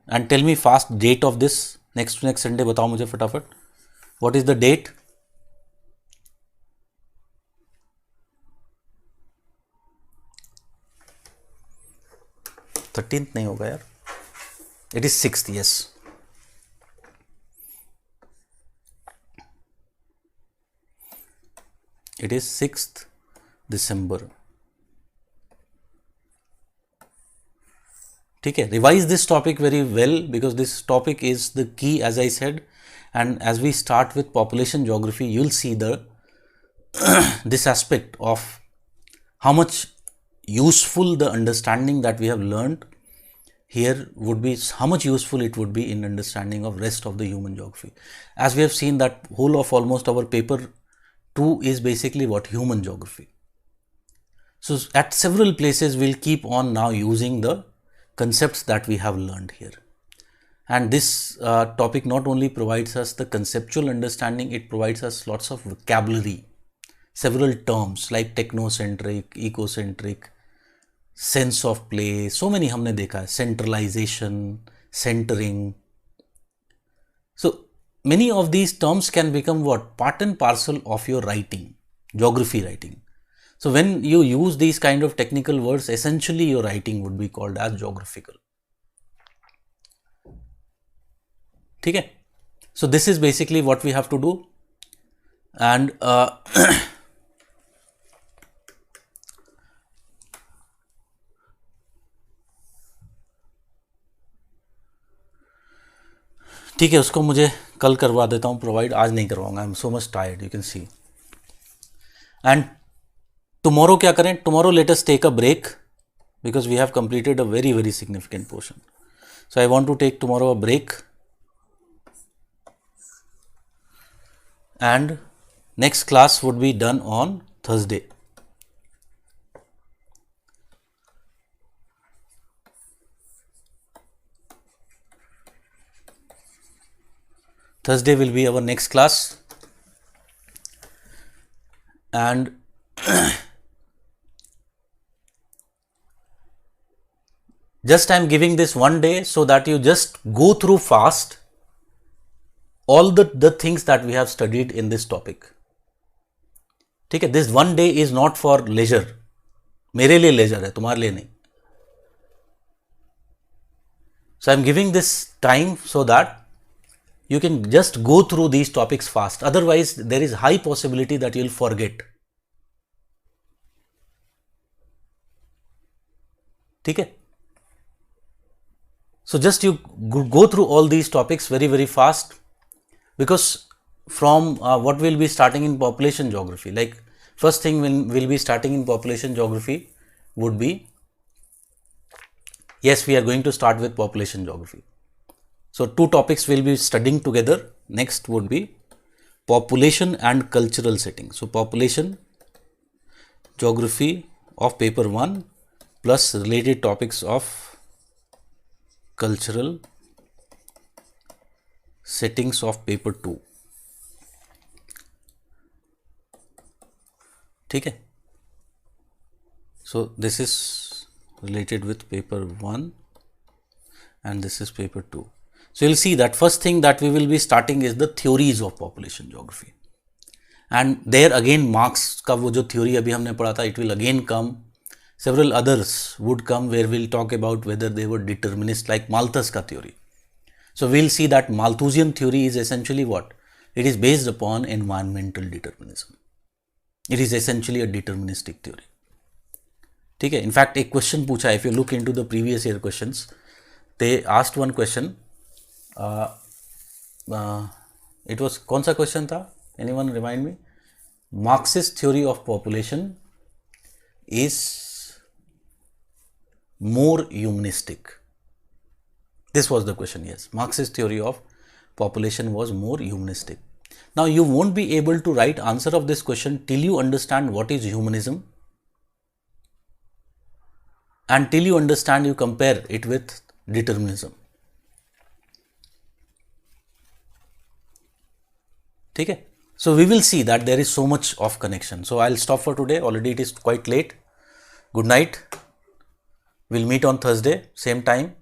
And tell me fast date of this next to next Sunday. बताओ मुझे फटाफट. What is the date? 13th नहीं होगा यार. It is 6th. Yes. It is 6th December. ठीक है. Revise this topic very well, because this topic is the key, as I said. And as we start with population geography, you will see the this aspect of how much useful the understanding that we have learned here would be, how much useful it would be in understanding of rest of the human geography. As we have seen that whole of almost our paper 2 is basically what? Human geography. So at several places we'll keep on now using the concepts that we have learned here. And this topic not only provides us the conceptual understanding, it provides us lots of vocabulary, several terms like technocentric, ecocentric, sense of place, so many हमने देखा है, centralization, centering. So many of these terms can become what? Part and parcel of your writing, geography writing. So when you use these kind of technical words, essentially your writing would be called as geographical. ठीक है? So this is basically what we have to do. And ठीक है, उसको मुझे कल करवा देता हूँ प्रोवाइड, आज नहीं करवाऊंगा. I am so much tired, you can see. And tomorrow क्या करें? Tomorrow let us take a break because we have completed a very very significant portion. So I want to take tomorrow a break and next class would be done on Thursday. Thursday will be our next class, and just I am giving this one day so that you just go through fast all the things that we have studied in this topic. ठीक है, this one day is not for leisure. मेरे लिए leisure है, तुम्हारे लिए नहीं. So I am giving this time so that you can just go through these topics fast. Otherwise, there is high possibility that you will forget. ठीक है? So just you go through all these topics very very fast, because from what we'll be starting in population geography, like first thing we'll be starting in population geography would be, yes, we are going to start with population geography. So two topics we'll be studying together. Next would be population and cultural setting. So population geography of paper 1 plus related topics of cultural settings of paper 2. ठीक है? So this is related with paper 1 and this is paper 2. So you'll see that first thing that we will be starting is the theories of population geography, and there again Marx का वो जो theory अभी हमने पढ़ा था, it will again come. Several others would come where we'll talk about whether they were determinist, like Malthus का theory. So we'll see that Malthusian theory is essentially what? It is based upon environmental determinism. It is essentially a deterministic theory. ठीक है? In fact, एक question पूछा, if you look into the previous year questions, they asked one question. It was, कौन सा question था? Anyone remind me? Marx's theory of population is more humanistic. This was the question. Yes, Marx's theory of population was more humanistic. Now you won't be able to write answer of this question till you understand what is humanism, and till you understand, you compare it with determinism. ठीक है? So we will see that there is so much of connection. So I'll stop for today. Already it is quite late. Good night. We'll meet on Thursday, same time.